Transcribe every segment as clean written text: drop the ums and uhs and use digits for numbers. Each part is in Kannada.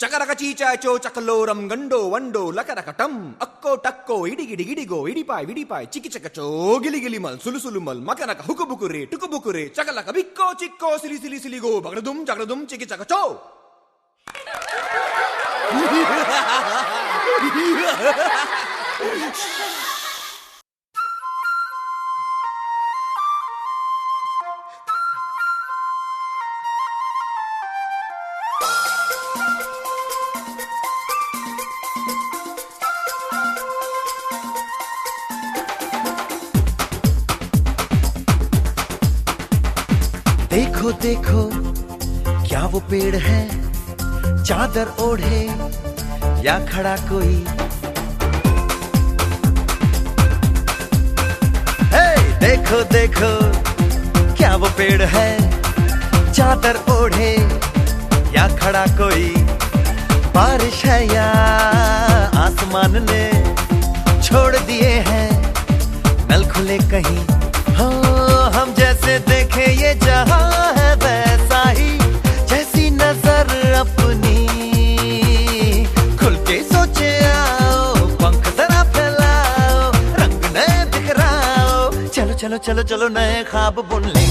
ಚಕರಕ ಚೀಚಾಚೋ ಚಕಲೋರಂ ಗಂಡೋ ವಂಡೋ ಲಕರಕಟಂ ಅಕ್ಕೋ ಟಕ್ಕೋ ಇಡಿಗಿಡಿ ಗಿಡಿಗೋ ಇಡಿಪಾಯ್ ವಿಡಿಪಾಯ್ ಚಿಕಿ ಚಕಚೋ ಗಿಲಿಗಿಲಿ ಮಲ್ ಸುಲು ಮಲ್ ಮಕನಕ ಹುಕುಬುಕುರೆ ಟುಕುಬುಕುರೆ ಚಕಲಕ ಬಿಕ್ಕೋ ಚಿಕ್ಕೋ ಸಿಲಿ ಸಿಲಿ ಸಿಲಿಗೋ ಬಗಡದುಂ ಜಗಡದುಂ ಚಿಕಿ ಚಕಚೋ. देखो देखो क्या वो पेड़ है, चादर ओढ़े या खड़ा कोई. हे देखो देखो क्या वो पेड़ है, चादर ओढ़े या खड़ा कोई. बारिश है या आसमान ने छोड़ दिए हैं नल खुले कहीं. हो हम जैसे देखे ये जहां है वैसा ही, जैसी नजर अपनी खुल के सोचे आओ, पंख जरा फैलाओ, रंग नए बिखराओ. चलो चलो चलो चलो नए ख्वाब बुन ले.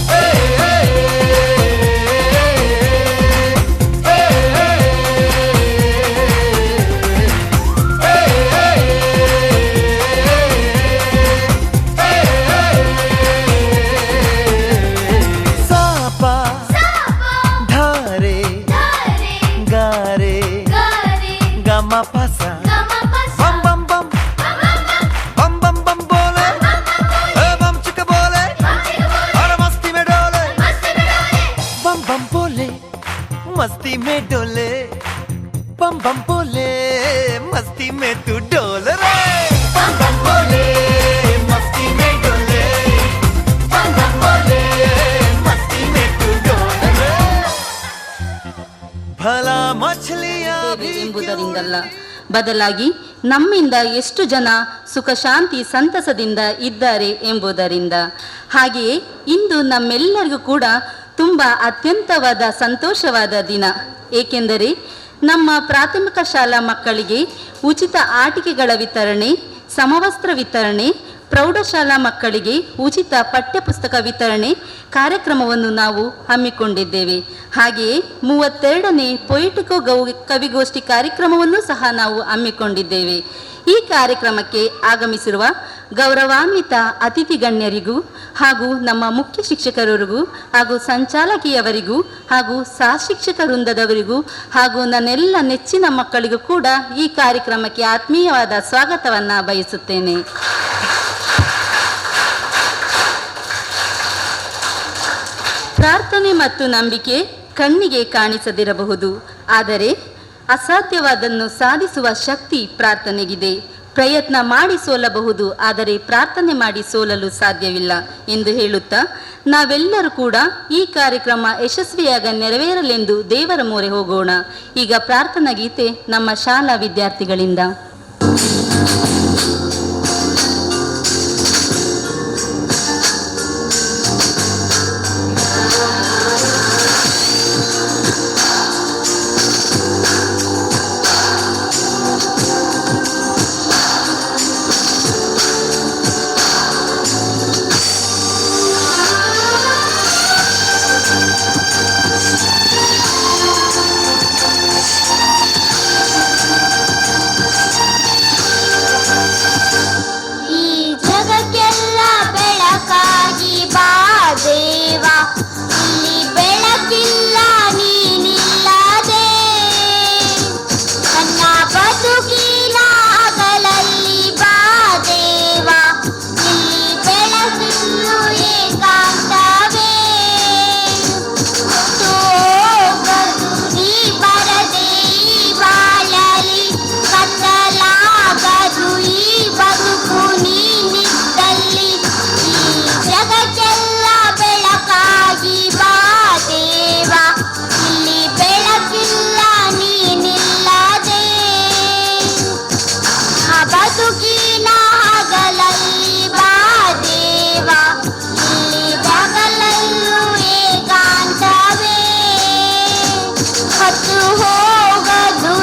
Pasa bam bam bam bam bam bam bole bam chika bole aur masti mein dole bam bam bole masti mein dole bam bam bole masti mein tu dole re bam bam bole masti mein dole bam bam bole masti mein tu dole re. bhala machliyan ಎಂಬುದರಿಂದಲ್ಲ, ಬದಲಾಗಿ ನಮ್ಮಿಂದ ಎಷ್ಟು ಜನ ಸುಖ ಶಾಂತಿ ಸಂತಸದಿಂದ ಇದ್ದಾರೆ ಎಂಬುದರಿಂದ. ಹಾಗೆಯೇ ಇಂದು ನಮ್ಮೆಲ್ಲರಿಗೂ ಕೂಡ ತುಂಬ ಅತ್ಯಂತವಾದ ಸಂತೋಷವಾದ ದಿನ. ಏಕೆಂದರೆ ನಮ್ಮ ಪ್ರಾಥಮಿಕ ಶಾಲಾ ಮಕ್ಕಳಿಗೆ ಉಚಿತ ಆಟಿಕೆಗಳ ವಿತರಣೆ, ಸಮವಸ್ತ್ರ ವಿತರಣೆ, ಪ್ರೌಢಶಾಲಾ ಮಕ್ಕಳಿಗೆ ಉಚಿತ ಪಠ್ಯಪುಸ್ತಕ ವಿತರಣೆ ಕಾರ್ಯಕ್ರಮವನ್ನು ನಾವು ಹಮ್ಮಿಕೊಂಡಿದ್ದೇವೆ. ಹಾಗೆಯೇ 32ನೇ ಪೊಯಿಟಿಕೋ ಕವಿಗೋಷ್ಠಿ ಕಾರ್ಯಕ್ರಮವನ್ನು ಸಹ ನಾವು ಹಮ್ಮಿಕೊಂಡಿದ್ದೇವೆ. ಈ ಕಾರ್ಯಕ್ರಮಕ್ಕೆ ಆಗಮಿಸಿರುವ ಗೌರವಾನ್ವಿತ ಅತಿಥಿ ಗಣ್ಯರಿಗೂ ಹಾಗೂ ನಮ್ಮ ಮುಖ್ಯ ಶಿಕ್ಷಕರಿಗೂ ಹಾಗೂ ಸಂಚಾಲಕಿಯವರಿಗೂ ಹಾಗೂ ಸಹಶಿಕ್ಷಕ ವೃಂದದವರಿಗೂ ಹಾಗೂ ನನ್ನೆಲ್ಲ ನೆಚ್ಚಿನ ಮಕ್ಕಳಿಗೂ ಕೂಡ ಈ ಕಾರ್ಯಕ್ರಮಕ್ಕೆ ಆತ್ಮೀಯವಾದ ಸ್ವಾಗತವನ್ನು ಬಯಸುತ್ತೇನೆ. ಪ್ರಾರ್ಥನೆ ಮತ್ತು ನಂಬಿಕೆ ಕಣ್ಣಿಗೆ ಕಾಣಿಸದಿರಬಹುದು, ಆದರೆ ಅಸಾಧ್ಯವಾದನ್ನು ಸಾಧಿಸುವ ಶಕ್ತಿ ಪ್ರಾರ್ಥನೆಗಿದೆ. ಪ್ರಯತ್ನ ಮಾಡಿ ಸೋಲಬಹುದು, ಆದರೆ ಪ್ರಾರ್ಥನೆ ಮಾಡಿ ಸೋಲಲು ಸಾಧ್ಯವಿಲ್ಲ ಎಂದು ಹೇಳುತ್ತಾ ನಾವೆಲ್ಲರೂ ಕೂಡ ಈ ಕಾರ್ಯಕ್ರಮ ಯಶಸ್ವಿಯಾಗಿ ನೆರವೇರಲೆಂದು ದೇವರ ಮೊರೆ ಹೋಗೋಣ. ಈಗ ಪ್ರಾರ್ಥನಾ ಗೀತೆ ನಮ್ಮ ಶಾಲಾ ವಿದ್ಯಾರ್ಥಿಗಳಿಂದ. ಹತ್ತು ಹೋಗದು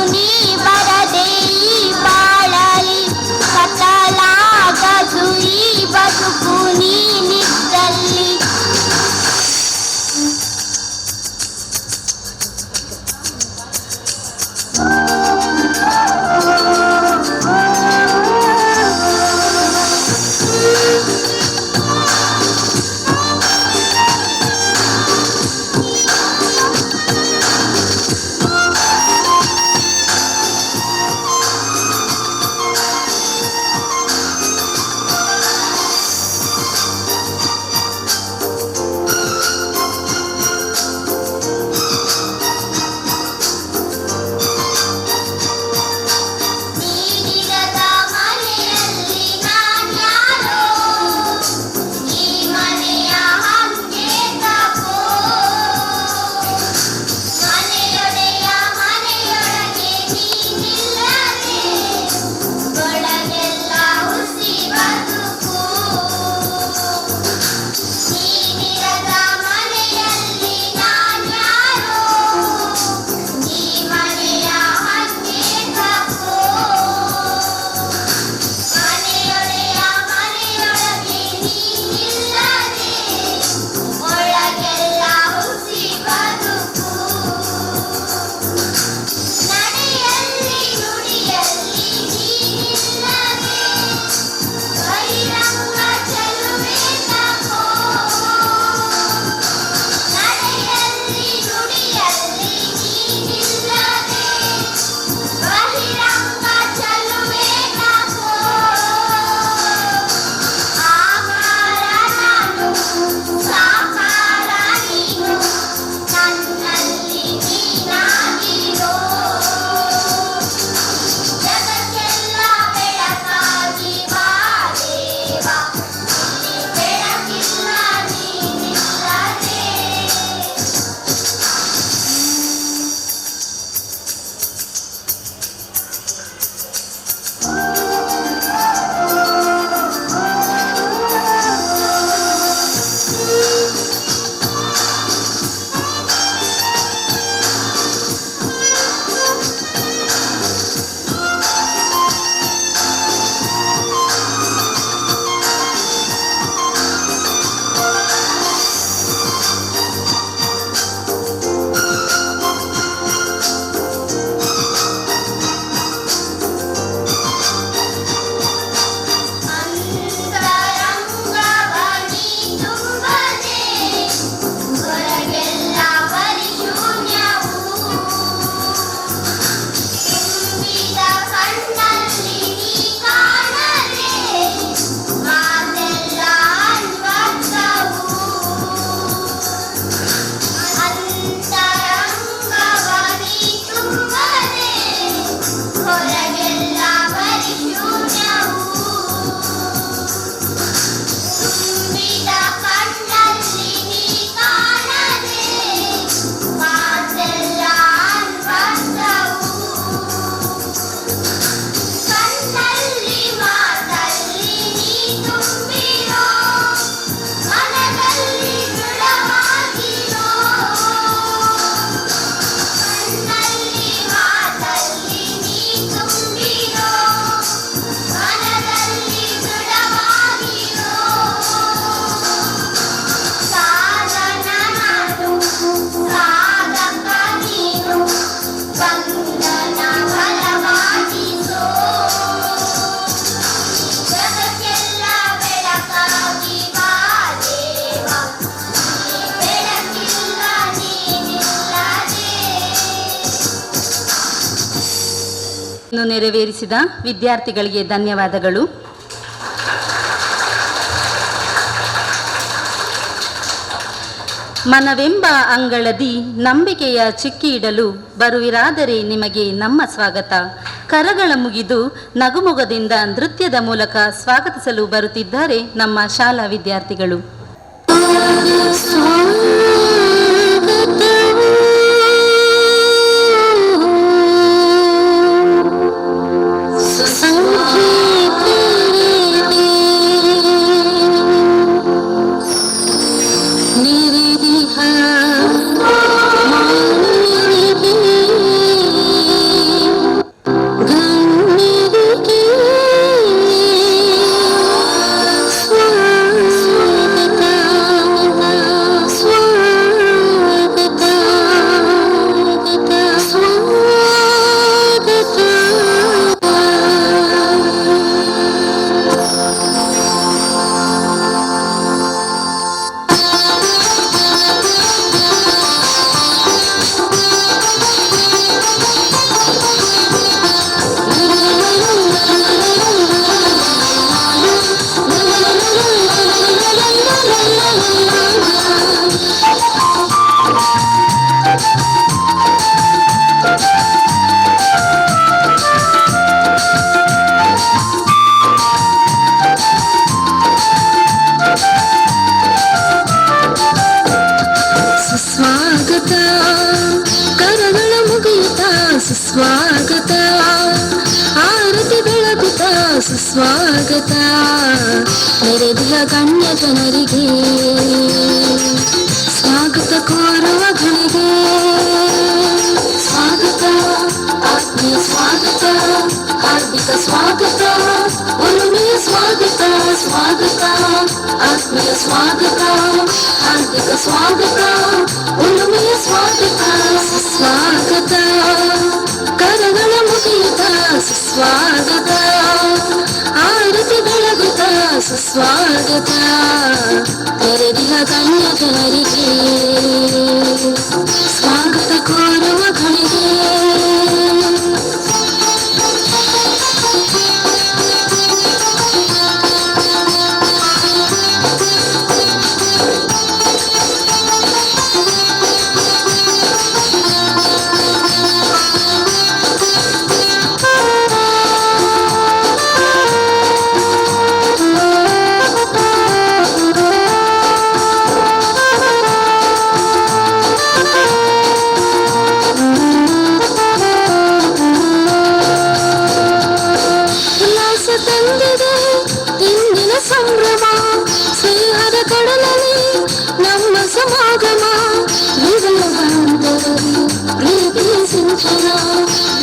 ನೆರವೇರಿಸಿದ ವಿದ್ಯಾರ್ಥಿಗಳಿಗೆ ಧನ್ಯವಾದಗಳು. ಮನವೆಂಬ ಅಂಗಳದಿ ನಂಬಿಕೆಯ ಚಿಕ್ಕಿ ಇಡಲು ಬರುವಿರಾದರೆ ನಿಮಗೆ ನಮ್ಮ ಸ್ವಾಗತ. ಕರಗಳ ಮುಗಿದು ನಗುಮೊಗದಿಂದ ನೃತ್ಯದ ಮೂಲಕ ಸ್ವಾಗತಿಸಲು ಬರುತ್ತಿದ್ದಾರೆ ನಮ್ಮ ಶಾಲಾ ವಿದ್ಯಾರ್ಥಿಗಳು. ಸುಸ್ವಾಗತ ಆರತಿ ಬೆಳಗುತ್ತ ಸುಸ್ವಾಗತ ನೆರೆದಿಯ ಗಣ್ಯ ಜನರಿಗೆ ಸ್ವಾಗತ ಕೋರುವ ಘಳಿಗೆ ಸ್ವಾಗತ ಆತ್ಮೀಯ ಸ್ವಾಗತ ಹಾರ್ದಿಕ ಸ್ವಾಗತ ಒಲುಮೆಯ ಸ್ವಾಗತ ಸ್ವಾಗತ ಆತ್ಮೀಯ ಸ್ವಾಗತ ಹಾರ್ದಿಕ ಸ್ವಾಗತ ಒಲುಮೆಯ ಸ್ವಾಗತ ಸುಸ್ವಾಗತ ಕರಗಳ ಮುಗಿಯುತ್ತ ಸುಸ್ವಾಗತ ಆರತಿ ಬೆಳಗುತ್ತ ಸುಸ್ವಾಗತ ತೆರೆದಿಹ ಗಣ್ಯ ಜನರಿಗೆ ಸ್ವಾಗತ ಕೋರುವ ಘಳಿಗೆ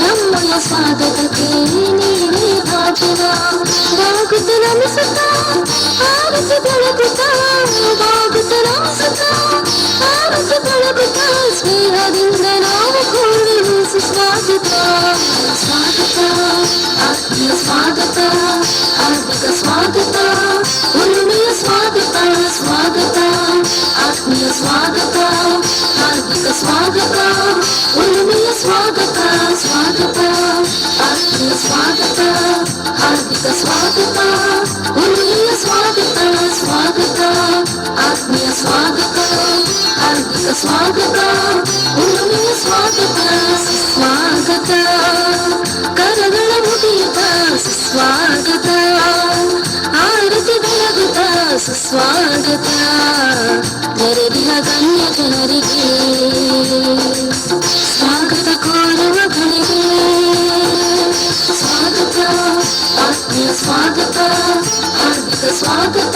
ನಮ್ಮಯ ಸ್ವಾಗತಕ್ಕೆ ನೀನೇ ಭಾಜನ ಬಾಗುತ್ತ ನಮಿಸುತ್ತ ಆರತಿ ಬೆಳಗುತ್ತ ಬಾಗುತ್ತ ನಮಿಸುತ್ತ ಆರತಿ ಬೆಳಗುತ್ತ ಸ್ನೇಹದಿಂದ ನಾವು ಕೂಡಿರು ಸುಸ್ವಾಗತ ಸ್ವಾಗತ ಆತ್ಮೀಯ ಸ್ವಾಗತ ಹಾರ್ದಿಕ ಸ್ವಾಗತ ಒಲುಮೆಯ ಸ್ವಾಗತ ಸ್ವಾಗತ ಆತ್ಮೀಯ ಸ್ವಾಗತ ಹಾರ್ದಿಕ ಸ್ವಾಗತ ಒಲುಮೆಯ ಸ್ವಾಗತ ಸ್ವಾಗತ ಆತ್ಮೀಯ ಸ್ವಾಗತ ಹಾರ್ದಿಕ ಸ್ವಾಗತ ಒಲುಮೆಯ ಸ್ವಾಗತ ಸ್ವಾಗತ ಆತ್ಮೀಯ ಸ್ವಾಗತ ಹಾರ್ದಿಕ ಸ್ವಾಗತ ಒಲುಮೆಯ ಸ್ವಾಗತ ಸ್ವಾಗತ ಕರಗಳ ಮುಗಿಯುತ್ತ ಸುಸ್ವಾಗತ ಆರತಿ ಬೆಳಗುತ್ತ ಸುಸ್ವಾಗತ ನೆರೆದಿಹ ಗಣ್ಯ ಜನರಿಗೆ ಸ್ವಾಗತ ಕೋರುವ ಘಳಿಗೆ ಸ್ವಾಗತ ಆತ್ಮೀಯ ಸ್ವಾಗತ ಹಾರ್ದಿಕ ಸ್ವಾಗತ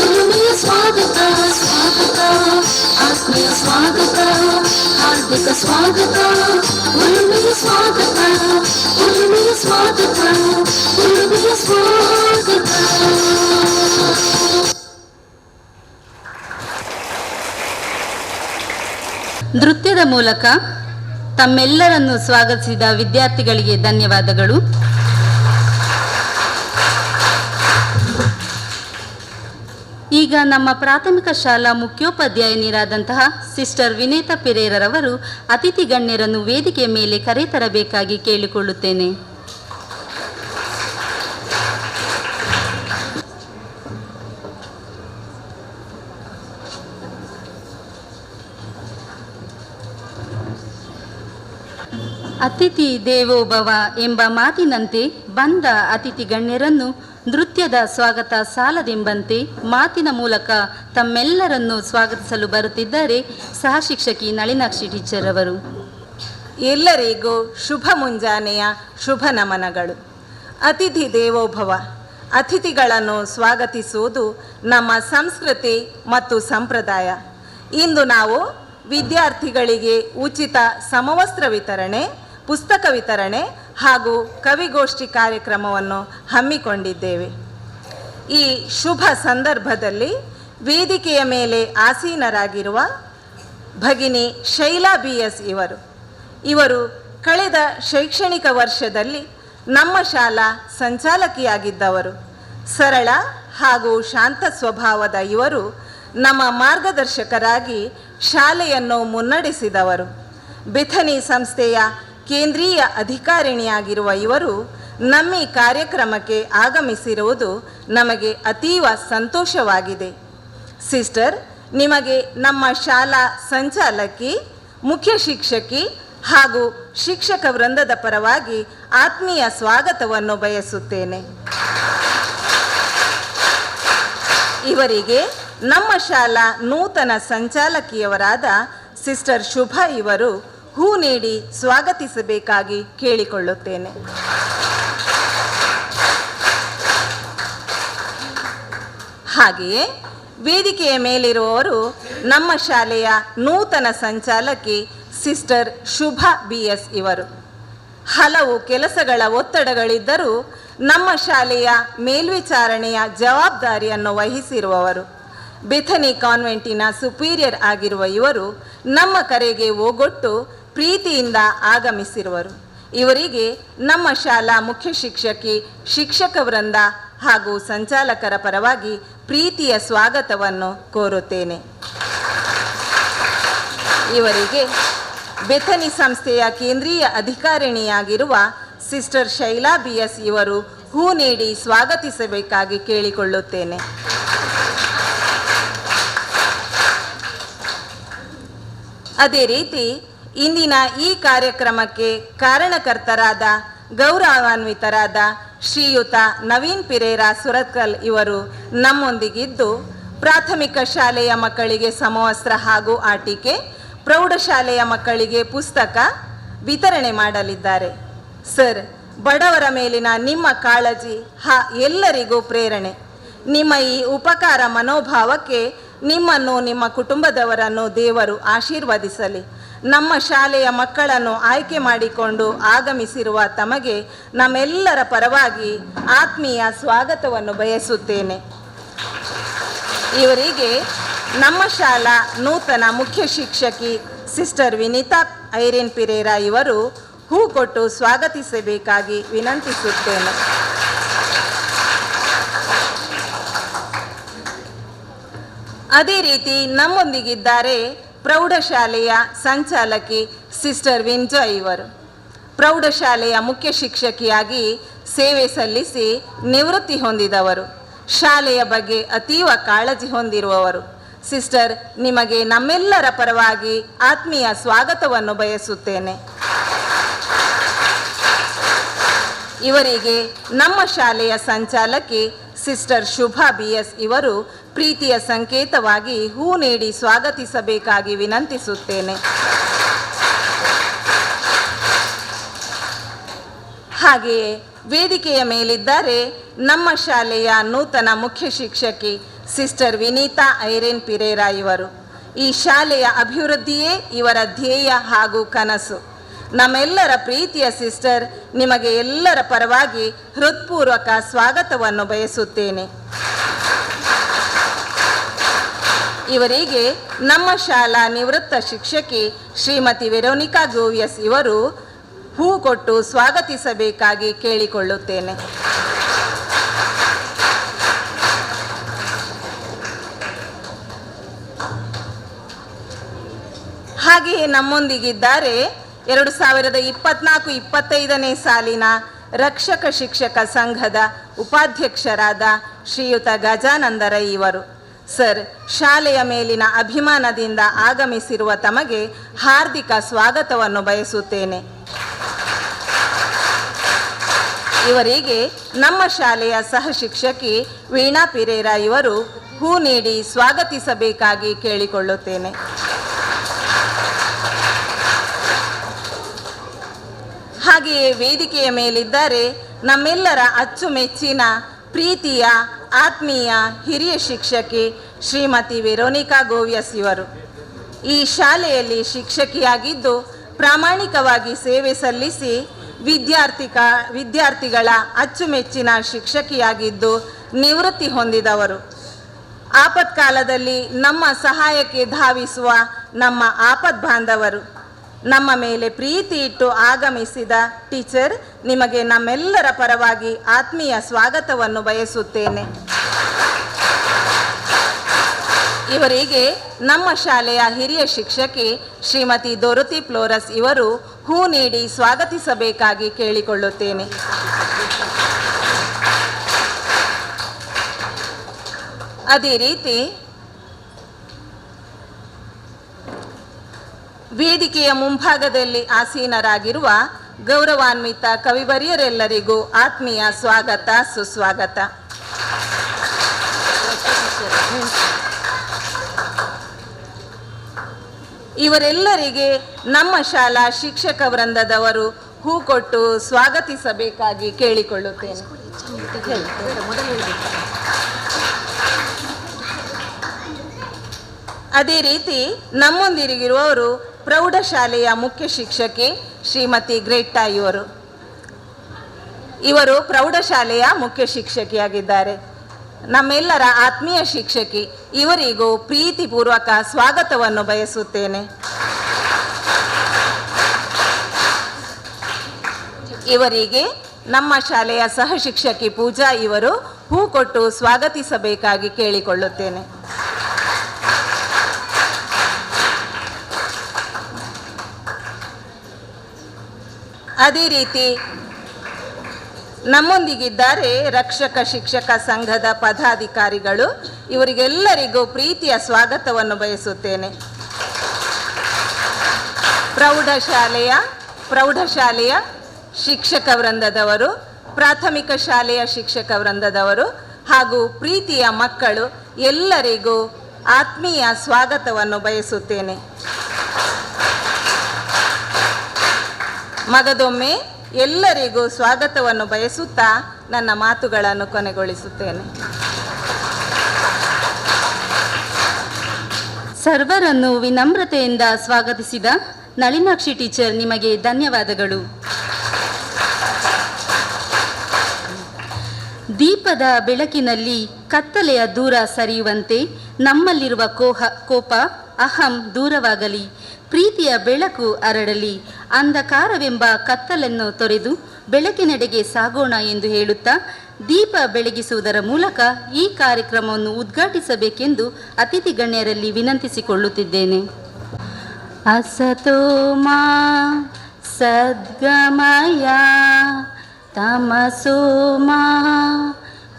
ಒಲುಮೆಯ ಸ್ವಾಗತ ಸ್ವಾಗತ ಆತ್ಮೀಯ ಸ್ವಾಗತ ಹಾರ್ದಿಕ ಸ್ವಾಗತ ಒಲುಮೆಯ ಸ್ವಾಗತ ಒಲುಮೆಯ ಸ್ವಾಗತ ಒಲುಮೆಯ ಸ್ವಾಗತ. ನೃತ್ಯದ ಮೂಲಕ ತಮ್ಮೆಲ್ಲರನ್ನು ಸ್ವಾಗತಿಸಿದ ವಿದ್ಯಾರ್ಥಿಗಳಿಗೆ ಧನ್ಯವಾದಗಳು. ಈಗ ನಮ್ಮ ಪ್ರಾಥಮಿಕ ಶಾಲಾ ಮುಖ್ಯೋಪಾಧ್ಯಾಯನಿರಾದಂತಹ ಸಿಸ್ಟರ್ ವಿನೇತಾ ಪೆರೇರರವರು ಅತಿಥಿ ಗಣ್ಯರನ್ನು ವೇದಿಕೆಯ ಮೇಲೆ ಕರೆತರಬೇಕಾಗಿ ಕೇಳಿಕೊಳ್ಳುತ್ತೇನೆ. ಅತಿಥಿ ದೇವೋ ಭವ ಎಂಬ ಮಾತಿನಂತೆ ಬಂದ ಅತಿಥಿ ಗಣ್ಯರನ್ನು ನೃತ್ಯದ ಸ್ವಾಗತ ಸಾಲದೆಂಬಂತೆ ಮಾತಿನ ಮೂಲಕ ತಮ್ಮೆಲ್ಲರನ್ನು ಸ್ವಾಗತಿಸಲು ಬರುತ್ತಿದ್ದಾರೆ ಸಹ ಶಿಕ್ಷಕಿ ನಳಿನಾಕ್ಷಿ ಟೀಚರ್ ಅವರು. ಎಲ್ಲರಿಗೂ ಶುಭ ಮುಂಜಾನೆಯ ಶುಭ ನಮನಗಳು. ಅತಿಥಿ ದೇವೋಭವ, ಅತಿಥಿಗಳನ್ನು ಸ್ವಾಗತಿಸುವುದು ನಮ್ಮ ಸಂಸ್ಕೃತಿ ಮತ್ತು ಸಂಪ್ರದಾಯ. ಇಂದು ನಾವು ವಿದ್ಯಾರ್ಥಿಗಳಿಗೆ ಉಚಿತ ಸಮವಸ್ತ್ರ ವಿತರಣೆ, ಪುಸ್ತಕ ವಿತರಣೆ ಹಾಗೂ ಕವಿಗೋಷ್ಠಿ ಕಾರ್ಯಕ್ರಮವನ್ನು ಹಮ್ಮಿಕೊಂಡಿದ್ದೇವೆ. ಈ ಶುಭ ಸಂದರ್ಭದಲ್ಲಿ ವೇದಿಕೆಯ ಮೇಲೆ ಆಸೀನರಾಗಿರುವ ಭಗಿನಿ ಶೈಲಾ BS ಇವರು ಕಳೆದ ಶೈಕ್ಷಣಿಕ ವರ್ಷದಲ್ಲಿ ನಮ್ಮ ಶಾಲಾ ಸಂಚಾಲಕಿಯಾಗಿದ್ದವರು. ಸರಳ ಹಾಗೂ ಶಾಂತ ಸ್ವಭಾವದ ಇವರು ನಮ್ಮ ಮಾರ್ಗದರ್ಶಕರಾಗಿ ಶಾಲೆಯನ್ನು ಮುನ್ನಡೆಸಿದವರು. ಬೆಥನಿ ಸಂಸ್ಥೆಯ ಕೇಂದ್ರೀಯ ಅಧಿಕಾರಿಣಿಯಾಗಿರುವ ಇವರು ನಮ್ಮ ಈ ಕಾರ್ಯಕ್ರಮಕ್ಕೆ ಆಗಮಿಸಿರುವುದು ನಮಗೆ ಅತೀವ ಸಂತೋಷವಾಗಿದೆ. ಸಿಸ್ಟರ್, ನಿಮಗೆ ನಮ್ಮ ಶಾಲಾ ಸಂಚಾಲಕಿ, ಮುಖ್ಯ ಶಿಕ್ಷಕಿ ಹಾಗೂ ಶಿಕ್ಷಕ ವೃಂದದ ಪರವಾಗಿ ಆತ್ಮೀಯ ಸ್ವಾಗತವನ್ನು ಬಯಸುತ್ತೇನೆ. ಇವರಿಗೆ ನಮ್ಮ ಶಾಲಾ ನೂತನ ಸಂಚಾಲಕಿಯವರಾದ ಸಿಸ್ಟರ್ ಶುಭಾ ಇವರು ಹೂ ನೀಡಿ ಸ್ವಾಗತಿಸಬೇಕಾಗಿ ಕೇಳಿಕೊಳ್ಳುತ್ತೇನೆ. ಹಾಗೆಯೇ ವೇದಿಕೆಯ ಮೇಲಿರುವವರು ನಮ್ಮ ಶಾಲೆಯ ನೂತನ ಸಂಚಾಲಕಿ ಸಿಸ್ಟರ್ ಶುಭಾ BS ಇವರು. ಹಲವು ಕೆಲಸಗಳ ಒತ್ತಡಗಳಿದ್ದರೂ ನಮ್ಮ ಶಾಲೆಯ ಮೇಲ್ವಿಚಾರಣೆಯ ಜವಾಬ್ದಾರಿಯನ್ನು ವಹಿಸಿರುವವರು. ಬೆಥನಿ ಕಾನ್ವೆಂಟಿನ ಸುಪೀರಿಯರ್ ಆಗಿರುವ ಇವರು ನಮ್ಮ ಕರೆಗೆ ಓಗೊಟ್ಟು ಪ್ರೀತಿಯಿಂದ ಆಗಮಿಸಿರುವರು. ಇವರಿಗೆ ನಮ್ಮ ಶಾಲಾ ಮುಖ್ಯ ಶಿಕ್ಷಕಿ, ಶಿಕ್ಷಕ ವೃಂದ ಹಾಗೂ ಸಂಚಾಲಕರ ಪರವಾಗಿ ಪ್ರೀತಿಯ ಸ್ವಾಗತವನ್ನು ಕೋರುತ್ತೇನೆ. ಇವರಿಗೆ ಬೆಥನಿ ಸಂಸ್ಥೆಯ ಕೇಂದ್ರೀಯ ಅಧಿಕಾರಿಣಿಯಾಗಿರುವ ಸಿಸ್ಟರ್ ಶೈಲಾ BS ಇವರು ಹೂ ನೀಡಿ ಸ್ವಾಗತಿಸಬೇಕಾಗಿ ಕೇಳಿಕೊಳ್ಳುತ್ತೇನೆ. ಅದೇ ರೀತಿ ಇಂದಿನ ಈ ಕಾರ್ಯಕ್ರಮಕ್ಕೆ ಕಾರಣಕರ್ತರಾದ ಗೌರವಾನ್ವಿತರಾದ ಶ್ರೀಯುತ ನವೀನ್ ಪಿರೇರಾ ಸುರತ್ಕಲ್ ಇವರು ನಮ್ಮೊಂದಿಗಿದ್ದು ಪ್ರಾಥಮಿಕ ಶಾಲೆಯ ಮಕ್ಕಳಿಗೆ ಸಮವಸ್ತ್ರ ಹಾಗೂ ಆಟಿಕೆ, ಪ್ರೌಢಶಾಲೆಯ ಮಕ್ಕಳಿಗೆ ಪುಸ್ತಕ ವಿತರಣೆ ಮಾಡಲಿದ್ದಾರೆ. ಸರ್, ಬಡವರ ಮೇಲಿನ ನಿಮ್ಮ ಕಾಳಜಿ ಎಲ್ಲರಿಗೂ ಪ್ರೇರಣೆ. ನಿಮ್ಮ ಈ ಉಪಕಾರ ಮನೋಭಾವಕ್ಕೆ ನಿಮ್ಮನ್ನು, ನಿಮ್ಮ ಕುಟುಂಬದವರನ್ನು ದೇವರು ಆಶೀರ್ವದಿಸಲಿ. ನಮ್ಮ ಶಾಲೆಯ ಮಕ್ಕಳನ್ನು ಆಯ್ಕೆ ಮಾಡಿಕೊಂಡು ಆಗಮಿಸಿರುವ ತಮಗೆ ನಮ್ಮೆಲ್ಲರ ಪರವಾಗಿ ಆತ್ಮೀಯ ಸ್ವಾಗತವನ್ನು ಬಯಸುತ್ತೇನೆ. ಇವರಿಗೆ ನಮ್ಮ ಶಾಲಾ ನೂತನ ಮುಖ್ಯ ಶಿಕ್ಷಕಿ ಸಿಸ್ಟರ್ ವಿನಿತಾ ಐರೇನ್ ಪಿರೇರಾ ಇವರು ಹೂ ಕೊಟ್ಟು ಸ್ವಾಗತಿಸಬೇಕಾಗಿ ವಿನಂತಿಸುತ್ತೇನೆ. ಅದೇ ರೀತಿ ನಮ್ಮೊಂದಿಗಿದ್ದಾರೆ ಪ್ರೌಢಶಾಲೆಯ ಸಂಚಾಲಕಿ ಸಿಸ್ಟರ್ ವಿಂಜಾಯ್ ಇವರು. ಪ್ರೌಢಶಾಲೆಯ ಮುಖ್ಯ ಶಿಕ್ಷಕಿಯಾಗಿ ಸೇವೆ ಸಲ್ಲಿಸಿ ನಿವೃತ್ತಿ ಹೊಂದಿದವರು. ಶಾಲೆಯ ಬಗ್ಗೆ ಅತೀವ ಕಾಳಜಿ ಹೊಂದಿರುವವರು. ಸಿಸ್ಟರ್, ನಿಮಗೆ ನಮ್ಮೆಲ್ಲರ ಪರವಾಗಿ ಆತ್ಮೀಯ ಸ್ವಾಗತವನ್ನು ಬಯಸುತ್ತೇನೆ. ಇವರಿಗೆ ನಮ್ಮ ಶಾಲೆಯ ಸಂಚಾಲಕಿ ಸಿಸ್ಟರ್ ಶುಭಾ BS ಇವರು ಪ್ರೀತಿಯ ಸಂಕೇತವಾಗಿ ಹೂ ನೀಡಿ ಸ್ವಾಗತಿಸಬೇಕಾಗಿ ವಿನಂತಿಸುತ್ತೇನೆ. ಹಾಗೆಯೇ ವೇದಿಕೆಯ ಮೇಲಿದ್ದಾರೆ ನಮ್ಮ ಶಾಲೆಯ ನೂತನ ಮುಖ್ಯ ಶಿಕ್ಷಕಿ ಸಿಸ್ಟರ್ ವಿನೀತಾ ಐರೇನ್ ಪಿರೇರಾ ಇವರು. ಈ ಶಾಲೆಯ ಅಭಿವೃದ್ಧಿಯೇ ಇವರ ಧ್ಯೇಯ ಹಾಗೂ ಕನಸು. ನಮ್ಮೆಲ್ಲರ ಪ್ರೀತಿಯ ಸಿಸ್ಟರ್, ನಿಮಗೆ ಎಲ್ಲರ ಪರವಾಗಿ ಹೃತ್ಪೂರ್ವಕ ಸ್ವಾಗತವನ್ನು ಬಯಸುತ್ತೇನೆ. ಇವರಿಗೆ ನಮ್ಮ ಶಾಲಾ ನಿವೃತ್ತ ಶಿಕ್ಷಕಿ ಶ್ರೀಮತಿ ವೆರೋನಿಕಾ ಗೋವಿಯಸ್ ಇವರು ಹೂ ಕೊಟ್ಟು ಸ್ವಾಗತಿಸಬೇಕಾಗಿ ಕೇಳಿಕೊಳ್ಳುತ್ತೇನೆ. ಹಾಗೆಯೇ ನಮ್ಮೊಂದಿಗಿದ್ದಾರೆ 2024-25ನೇ ಸಾಲಿನ ರಕ್ಷಕ ಶಿಕ್ಷಕ ಸಂಘದ ಉಪಾಧ್ಯಕ್ಷರಾದ ಶ್ರೀಯುತ ಗಜಾನಂದರೈ ಇವರು. ಸರ್, ಶಾಲೆಯ ಮೇಲಿನ ಅಭಿಮಾನದಿಂದ ಆಗಮಿಸಿರುವ ತಮಗೆ ಹಾರ್ದಿಕ ಸ್ವಾಗತವನ್ನು ಬಯಸುತ್ತೇನೆ. ಇವರಿಗೆ ನಮ್ಮ ಶಾಲೆಯ ಸಹ ಶಿಕ್ಷಕಿ ವೀಣಾ ಪಿರೇರಾ ಇವರು ಹೂ ನೀಡಿ ಸ್ವಾಗತಿಸಬೇಕಾಗಿ ಕೇಳಿಕೊಳ್ಳುತ್ತೇನೆ. ಹಾಗೆಯೇ ವೇದಿಕೆಯ ಮೇಲಿದ್ದಾರೆ ನಮ್ಮೆಲ್ಲರ ಅಚ್ಚುಮೆಚ್ಚಿನ ಪ್ರೀತಿಯ ಆತ್ಮೀಯ ಹಿರಿಯ ಶಿಕ್ಷಕಿ ಶ್ರೀಮತಿ ವೆರೋನಿಕಾ ಗೋವ್ಯಸ್ ಇವರು. ಈ ಶಾಲೆಯಲ್ಲಿ ಶಿಕ್ಷಕಿಯಾಗಿದ್ದು ಪ್ರಾಮಾಣಿಕವಾಗಿ ಸೇವೆ ಸಲ್ಲಿಸಿ ವಿದ್ಯಾರ್ಥಿಗಳ ಅಚ್ಚುಮೆಚ್ಚಿನ ಶಿಕ್ಷಕಿಯಾಗಿದ್ದು ನಿವೃತ್ತಿ ಹೊಂದಿದವರು. ಆಪತ್ಕಾಲದಲ್ಲಿ ನಮ್ಮ ಸಹಾಯಕ್ಕೆ ಧಾವಿಸುವ ನಮ್ಮ ಆಪತ್ ಬಾಂಧವರು. ನಮ್ಮ ಮೇಲೆ ಪ್ರೀತಿ ಇಟ್ಟು ಆಗಮಿಸಿದ ಟೀಚರ್, ನಿಮಗೆ ನಮ್ಮೆಲ್ಲರ ಪರವಾಗಿ ಆತ್ಮೀಯ ಸ್ವಾಗತವನ್ನು ಬಯಸುತ್ತೇನೆ. ಇವರಿಗೆ ನಮ್ಮ ಶಾಲೆಯ ಹಿರಿಯ ಶಿಕ್ಷಕಿ ಶ್ರೀಮತಿ ಡೊರೊತಿ ಫ್ಲೋರಸ್ ಇವರು ಹೂ ನೀಡಿ ಸ್ವಾಗತಿಸಬೇಕಾಗಿ ಕೇಳಿಕೊಳ್ಳುತ್ತೇನೆ. ಅದೇ ರೀತಿ ವೇದಿಕೆಯ ಮುಂಭಾಗದಲ್ಲಿ ಆಸೀನರಾಗಿರುವ ಗೌರವಾನ್ವಿತ ಕವಿವರ್ಯರೆಲ್ಲರಿಗೂ ಆತ್ಮೀಯ ಸ್ವಾಗತ, ಸುಸ್ವಾಗತ. ಇವರೆಲ್ಲರಿಗೆ ನಮ್ಮ ಶಾಲಾ ಶಿಕ್ಷಕ ವೃಂದದವರು ಹೂ ಕೊಟ್ಟು ಸ್ವಾಗತಿಸಬೇಕಾಗಿ ಕೇಳಿಕೊಳ್ಳುತ್ತೇನೆ. ಅದೇ ರೀತಿ ನಮ್ಮೊಂದಿಗಿರುವವರು ಪ್ರೌಢಶಾಲೆಯ ಮುಖ್ಯ ಶಿಕ್ಷಕಿ ಶ್ರೀಮತಿ ಗ್ರೇಟಾ ಇವರು ಪ್ರೌಢಶಾಲೆಯ ಮುಖ್ಯ ಶಿಕ್ಷಕಿಯಾಗಿದ್ದಾರೆ. ನಮ್ಮೆಲ್ಲರ ಆತ್ಮೀಯ ಶಿಕ್ಷಕಿ, ಇವರಿಗೂ ಪ್ರೀತಿಪೂರ್ವಕ ಸ್ವಾಗತವನ್ನು ಬಯಸುತ್ತೇನೆ. ಇವರಿಗೆ ನಮ್ಮ ಶಾಲೆಯ ಸಹ ಶಿಕ್ಷಕಿ ಪೂಜಾ ಇವರು ಹೂ ಕೊಟ್ಟು ಸ್ವಾಗತಿಸಬೇಕಾಗಿ ಕೇಳಿಕೊಳ್ಳುತ್ತೇನೆ. ಅದೇ ರೀತಿ ನಮ್ಮೊಂದಿಗಿದ್ದಾರೆ ರಕ್ಷಕ ಶಿಕ್ಷಕ ಸಂಘದ ಪದಾಧಿಕಾರಿಗಳು. ಇವರಿಗೆಲ್ಲರಿಗೂ ಪ್ರೀತಿಯ ಸ್ವಾಗತವನ್ನು ಬಯಸುತ್ತೇನೆ. ಪ್ರೌಢಶಾಲೆಯ ಶಿಕ್ಷಕ ವೃಂದದವರು, ಪ್ರಾಥಮಿಕ ಶಾಲೆಯ ಶಿಕ್ಷಕ ವೃಂದದವರು ಹಾಗೂ ಪ್ರೀತಿಯ ಮಕ್ಕಳು ಎಲ್ಲರಿಗೂ ಆತ್ಮೀಯ ಸ್ವಾಗತವನ್ನು ಬಯಸುತ್ತೇನೆ. ಮಗದೊಮ್ಮೆ ಎಲ್ಲರಿಗೂ ಸ್ವಾಗತವನ್ನು ಬಯಸುತ್ತಾ ನನ್ನ ಮಾತುಗಳನ್ನು ಕೊನೆಗೊಳಿಸುತ್ತೇನೆ. ಸರ್ವರನ್ನು ವಿನಮ್ರತೆಯಿಂದ ಸ್ವಾಗತಿಸಿದ ನಳಿನಾಕ್ಷಿ ಟೀಚರ್, ನಿಮಗೆ ಧನ್ಯವಾದಗಳು. ದೀಪದ ಬೆಳಕಿನಲ್ಲಿ ಕತ್ತಲೆಯ ದೂರ ಸರಿಯುವಂತೆ ನಮ್ಮಲ್ಲಿರುವ ಕೋಪ, ಅಹಂ ದೂರವಾಗಲಿ, ಪ್ರೀತಿಯ ಬೆಳಕು ಅರಳಲಿ, ಅಂಧಕಾರವೆಂಬ ಕತ್ತಲನ್ನು ತೊರೆದು ಬೆಳಕಿನೆಡೆಗೆ ಸಾಗೋಣ ಎಂದು ಹೇಳುತ್ತಾ ದೀಪ ಬೆಳಗಿಸುವುದರ ಮೂಲಕ ಈ ಕಾರ್ಯಕ್ರಮವನ್ನು ಉದ್ಘಾಟಿಸಬೇಕೆಂದು ಅತಿಥಿ ಗಣ್ಯರಲ್ಲಿ ವಿನಂತಿಸಿಕೊಳ್ಳುತ್ತಿದ್ದೇನೆ. ಅಸತೋಮಾ ಸದ್ಗಮಯ ತಮಸೋಮಾ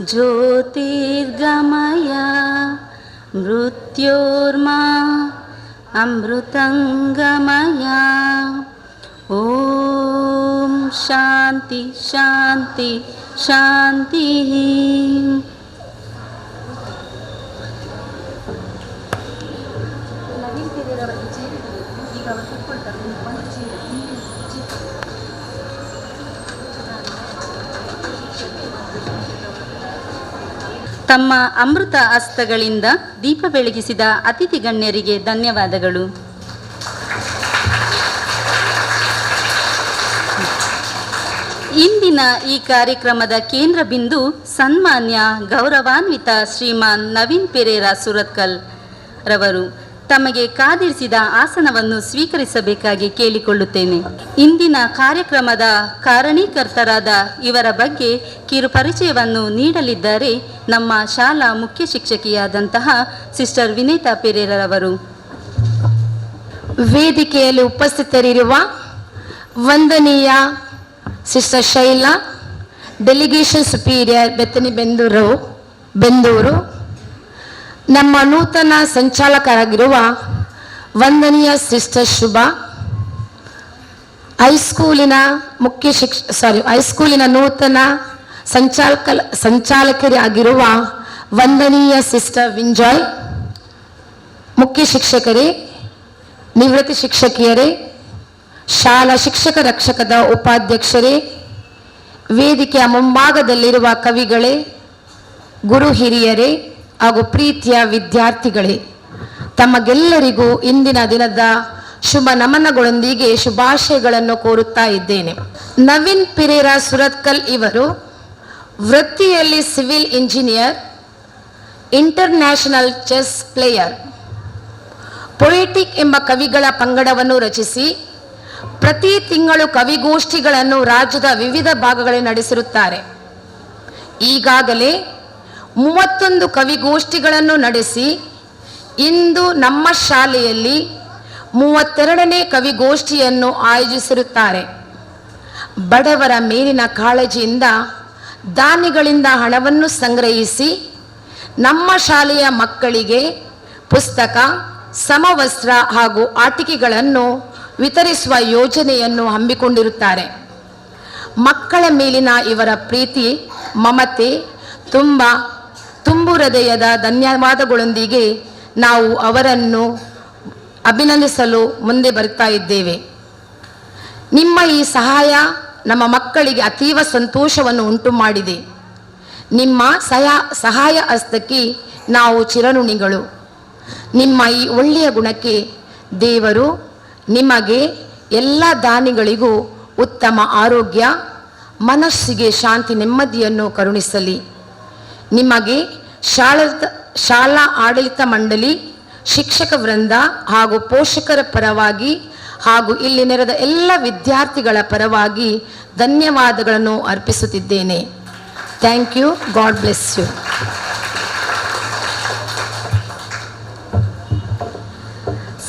ಜ್ಯೋತಿರ್ಗಮಯ ಮೃತ್ಯೋರ್ಮಾ ಅಮೃತಂಗಮಯ. ಓಂ ಶಾಂತಿ ಶಾಂತಿ ಶಾಂತಿ. ತಮ್ಮ ಅಮೃತ ಹಸ್ತಗಳಿಂದ ದೀಪ ಬೆಳಗಿಸಿದ ಅತಿಥಿ ಗಣ್ಯರಿಗೆ ಧನ್ಯವಾದಗಳು. ಇಂದಿನ ಈ ಕಾರ್ಯಕ್ರಮದ ಕೇಂದ್ರ ಬಿಂದು ಸನ್ಮಾನ್ಯ ಗೌರವಾನ್ವಿತ ಶ್ರೀಮಾನ್ ನವೀನ್ ಪಿರೇರಾ ಸುರತ್ಕಲ್ ರವರು. ತಮಗೆ ಕಾದಿರಿಸಿದ ಆಸನವನ್ನು ಸ್ವೀಕರಿಸಬೇಕಾಗಿ ಕೇಳಿಕೊಳ್ಳುತ್ತೇನೆ. ಇಂದಿನ ಕಾರ್ಯಕ್ರಮದ ಕಾರಣೀಕರ್ತರಾದ ಇವರ ಬಗ್ಗೆ ಕಿರು ಪರಿಚಯವನ್ನು ನೀಡಲಿದ್ದಾರೆ ನಮ್ಮ ಶಾಲಾ ಮುಖ್ಯ ಶಿಕ್ಷಕಿಯಾದಂತಹ ಸಿಸ್ಟರ್ ವಿನೀತಾ ಪಿರೇರವರು. ವೇದಿಕೆಯಲ್ಲಿ ಉಪಸ್ಥಿತರಿರುವ ವಂದನೀಯ sister Shaila, delegation superior Bethany Bendur, ನಮ್ಮ ನೂತನ ಸಂಚಾಲಕರಾಗಿರುವ ವಂದನೀಯ ಸಿಸ್ಟರ್ ಶುಭಾ, ಹೈಸ್ಕೂಲಿನ ನೂತನ ಸಂಚಾಲಕರಾಗಿರುವ ವಂದನೀಯ ಸಿಸ್ಟರ್ ವಿಂಜಾಯ್, ಮುಖ್ಯ ಶಿಕ್ಷಕರೇ, ನಿವೃತ್ತಿ ಶಿಕ್ಷಕಿಯರೇ, ಶಾಲಾ ಶಿಕ್ಷಕ ರಕ್ಷಕದ ಉಪಾಧ್ಯಕ್ಷರೇ, ವೇದಿಕೆಯ ಮುಂಭಾಗದಲ್ಲಿರುವ ಕವಿಗಳೇ, ಗುರು ಹಿರಿಯರೇ ಹಾಗೂ ಪ್ರೀತಿಯ ವಿದ್ಯಾರ್ಥಿಗಳೇ, ತಮಗೆಲ್ಲರಿಗೂ ಇಂದಿನ ದಿನದ ಶುಭ ನಮನಗಳೊಂದಿಗೆ ಶುಭಾಶಯಗಳನ್ನು ಕೋರುತ್ತಾ ಇದ್ದೇನೆ. ನವೀನ್ ಪಿರೇರಾ ಸುರತ್ಕಲ್ ಇವರು ವೃತ್ತಿಯಲ್ಲಿ civil engineer, international chess player. Poetic ಎಂಬ ಕವಿಗಳ ಪಂಗಡವನ್ನು ರಚಿಸಿ ಪ್ರತಿ ತಿಂಗಳು ಕವಿಗೋಷ್ಠಿಗಳನ್ನು ರಾಜ್ಯದ ವಿವಿಧ ಭಾಗಗಳಲ್ಲಿ ನಡೆಸಿರುತ್ತಾರೆ. ಈಗಾಗಲೇ 31 ಕವಿಗೋಷ್ಠಿಗಳನ್ನು ನಡೆಸಿ ಇಂದು ನಮ್ಮ ಶಾಲೆಯಲ್ಲಿ 32ನೇ ಕವಿಗೋಷ್ಠಿಯನ್ನು ಆಯೋಜಿಸಿರುತ್ತಾರೆ. ಬಡವರ ಮೇಲಿನ ಕಾಳಜಿಯಿಂದ ದಾನಿಗಳಿಂದ ಹಣವನ್ನು ಸಂಗ್ರಹಿಸಿ ನಮ್ಮ ಶಾಲೆಯ ಮಕ್ಕಳಿಗೆ ಪುಸ್ತಕ, ಸಮವಸ್ತ್ರ ಹಾಗೂ ಆಟಿಕೆಗಳನ್ನು ವಿತರಿಸುವ ಯೋಜನೆಯನ್ನು ಹಮ್ಮಿಕೊಂಡಿರುತ್ತಾರೆ. ಮಕ್ಕಳ ಮೇಲಿನ ಇವರ ಪ್ರೀತಿ, ಮಮತೆ ತುಂಬು ಹೃದಯದ ಧನ್ಯವಾದಗಳೊಂದಿಗೆ ನಾವು ಅವರನ್ನು ಅಭಿನಂದಿಸಲು ಮುಂದೆ ಬರ್ತಾ ಇದ್ದೇವೆ. ನಿಮ್ಮ ಈ ಸಹಾಯ ನಮ್ಮ ಮಕ್ಕಳಿಗೆ ಅತೀವ ಸಂತೋಷವನ್ನು ಉಂಟು ಮಾಡಿದೆ. ನಿಮ್ಮ ಸಹಾಯ ಹಸ್ತಕ್ಕೆ ನಾವು ಚಿರಋಣಿಗಳು. ನಿಮ್ಮ ಈ ಒಳ್ಳೆಯ ಗುಣಕ್ಕೆ ದೇವರು ನಿಮಗೆ ಎಲ್ಲ ದಾನಿಗಳಿಗೂ ಉತ್ತಮ ಆರೋಗ್ಯ, ಮನಸ್ಸಿಗೆ ಶಾಂತಿ, ನೆಮ್ಮದಿಯನ್ನು ಕರುಣಿಸಲಿ. ನಿಮಗೆ ಶಾಲಾ ಆಡಳಿತ ಮಂಡಳಿ, ಶಿಕ್ಷಕ ವೃಂದ ಹಾಗೂ ಪೋಷಕರ ಪರವಾಗಿ ಹಾಗೂ ಇಲ್ಲಿ ನೆರೆದ ಎಲ್ಲ ವಿದ್ಯಾರ್ಥಿಗಳ ಪರವಾಗಿ ಧನ್ಯವಾದಗಳನ್ನು ಅರ್ಪಿಸುತ್ತಿದ್ದೇನೆ. Thank you. God bless you.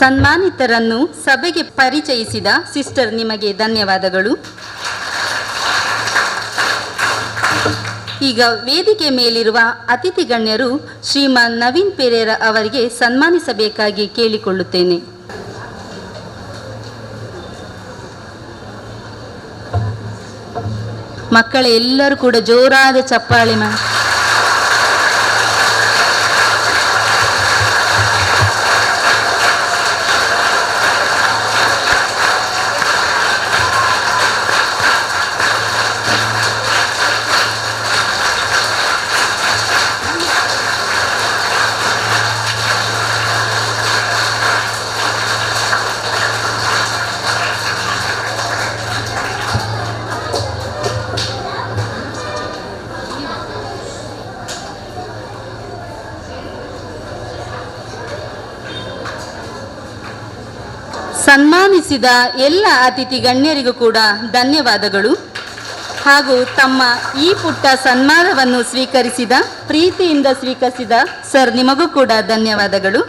ಸನ್ಮಾನಿತರನ್ನು ಸಭೆಗೆ ಪರಿಚಯಿಸಿದ ಸಿಸ್ಟರ್ ನಿಮಗೆ ಧನ್ಯವಾದಗಳು. ಈಗ ವೇದಿಕೆ ಮೇಲಿರುವ ಅತಿಥಿ ಗಣ್ಯರು ಶ್ರೀಮಾನ್ ನವೀನ್ ಪೆರೇರಾ ಅವರಿಗೆ ಸನ್ಮಾನಿಸಬೇಕಾಗಿ ಕೇಳಿಕೊಳ್ಳುತ್ತೇನೆ. ಮಕ್ಕಳ ಎಲ್ಲರೂ ಕೂಡ ಜೋರಾದ ಚಪ್ಪಾಳೆ ಮಾಡಿ. ಸನ್ಮಾನಿಸಿದ ಎಲ್ಲ ಅತಿಥಿ ಗಣ್ಯರಿಗೂ ಕೂಡ ಧನ್ಯವಾದಗಳು. ಹಾಗೂ ತಮ್ಮ ಈ ಪುಟ್ಟ ಸನ್ಮಾನವನ್ನು ಪ್ರೀತಿಯಿಂದ ಸ್ವೀಕರಿಸಿದ ಸರ್ ನಿಮಗೂ ಕೂಡ ಧನ್ಯವಾದಗಳು.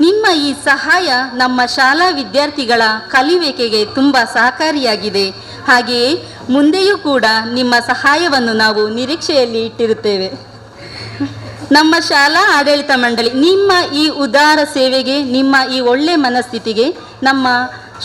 ನಿಮ್ಮ ಈ ಸಹಾಯ ನಮ್ಮ ಶಾಲಾ ವಿದ್ಯಾರ್ಥಿಗಳ ಕಲಿಯುವಿಕೆಗೆ ತುಂಬ ಸಹಕಾರಿಯಾಗಿದೆ. ಹಾಗೆಯೇ ಮುಂದೆಯೂ ಕೂಡ ನಿಮ್ಮ ಸಹಾಯವನ್ನು ನಾವು ನಿರೀಕ್ಷೆಯಲ್ಲಿ ಇಟ್ಟಿರುತ್ತೇವೆ. ನಮ್ಮ ಶಾಲಾ ಆಡಳಿತ ಮಂಡಳಿ ನಿಮ್ಮ ಈ ಉದಾರ ಸೇವೆಗೆ, ನಿಮ್ಮ ಈ ಒಳ್ಳೆ ಮನಸ್ಥಿತಿಗೆ ನಮ್ಮ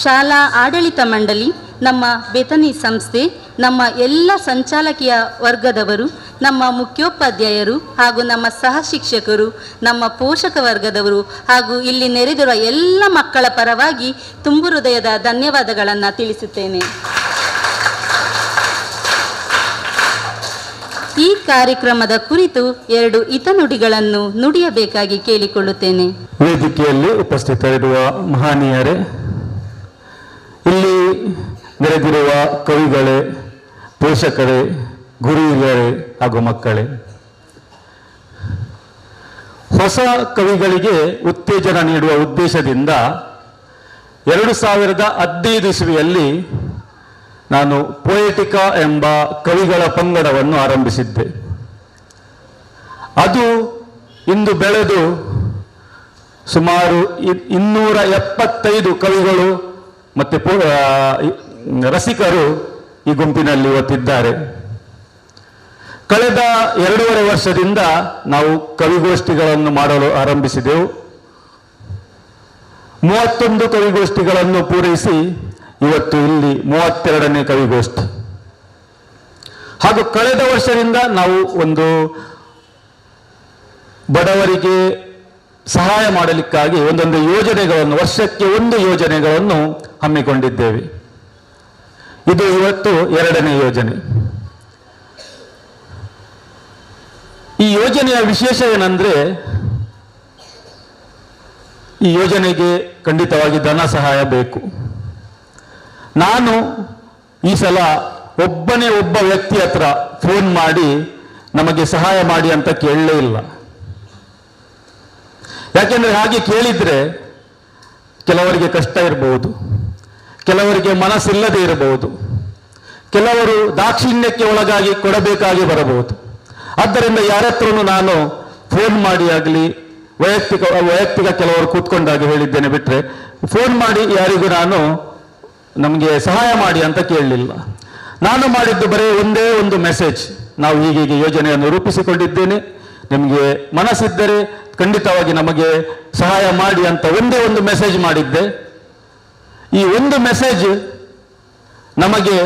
ಶಾಲಾ ಆಡಳಿತ ಮಂಡಳಿ, ನಮ್ಮ ಬೇತನಿ ಸಂಸ್ಥೆ, ನಮ್ಮ ಎಲ್ಲ ಸಂಚಾಲಕಿಯ ವರ್ಗದವರು, ನಮ್ಮ ಮುಖ್ಯೋಪಾಧ್ಯಾಯರು ಹಾಗೂ ನಮ್ಮ ಸಹ ಶಿಕ್ಷಕರು, ನಮ್ಮ ಪೋಷಕ ವರ್ಗದವರು ಹಾಗೂ ಇಲ್ಲಿ ನೆರೆದಿರುವ ಎಲ್ಲ ಮಕ್ಕಳ ಪರವಾಗಿ ತುಂಬು ಹೃದಯದ ಧನ್ಯವಾದಗಳನ್ನು ತಿಳಿಸುತ್ತೇನೆ. ಈ ಕಾರ್ಯಕ್ರಮದ ಕುರಿತು 2 ಹಿತನುಡಿಗಳನ್ನು ನುಡಿಯಬೇಕಾಗಿ ಕೇಳಿಕೊಳ್ಳುತ್ತೇನೆ. ವೇದಿಕೆಯಲ್ಲಿ ಉಪಸ್ಥಿತರಿರುವ ಮಹನೀಯರೇ, ಇಲ್ಲಿ ನೆರೆದಿರುವ ಕವಿಗಳೇ, ಪೋಷಕರೇ, ಗುರು ಹಿರಿಯರೇ ಹಾಗೂ ಮಕ್ಕಳೇ, ಹೊಸ ಕವಿಗಳಿಗೆ ಉತ್ತೇಜನ ನೀಡುವ ಉದ್ದೇಶದಿಂದ 2015 ಇಸವಿಯಲ್ಲಿ ನಾನು ಪೊಯೆಟಿಕಾ ಎಂಬ ಕವಿಗಳ ಪಂಗಡವನ್ನು ಆರಂಭಿಸಿದ್ದೆ. ಅದು ಇಂದು ಬೆಳೆದು ಸುಮಾರು 275 ಕವಿಗಳು ಮತ್ತು ರಸಿಕರು ಈ ಗುಂಪಿನಲ್ಲಿ ಇವತ್ತಿದ್ದಾರೆ. ಕಳೆದ 2.5 ವರ್ಷದಿಂದ ನಾವು ಕವಿಗೋಷ್ಠಿಗಳನ್ನು ಮಾಡಲು ಆರಂಭಿಸಿದೆವು. 31 ಕವಿಗೋಷ್ಠಿಗಳನ್ನು ಪೂರೈಸಿ ಇವತ್ತು ಇಲ್ಲಿ 32ನೇ ಕವಿಗೋಷ್ಠಿ. ಹಾಗೂ ಕಳೆದ ವರ್ಷದಿಂದ ನಾವು ಒಂದು ಬಡವರಿಗೆ ಸಹಾಯ ಮಾಡಲಿಕ್ಕಾಗಿ ಒಂದೊಂದು ಯೋಜನೆಗಳನ್ನು, ವರ್ಷಕ್ಕೆ ಒಂದು ಯೋಜನೆಗಳನ್ನು ಹಮ್ಮಿಕೊಂಡಿದ್ದೇವೆ. ಇದು ಇವತ್ತು 2ನೇ ಯೋಜನೆ. ಈ ಯೋಜನೆಯ ವಿಶೇಷ ಏನಂದ್ರೆ, ಈ ಯೋಜನೆಗೆ ಖಂಡಿತವಾಗಿ ಧನ ಸಹಾಯ ಬೇಕು. ನಾನು ಈ ಸಲ ಒಬ್ಬ ವ್ಯಕ್ತಿ ಹತ್ರ ಫೋನ್ ಮಾಡಿ ನಮಗೆ ಸಹಾಯ ಮಾಡಿ ಅಂತ ಕೇಳಲೇ ಇಲ್ಲ. ಯಾಕೆಂದ್ರೆ ಹಾಗೆ ಕೇಳಿದ್ರೆ ಕೆಲವರಿಗೆ ಕಷ್ಟ ಇರಬಹುದು, ಕೆಲವರಿಗೆ ಮನಸ್ಸಿಲ್ಲದೆ ಇರಬಹುದು, ಕೆಲವರು ದಾಕ್ಷಿಣ್ಯಕ್ಕೆ ಒಳಗಾಗಿ ಕೊಡಬೇಕಾಗಿ ಬರಬಹುದು. ಆದ್ದರಿಂದ ಯಾರತ್ರನೂ ನಾನು ಫೋನ್ ಮಾಡಿ ಆಗಲಿ ವೈಯಕ್ತಿಕ ಕೆಲವರು ಕೂತ್ಕೊಂಡಾಗಿ ಹೇಳಿದ್ದೇನೆ ಬಿಟ್ರೆ, ಫೋನ್ ಮಾಡಿ ಯಾರಿಗೂ ನಾನು ನಮಗೆ ಸಹಾಯ ಮಾಡಿ ಅಂತ ಕೇಳಲಿಲ್ಲ. ನಾನು ಮಾಡಿದ್ದು ಬರೀ ಒಂದೇ ಒಂದು ಮೆಸೇಜ್, ನಾವು ಹೀಗೆ ಯೋಜನೆಯನ್ನು ರೂಪಿಸಿಕೊಂಡಿದ್ದೇನೆ, ನಿಮಗೆ ಮನಸ್ಸಿದ್ದರೆ ಖಂಡಿತವಾಗಿ ನಮಗೆ ಸಹಾಯ ಮಾಡಿ ಅಂತ ಒಂದೇ ಒಂದು ಮೆಸೇಜ್ ಮಾಡಿದ್ದೆ. ಈ ಒಂದು ಮೆಸೇಜ್ ನಮಗೆ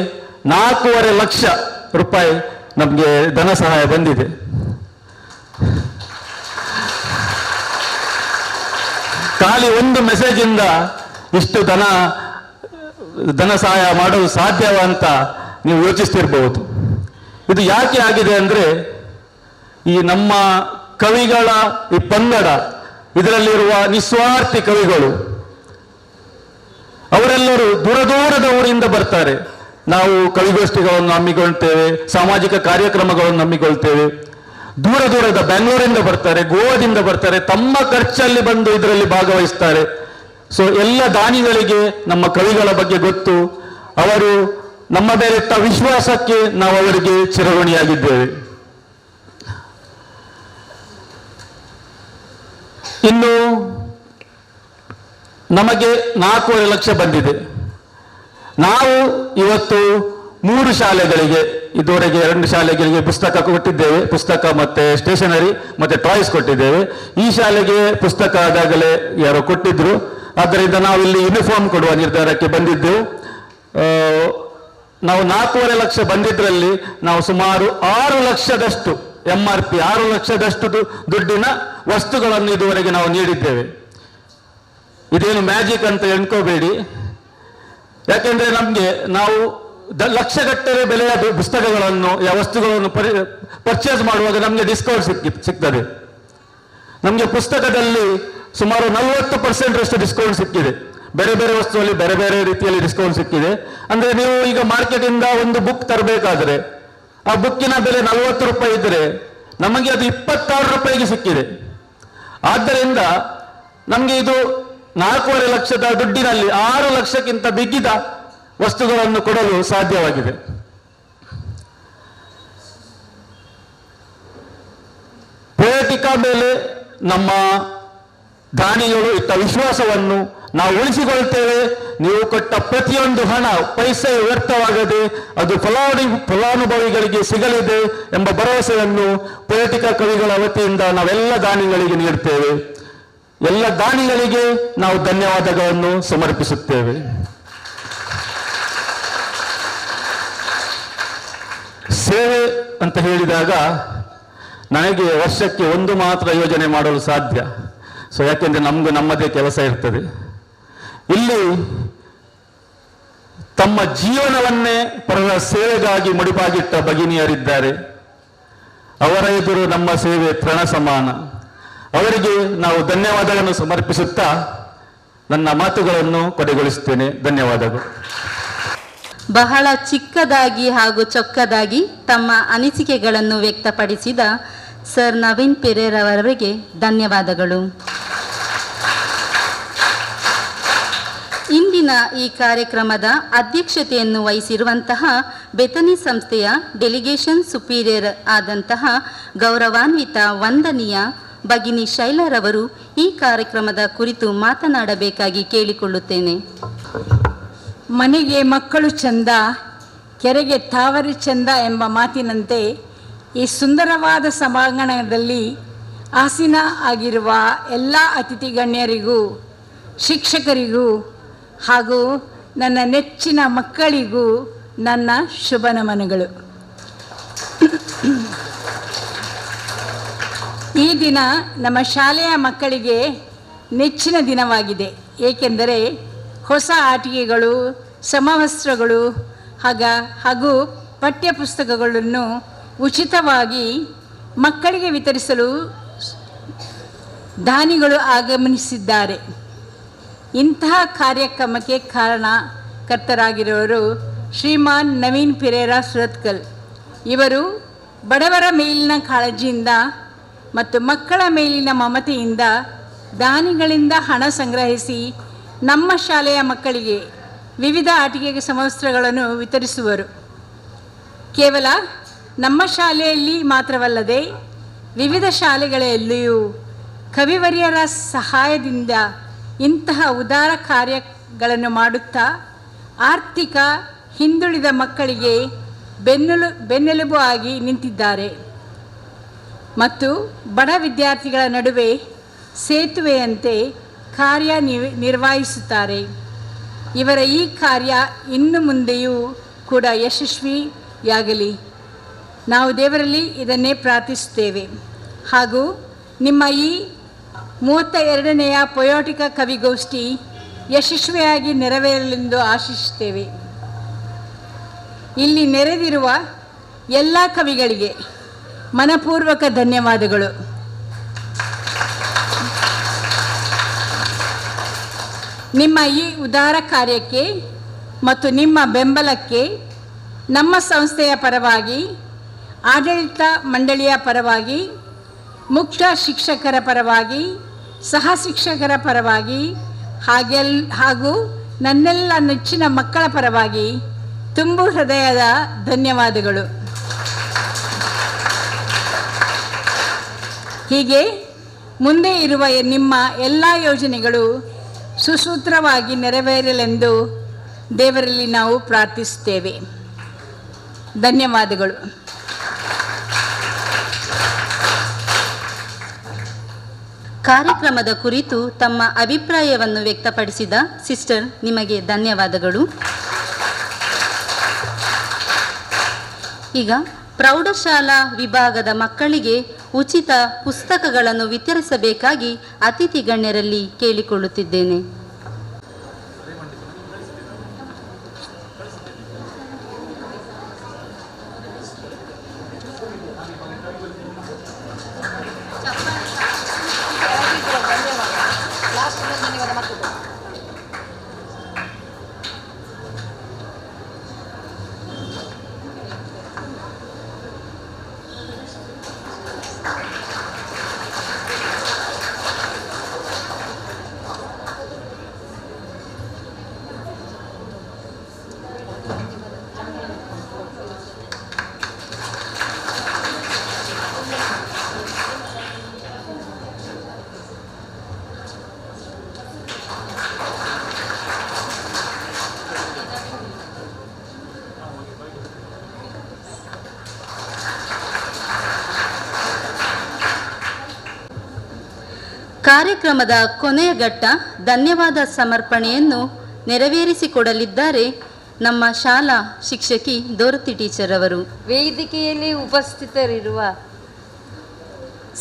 4.5 ಲಕ್ಷ ರೂಪಾಯಿ ನಮಗೆ ಧನ ಸಹಾಯ ಬಂದಿದೆ. ಖಾಲಿ ಒಂದು ಮೆಸೇಜ್ ಇಂದ ಇಷ್ಟು ಧನ ಸಹಾಯ ಮಾಡಲು ಸಾಧ್ಯವ ಅಂತ ನೀವು ಯೋಚಿಸ್ತಿರ್ಬಹುದು. ಇದು ಯಾಕೆ ಆಗಿದೆ ಅಂದ್ರೆ, ಈ ನಮ್ಮ ಕವಿಗಳ ಈ ಪಂಗಡ, ಇದರಲ್ಲಿರುವ ನಿಸ್ವಾರ್ಥಿ ಕವಿಗಳು ಅವರೆಲ್ಲರೂ ದೂರದ ಊರಿಂದ ಬರ್ತಾರೆ. ನಾವು ಕವಿಗೋಷ್ಠಿಗಳನ್ನು ಹಮ್ಮಿಕೊಳ್ತೇವೆ, ಸಾಮಾಜಿಕ ಕಾರ್ಯಕ್ರಮಗಳನ್ನು ಹಮ್ಮಿಕೊಳ್ತೇವೆ. ದೂರದ ಬೆಂಗಳೂರಿಂದ ಬರ್ತಾರೆ, ಗೋವಾದಿಂದ ಬರ್ತಾರೆ, ತಮ್ಮ ಖರ್ಚಲ್ಲಿ ಬಂದು ಇದರಲ್ಲಿ ಭಾಗವಹಿಸ್ತಾರೆ. ಸೊ ಎಲ್ಲ ದಾನಿಗಳಿಗೆ ನಮ್ಮ ಕವಿಗಳ ಬಗ್ಗೆ ಗೊತ್ತು. ಅವರು ನಮ್ಮ ಮೇಲೆ ಇಟ್ಟ ವಿಶ್ವಾಸಕ್ಕೆ ನಾವು ಅವರಿಗೆ ಚಿರಋಣಿಯಾಗಿದ್ದೇವೆ. ಇನ್ನು ನಮಗೆ 4.5 ಲಕ್ಷ ಬಂದಿದೆ. ನಾವು ಇವತ್ತು 3 ಶಾಲೆಗಳಿಗೆ, ಇದುವರೆಗೆ 2 ಶಾಲೆಗಳಿಗೆ ಪುಸ್ತಕ ಕೊಟ್ಟಿದ್ದೇವೆ, ಪುಸ್ತಕ ಮತ್ತೆ ಸ್ಟೇಷನರಿ ಮತ್ತೆ ಟಾಯ್ಸ್ ಕೊಟ್ಟಿದ್ದೇವೆ. ಈ ಶಾಲೆಗೆ ಪುಸ್ತಕ ಆದಾಗಲೇ ಯಾರೋ ಕೊಟ್ಟಿದ್ರು, ಆದ್ದರಿಂದ ನಾವು ಇಲ್ಲಿ ಯೂನಿಫಾರ್ಮ್ ಕೊಡುವ ನಿರ್ಧಾರಕ್ಕೆ ಬಂದಿದ್ದೆವು. ನಾವು 4.5 ಲಕ್ಷ ಬಂದಿದ್ರಲ್ಲಿ ನಾವು ಸುಮಾರು 6 ಲಕ್ಷದಷ್ಟು MRP 6 ಲಕ್ಷದಷ್ಟು ದುಡ್ಡಿನ ವಸ್ತುಗಳನ್ನು ಇದುವರೆಗೆ ನಾವು ನೀಡಿದ್ದೇವೆ. ಇದೇನು ಮ್ಯಾಜಿಕ್ ಅಂತ ಎಣ್ಕೋಬೇಡಿ, ಯಾಕೆಂದ್ರೆ ನಮಗೆ ನಾವು ಲಕ್ಷಗಟ್ಟಲೆ ಬೆಲೆಯ ಪುಸ್ತಕಗಳನ್ನು ವಸ್ತುಗಳನ್ನು ಪರ್ಚೇಸ್ ಮಾಡುವಾಗ ನಮಗೆ ಡಿಸ್ಕೌಂಟ್ ಸಿಗ್ತದೆ. ನಮಗೆ ಪುಸ್ತಕದಲ್ಲಿ ಸುಮಾರು 40% ಅಷ್ಟು ಡಿಸ್ಕೌಂಟ್ ಸಿಕ್ಕಿದೆ. ಬೇರೆ ಬೇರೆ ವಸ್ತುವಲ್ಲಿ ಬೇರೆ ಬೇರೆ ರೀತಿಯಲ್ಲಿ ಡಿಸ್ಕೌಂಟ್ ಸಿಕ್ಕಿದೆ. ಅಂದ್ರೆ ನೀವು ಈಗ ಮಾರ್ಕೆಟ್ ಇಂದ ಒಂದು ಬುಕ್ ತರಬೇಕಾದ್ರೆ ಆ ಬುಕ್ಕಿನ ಬೆಲೆ 40 ರೂಪಾಯಿ ಇದ್ರೆ ನಮಗೆ ಅದು 26 ರೂಪಾಯಿಗೆ ಸಿಕ್ಕಿದೆ. ಆದ್ದರಿಂದ ನಮಗೆ ಇದು 4.5 ಲಕ್ಷದ ದುಡ್ಡಿನಲ್ಲಿ 6 ಲಕ್ಷಕ್ಕಿಂತ ಬಿಗಿದ ವಸ್ತುಗಳನ್ನು ಕೊಡಲು ಸಾಧ್ಯವಾಗಿದೆ. ಪೋಯಟಿಕಾ ಮೇಲೆ ನಮ್ಮ ದಾನಿಗಳು ಇಟ್ಟ ವಿಶ್ವಾಸವನ್ನು ನಾವು ಉಳಿಸಿಕೊಳ್ತೇವೆ. ನೀವು ಕೊಟ್ಟ ಪ್ರತಿಯೊಂದು ಹಣ ಪೈಸೆ ವ್ಯರ್ಥವಾಗದೆ ಅದು ಫಲಾನುಭವಿಗಳಿಗೆ ಸಿಗಲಿದೆ ಎಂಬ ಭರವಸೆಯನ್ನು ಪೋಯಟಿಕಾ ಕವಿಗಳ ವತಿಯಿಂದ ನಾವೆಲ್ಲ ದಾನಿಗಳಿಗೆ ನೀಡುತ್ತೇವೆ. ಎಲ್ಲ ದಾನಿಗಳಿಗೆ ನಾವು ಧನ್ಯವಾದಗಳನ್ನು ಸಮರ್ಪಿಸುತ್ತೇವೆ. ಸೇವೆ ಅಂತ ಹೇಳಿದಾಗ ನನಗೆ ವರ್ಷಕ್ಕೆ ಒಂದು ಮಾತ್ರ ಯೋಜನೆ ಮಾಡಲು ಸಾಧ್ಯ. ಸೊ ಯಾಕೆಂದ್ರೆ ನಮ್ಗೆ ನಮ್ಮದೇ ಕೆಲಸ ಇರ್ತದೆ. ಇಲ್ಲಿ ತಮ್ಮ ಜೀವನವನ್ನೇ ಪರರ ಸೇವೆಗಾಗಿ ಮುಡಿಪಾಗಿಟ್ಟ ಭಗಿನಿಯರಿದ್ದಾರೆ. ಅವರ ಎದುರು ನಮ್ಮ ಸೇವೆ ತೃಣ ಸಮಾನ. ಅವರಿಗೆ ನಾವು ಧನ್ಯವಾದಗಳನ್ನು ಸಮರ್ಪಿಸುತ್ತಾ ನನ್ನ ಮಾತುಗಳನ್ನು ಕೊನೆಗೊಳಿಸುತ್ತೇನೆ. ಧನ್ಯವಾದಗಳು. ಬಹಳ ಚಿಕ್ಕದಾಗಿ ಹಾಗೂ ಚೊಕ್ಕದಾಗಿ ತಮ್ಮ ಅನಿಸಿಕೆಗಳನ್ನು ವ್ಯಕ್ತಪಡಿಸಿದ ಸರ್ ನವೀನ್ ಪೆರೇರವರಿಗೆ ಧನ್ಯವಾದಗಳು. ಇಂದಿನ ಈ ಕಾರ್ಯಕ್ರಮದ ಅಧ್ಯಕ್ಷತೆಯನ್ನು ವಹಿಸಿರುವಂತಹ ಬೆತನಿ ಸಂಸ್ಥೆಯ ಡೆಲಿಗೇಷನ್ ಸುಪೀರಿಯರ್ ಆದಂತಹ ಗೌರವಾನ್ವಿತ ವಂದನೀಯ ಭಗಿನಿ ಶೈಲರವರು ಈ ಕಾರ್ಯಕ್ರಮದ ಕುರಿತು ಮಾತನಾಡಬೇಕಾಗಿ ಕೇಳಿಕೊಳ್ಳುತ್ತೇನೆ. ಮನೆಗೆ ಮಕ್ಕಳು ಚಂದ, ಕೆರೆಗೆ ತಾವರೆ ಚಂದ ಎಂಬ ಮಾತಿನಂತೆ ಈ ಸುಂದರವಾದ ಸಭಾಂಗಣದಲ್ಲಿ ಆಸೀನ ಆಗಿರುವ ಎಲ್ಲ ಅತಿಥಿ ಗಣ್ಯರಿಗೂ ಶಿಕ್ಷಕರಿಗೂ ಹಾಗೂ ನನ್ನ ನೆಚ್ಚಿನ ಮಕ್ಕಳಿಗೂ ನನ್ನ ಶುಭ ನಮನಗಳು. ಈ ದಿನ ನಮ್ಮ ಶಾಲೆಯ ಮಕ್ಕಳಿಗೆ ನೆಚ್ಚಿನ ದಿನವಾಗಿದೆ. ಏಕೆಂದರೆ ಹೊಸ ಆಟಿಕೆಗಳು, ಸಮವಸ್ತ್ರಗಳು ಹಾಗೂ ಪಠ್ಯಪುಸ್ತಕಗಳನ್ನು ಉಚಿತವಾಗಿ ಮಕ್ಕಳಿಗೆ ವಿತರಿಸಲು ದಾನಿಗಳು ಆಗಮನಿಸಿದ್ದಾರೆ. ಇಂತಹ ಕಾರ್ಯಕ್ರಮಕ್ಕೆ ಕಾರಣಕರ್ತರಾಗಿರುವವರು ಶ್ರೀಮಾನ್ ನವೀನ್ ಪಿರೇರಾ ಸುರತ್ಕಲ್. ಇವರು ಬಡವರ ಮೇಲಿನ ಕಾಳಜಿಯಿಂದ ಮತ್ತು ಮಕ್ಕಳ ಮೇಲಿನ ಮಮತೆಯಿಂದ ದಾನಿಗಳಿಂದ ಹಣ ಸಂಗ್ರಹಿಸಿ ನಮ್ಮ ಶಾಲೆಯ ಮಕ್ಕಳಿಗೆ ವಿವಿಧ ಆಟಿಕೆ ಸಮವಸ್ತ್ರಗಳನ್ನು ವಿತರಿಸುವರು. ಕೇವಲ ನಮ್ಮ ಶಾಲೆಯಲ್ಲಿ ಮಾತ್ರವಲ್ಲದೆ ವಿವಿಧ ಶಾಲೆಗಳಲ್ಲಿಯೂ ಕವಿವರ್ಯರ ಸಹಾಯದಿಂದ ಇಂತಹ ಉದಾರ ಕಾರ್ಯಗಳನ್ನು ಮಾಡುತ್ತಾ ಆರ್ಥಿಕ ಹಿಂದುಳಿದ ಮಕ್ಕಳಿಗೆ ಬೆನ್ನೆಲುಬು ಆಗಿ ನಿಂತಿದ್ದಾರೆ ಮತ್ತು ಬಡ ವಿದ್ಯಾರ್ಥಿಗಳ ನಡುವೆ ಸೇತುವೆಯಂತೆ ನಿರ್ವಹಿಸುತ್ತಾರೆ. ಇವರ ಈ ಕಾರ್ಯ ಇನ್ನು ಮುಂದೆಯೂ ಕೂಡ ಯಶಸ್ವಿಯಾಗಲಿ ನಾವು ದೇವರಲ್ಲಿ ಇದನ್ನೇ ಪ್ರಾರ್ಥಿಸುತ್ತೇವೆ. ಹಾಗೂ ನಿಮ್ಮ ಈ 32ನೆಯ ಪೊಯೋಟಿಕ ಕವಿಗೋಷ್ಠಿ ಯಶಸ್ವಿಯಾಗಿ ನೆರವೇರಲೆಂದು ಆಶಿಸುತ್ತೇವೆ. ಇಲ್ಲಿ ನೆರೆದಿರುವ ಎಲ್ಲ ಕವಿಗಳಿಗೆ ಮನಪೂರ್ವಕ ಧನ್ಯವಾದಗಳು. ನಿಮ್ಮ ಈ ಉದಾರ ಕಾರ್ಯಕ್ಕೆ ಮತ್ತು ನಿಮ್ಮ ಬೆಂಬಲಕ್ಕೆ ನಮ್ಮ ಸಂಸ್ಥೆಯ ಪರವಾಗಿ, ಆಡಳಿತ ಮಂಡಳಿಯ ಪರವಾಗಿ, ಮುಖ್ಯ ಶಿಕ್ಷಕರ ಪರವಾಗಿ, ಸಹ ಶಿಕ್ಷಕರ ಪರವಾಗಿ ಹಾಗೂ ನನ್ನೆಲ್ಲ ನೆಚ್ಚಿನ ಮಕ್ಕಳ ಪರವಾಗಿ ತುಂಬು ಹೃದಯದ ಧನ್ಯವಾದಗಳು. ಹೀಗೆ ಮುಂದೆ ಇರುವ ನಿಮ್ಮ ಎಲ್ಲ ಯೋಜನೆಗಳು ಸುಸೂತ್ರವಾಗಿ ನೆರವೇರಲೆಂದು ದೇವರಲ್ಲಿ ನಾವು ಪ್ರಾರ್ಥಿಸುತ್ತೇವೆ. ಧನ್ಯವಾದಗಳು. ಕಾರ್ಯಕ್ರಮದ ಕುರಿತು ತಮ್ಮ ಅಭಿಪ್ರಾಯವನ್ನು ವ್ಯಕ್ತಪಡಿಸಿದ ಸಿಸ್ಟರ್ ನಿಮಗೆ ಧನ್ಯವಾದಗಳು. ಈಗ ಪ್ರೌಢಶಾಲಾ ವಿಭಾಗದ ಮಕ್ಕಳಿಗೆ ಉಚಿತ ಪುಸ್ತಕಗಳನ್ನು ವಿತರಿಸಬೇಕಾಗಿ ಅತಿಥಿ ಗಣ್ಯರಲ್ಲಿ ಕೇಳಿಕೊಳ್ಳುತ್ತಿದ್ದೇನೆ. ಕಾರ್ಯಕ್ರಮದ ಕೊನೆಯ ಘಟ್ಟ ಧನ್ಯವಾದ ಸಮರ್ಪಣೆಯನ್ನು ನೆರವೇರಿಸಿಕೊಡಲಿದ್ದಾರೆ ನಮ್ಮ ಶಾಲಾ ಶಿಕ್ಷಕಿ ದೊರತಿ ಟೀಚರ್ ಅವರು. ವೇದಿಕೆಯಲ್ಲಿ ಉಪಸ್ಥಿತರಿರುವ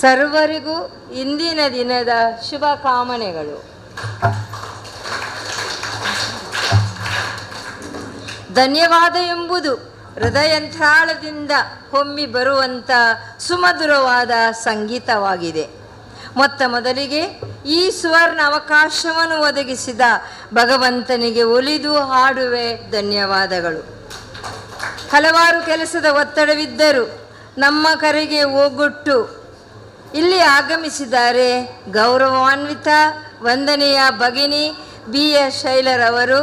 ಸರ್ವರಿಗೂ ಇಂದಿನ ದಿನದ ಶುಭಕಾಮನೆಗಳು. ಧನ್ಯವಾದ ಎಂಬುದು ಹೃದಯಂತ್ರಾಳದಿಂದ ಹೊಮ್ಮಿ ಬರುವಂಥ ಸುಮಧುರವಾದ ಸಂಗೀತವಾಗಿದೆ. ಮೊದಲಿಗೆ ಈ ಸುವರ್ಣ ಅವಕಾಶವನ್ನು ಒದಗಿಸಿದ ಭಗವಂತನಿಗೆ ಒಲಿದು ಹಾಡುವೆ ಧನ್ಯವಾದಗಳು. ಹಲವಾರು ಕೆಲಸದ ಒತ್ತಡವಿದ್ದರೂ ನಮ್ಮ ಕರೆಗೆ ಓಗೊಟ್ಟು ಇಲ್ಲಿ ಆಗಮಿಸಿದ್ದಾರೆ ಗೌರವಾನ್ವಿತ ವಂದನೆಯ ಭಗಿನಿ BS ಶೈಲರವರು,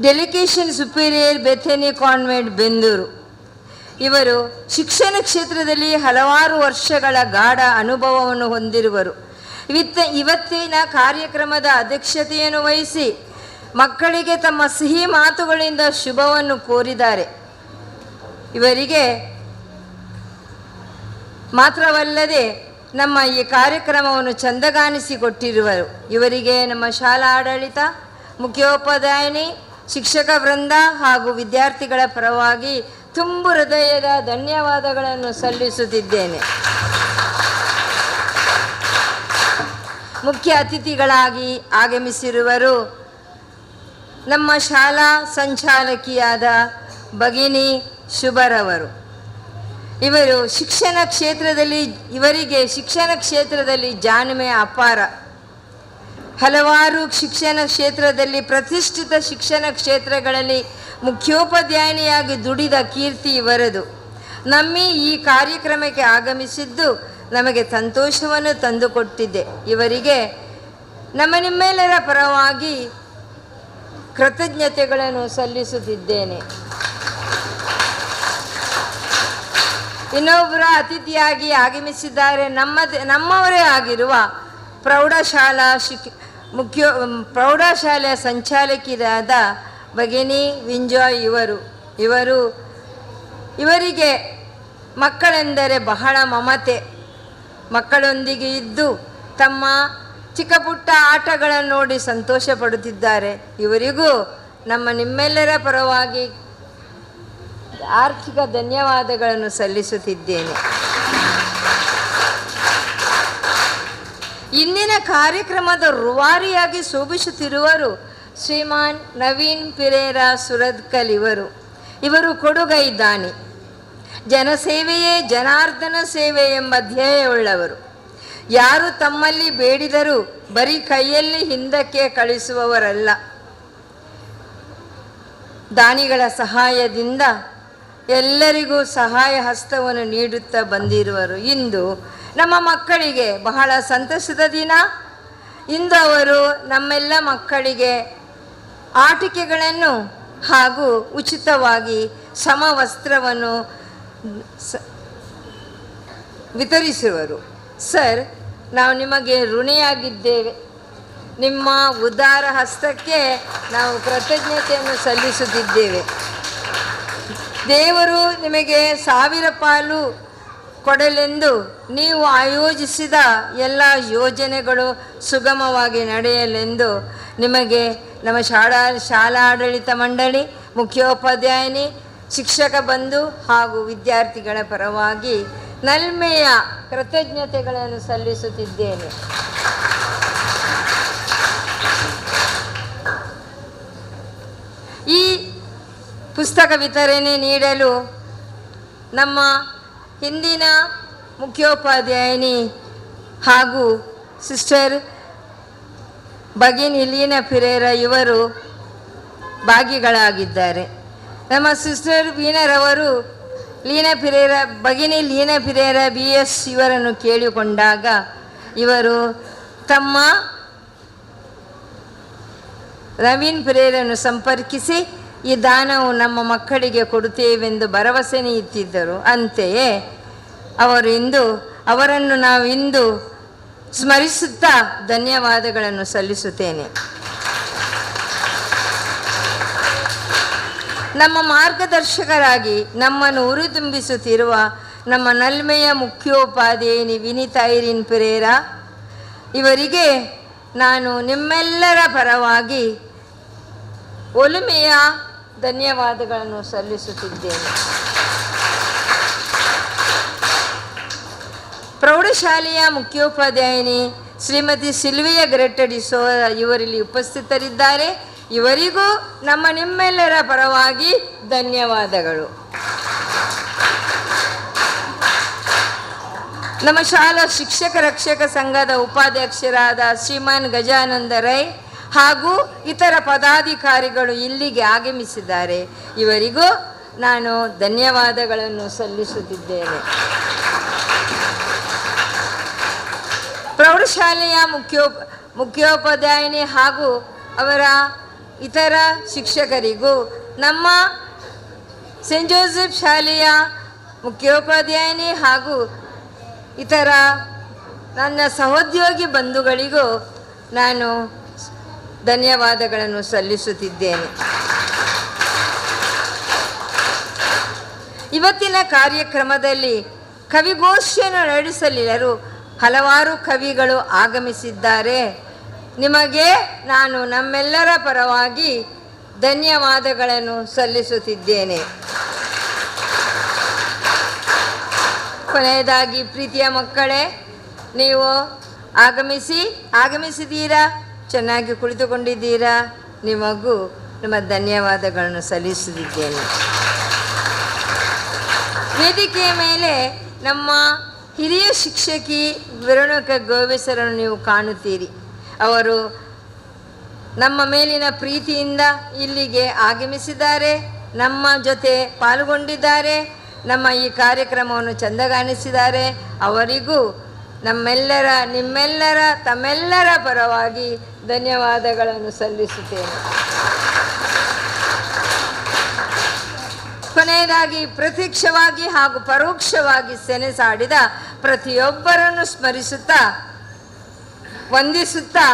delegation superior Bethany convent Bendur. ಇವರು ಶಿಕ್ಷಣ ಕ್ಷೇತ್ರದಲ್ಲಿ ಹಲವಾರು ವರ್ಷಗಳ ಗಾಢ ಅನುಭವವನ್ನು ಹೊಂದಿರುವರು. ಇವತ್ತಿನ ಕಾರ್ಯಕ್ರಮದ ಅಧ್ಯಕ್ಷತೆಯನ್ನು ವಹಿಸಿ ಮಕ್ಕಳಿಗೆ ತಮ್ಮ ಸಿಹಿ ಮಾತುಗಳಿಂದ ಶುಭವನ್ನು ಕೋರಿದ್ದಾರೆ. ಇವರಿಗೆ ಮಾತ್ರವಲ್ಲದೆ ನಮ್ಮ ಈ ಕಾರ್ಯಕ್ರಮವನ್ನು ಚಂದಗಾನಿಸಿಕೊಟ್ಟಿರುವರು. ಇವರಿಗೆ ನಮ್ಮ ಶಾಲಾ ಆಡಳಿತ, ಮುಖ್ಯೋಪಾಧ್ಯಾಯಿನಿ, ಶಿಕ್ಷಕ ವೃಂದ ಹಾಗೂ ವಿದ್ಯಾರ್ಥಿಗಳ ಪರವಾಗಿ ತುಂಬು ಹೃದಯದ ಧನ್ಯವಾದಗಳನ್ನು ಸಲ್ಲಿಸುತ್ತಿದ್ದೇನೆ. ಮುಖ್ಯ ಅತಿಥಿಗಳಾಗಿ ಆಗಮಿಸಿರುವರು ನಮ್ಮ ಶಾಲಾ ಸಂಚಾಲಕಿಯಾದ ಭಗಿನಿ ಶುಭರವರು. ಇವರಿಗೆ ಶಿಕ್ಷಣ ಕ್ಷೇತ್ರದಲ್ಲಿ ಜಾಣ್ಮೆ ಅಪಾರ. ಹಲವಾರು ಶಿಕ್ಷಣ ಕ್ಷೇತ್ರದಲ್ಲಿ ಪ್ರತಿಷ್ಠಿತ ಶಿಕ್ಷಣ ಕ್ಷೇತ್ರಗಳಲ್ಲಿ ಮುಖ್ಯೋಪಾಧ್ಯಾಯಿನಿಯಾಗಿ ದುಡಿದ ಕೀರ್ತಿ ಇವರದು. ನಮ್ಮಿ ಈ ಕಾರ್ಯಕ್ರಮಕ್ಕೆ ಆಗಮಿಸಿದ್ದು ನಮಗೆ ಸಂತೋಷವನ್ನು ತಂದುಕೊಟ್ಟಿದೆ. ಇವರಿಗೆ ನಿಮ್ಮೆಲ್ಲರ ಪರವಾಗಿ ಕೃತಜ್ಞತೆಗಳನ್ನು ಸಲ್ಲಿಸುತ್ತಿದ್ದೇನೆ. ಇನ್ನೊಬ್ಬರ ಅತಿಥಿಯಾಗಿ ಆಗಮಿಸಿದ್ದಾರೆ ನಮ್ಮವರೇ ಆಗಿರುವ ಪ್ರೌಢಶಾಲೆಯ ಸಂಚಾಲಕಿಯಾದ ಭಗಿನಿ ವಿಂಜಾಯ್ ಇವರಿಗೆ ಮಕ್ಕಳೆಂದರೆ ಬಹಳ ಮಮತೆ. ಮಕ್ಕಳೊಂದಿಗೆ ಇದ್ದು ತಮ್ಮ ಚಿಕ್ಕ ಪುಟ್ಟ ಆಟಗಳನ್ನು ನೋಡಿ ಸಂತೋಷ ಪಡುತ್ತಿದ್ದಾರೆ. ಇವರಿಗೂ ನಿಮ್ಮೆಲ್ಲರ ಪರವಾಗಿ ಆರ್ಥಿಕ ಧನ್ಯವಾದಗಳನ್ನು ಸಲ್ಲಿಸುತ್ತಿದ್ದೇನೆ. ಇಂದಿನ ಕಾರ್ಯಕ್ರಮದ ರೂವಾರಿಯಾಗಿ ಶೋಭಿಸುತ್ತಿರುವರು ಶ್ರೀಮಾನ್ ನವೀನ್ ಪಿರೇರಾ ಸುರತ್ಕಲ್. ಇವರು ಕೊಡುಗೈದಾನಿ. ಜನಸೇವೆಯೇ ಜನಾರ್ದನ ಸೇವೆ ಎಂಬ ಧ್ಯೇಯವುಳ್ಳವರು. ಯಾರು ತಮ್ಮಲ್ಲಿ ಬೇಡಿದರೂ ಬರೀ ಕೈಯಲ್ಲಿ ಹಿಂದಕ್ಕೆ ಕಳಿಸುವವರಲ್ಲ. ದಾನಿಗಳ ಸಹಾಯದಿಂದ ಎಲ್ಲರಿಗೂ ಸಹಾಯ ಹಸ್ತವನ್ನು ನೀಡುತ್ತಾ ಬಂದಿರುವರು. ಇಂದು ನಮ್ಮ ಮಕ್ಕಳಿಗೆ ಬಹಳ ಸಂತಸದ ದಿನ. ಇಂದು ಅವರು ನಮ್ಮೆಲ್ಲ ಮಕ್ಕಳಿಗೆ ಆಟಿಕೆಗಳನ್ನು ಹಾಗೂ ಉಚಿತವಾಗಿ ಸಮವಸ್ತ್ರವನ್ನು ವಿತರಿಸುವರು. ಸರ್, ನಾವು ನಿಮಗೆ ಋಣಿಯಾಗಿದ್ದೇವೆ. ನಿಮ್ಮ ಉದಾರ ಹಸ್ತಕ್ಕೆ ನಾವು ಕೃತಜ್ಞತೆಯನ್ನು ಸಲ್ಲಿಸುತ್ತಿದ್ದೇವೆ. ದೇವರು ನಿಮಗೆ 1000 ಪಾಲು ಕೊಡಲೆಂದು ನೀವು ಆಯೋಜಿಸಿದ ಎಲ್ಲ ಯೋಜನೆಗಳು ಸುಗಮವಾಗಿ ನಡೆಯಲೆಂದು ನಿಮಗೆ ನಮ್ಮ ಶಾಲಾಡಳಿತ ಮಂಡಳಿ, ಮುಖ್ಯೋಪಾಧ್ಯಾಯಿನಿ, ಶಿಕ್ಷಕ ಬಂಧು ಹಾಗೂ ವಿದ್ಯಾರ್ಥಿಗಳ ಪರವಾಗಿ ನಲ್ಮೆಯ ಕೃತಜ್ಞತೆಗಳನ್ನು ಸಲ್ಲಿಸುತ್ತಿದ್ದೇನೆ. ಈ ಪುಸ್ತಕ ವಿತರಣೆ ನೀಡಲು ನಮ್ಮ ಹಿಂದಿನ ಮುಖ್ಯೋಪಾಧ್ಯಾಯಿನಿ ಹಾಗೂ ಸಿಸ್ಟರ್ ಭಗಿನಿ ಲೀನಾ ಪಿರೇರಾ ಇವರು ಭಾಗಿಗಳಾಗಿದ್ದಾರೆ. ನಮ್ಮ ಸಿಸ್ಟರ್ ಭಗಿನಿ ಲೀನಾ ಪಿರೇರಾ BS ಇವರನ್ನು ಕೇಳಿಕೊಂಡಾಗ ಇವರು ತಮ್ಮ ನವೀನ್ ಪಿರೇರನ್ನು ಸಂಪರ್ಕಿಸಿ ಈ ದಾನವು ನಮ್ಮ ಮಕ್ಕಳಿಗೆ ಕೊಡುತ್ತೇವೆಂದು ಭರವಸೆ ನೀಡುತ್ತಿದ್ದರು. ಅಂತೆಯೇ ಅವರನ್ನು ನಾವು ಇಂದು ಸ್ಮರಿಸುತ್ತಾ ಧನ್ಯವಾದಗಳನ್ನು ಸಲ್ಲಿಸುತ್ತೇನೆ. ನಮ್ಮ ಮಾರ್ಗದರ್ಶಕರಾಗಿ ನಮ್ಮನ್ನು ಹುರಿದುಂಬಿಸುತ್ತಿರುವ ನಮ್ಮ ನಲ್ಮೆಯ ಮುಖ್ಯೋಪಾಧ್ಯಾಯಿನಿ ವಿನಿತಾ ಐರಿನ್ ಪಿರೇರಾ ಇವರಿಗೆ ನಾನು ನಿಮ್ಮೆಲ್ಲರ ಪರವಾಗಿ ಒಲುಮೆಯ ಧನ್ಯವಾದಗಳನ್ನು ಸಲ್ಲಿಸುತ್ತಿದ್ದೇನೆ. ಪ್ರೌಢಶಾಲೆಯ ಮುಖ್ಯೋಪಾಧ್ಯಾಯಿನಿ ಶ್ರೀಮತಿ ಸಿಲ್ವಿಯಾ ಗ್ರೆಟ್ಟಡಿಸೋ ಇವರಲ್ಲಿ ಉಪಸ್ಥಿತರಿದ್ದಾರೆ. ಇವರಿಗೂ ನಿಮ್ಮೆಲ್ಲರ ಪರವಾಗಿ ಧನ್ಯವಾದಗಳು. ನಮ್ಮ ಶಾಲಾ ಶಿಕ್ಷಕ ರಕ್ಷಕ ಸಂಘದ ಉಪಾಧ್ಯಕ್ಷರಾದ ಶ್ರೀಮಾನ್ ಗಜಾನಂದ ರೈ ಹಾಗೂ ಇತರ ಪದಾಧಿಕಾರಿಗಳು ಇಲ್ಲಿಗೆ ಆಗಮಿಸಿದ್ದಾರೆ. ಇವರಿಗೂ ನಾನು ಧನ್ಯವಾದಗಳನ್ನು ಸಲ್ಲಿಸುತ್ತಿದ್ದೇನೆ. ಪ್ರೌಢಶಾಲೆಯ ಮುಖ್ಯೋಪಾಧ್ಯಾಯಿನಿ ಹಾಗೂ ಅವರ ಇತರ ಶಿಕ್ಷಕರಿಗೂ, ನಮ್ಮ ಸೇಂಟ್ ಜೋಸೆಫ್ ಶಾಲೆಯ ಮುಖ್ಯೋಪಾಧ್ಯಾಯಿನಿ ಹಾಗೂ ಇತರ ನನ್ನ ಸಹೋದ್ಯೋಗಿ ಬಂಧುಗಳಿಗೂ ನಾನು ಧನ್ಯವಾದಗಳನ್ನು ಸಲ್ಲಿಸುತ್ತಿದ್ದೇನೆ. ಇವತ್ತಿನ ಕಾರ್ಯಕ್ರಮದಲ್ಲಿ ಕವಿಗೋಷ್ಠಿಯನ್ನು ನಡೆಸಲಿಲ್ಲರು ಹಲವಾರು ಕವಿಗಳು ಆಗಮಿಸಿದ್ದಾರೆ. ನಿಮಗೆ ನಾನು ನಮ್ಮೆಲ್ಲರ ಪರವಾಗಿ ಧನ್ಯವಾದಗಳನ್ನು ಸಲ್ಲಿಸುತ್ತಿದ್ದೇನೆ. ಕೊನೆಯದಾಗಿ ಪ್ರೀತಿಯ ಮಕ್ಕಳೇ, ನೀವು ಆಗಮಿಸಿದ್ದೀರಾ, ಚೆನ್ನಾಗಿ ಕುಳಿತುಕೊಂಡಿದ್ದೀರಾ. ನಿಮಗೂ ನಿಮ್ಮ ಧನ್ಯವಾದಗಳನ್ನು ಸಲ್ಲಿಸುತ್ತಿದ್ದೇನೆ. ವೇದಿಕೆಯ ಮೇಲೆ ನಮ್ಮ ಹಿರಿಯ ಶಿಕ್ಷಕಿ ವೆರೋನಿಕಾ ಗೋವೆಸರನ್ನು ನೀವು ಕಾಣುತ್ತೀರಿ. ಅವರು ನಮ್ಮ ಮೇಲಿನ ಪ್ರೀತಿಯಿಂದ ಇಲ್ಲಿಗೆ ಆಗಮಿಸಿದ್ದಾರೆ, ನಮ್ಮ ಜೊತೆ ಪಾಲ್ಗೊಂಡಿದ್ದಾರೆ, ನಮ್ಮ ಈ ಕಾರ್ಯಕ್ರಮವನ್ನು ಚೆಂದಗಾಣಿಸಿದ್ದಾರೆ. ಅವರಿಗೂ ನಿಮ್ಮೆಲ್ಲರ ತಮ್ಮೆಲ್ಲರ ಪರವಾಗಿ ಧನ್ಯವಾದಗಳನ್ನು ಸಲ್ಲಿಸುತ್ತೇನೆ. ಕೊನೆಯದಾಗಿ ಪ್ರತ್ಯಕ್ಷವಾಗಿ ಹಾಗೂ ಪರೋಕ್ಷವಾಗಿ ಸೆಣಸಾಡಿದ ಪ್ರತಿಯೊಬ್ಬರನ್ನು ಸ್ಮರಿಸುತ್ತಾ ವಂದಿಸುತ್ತಾ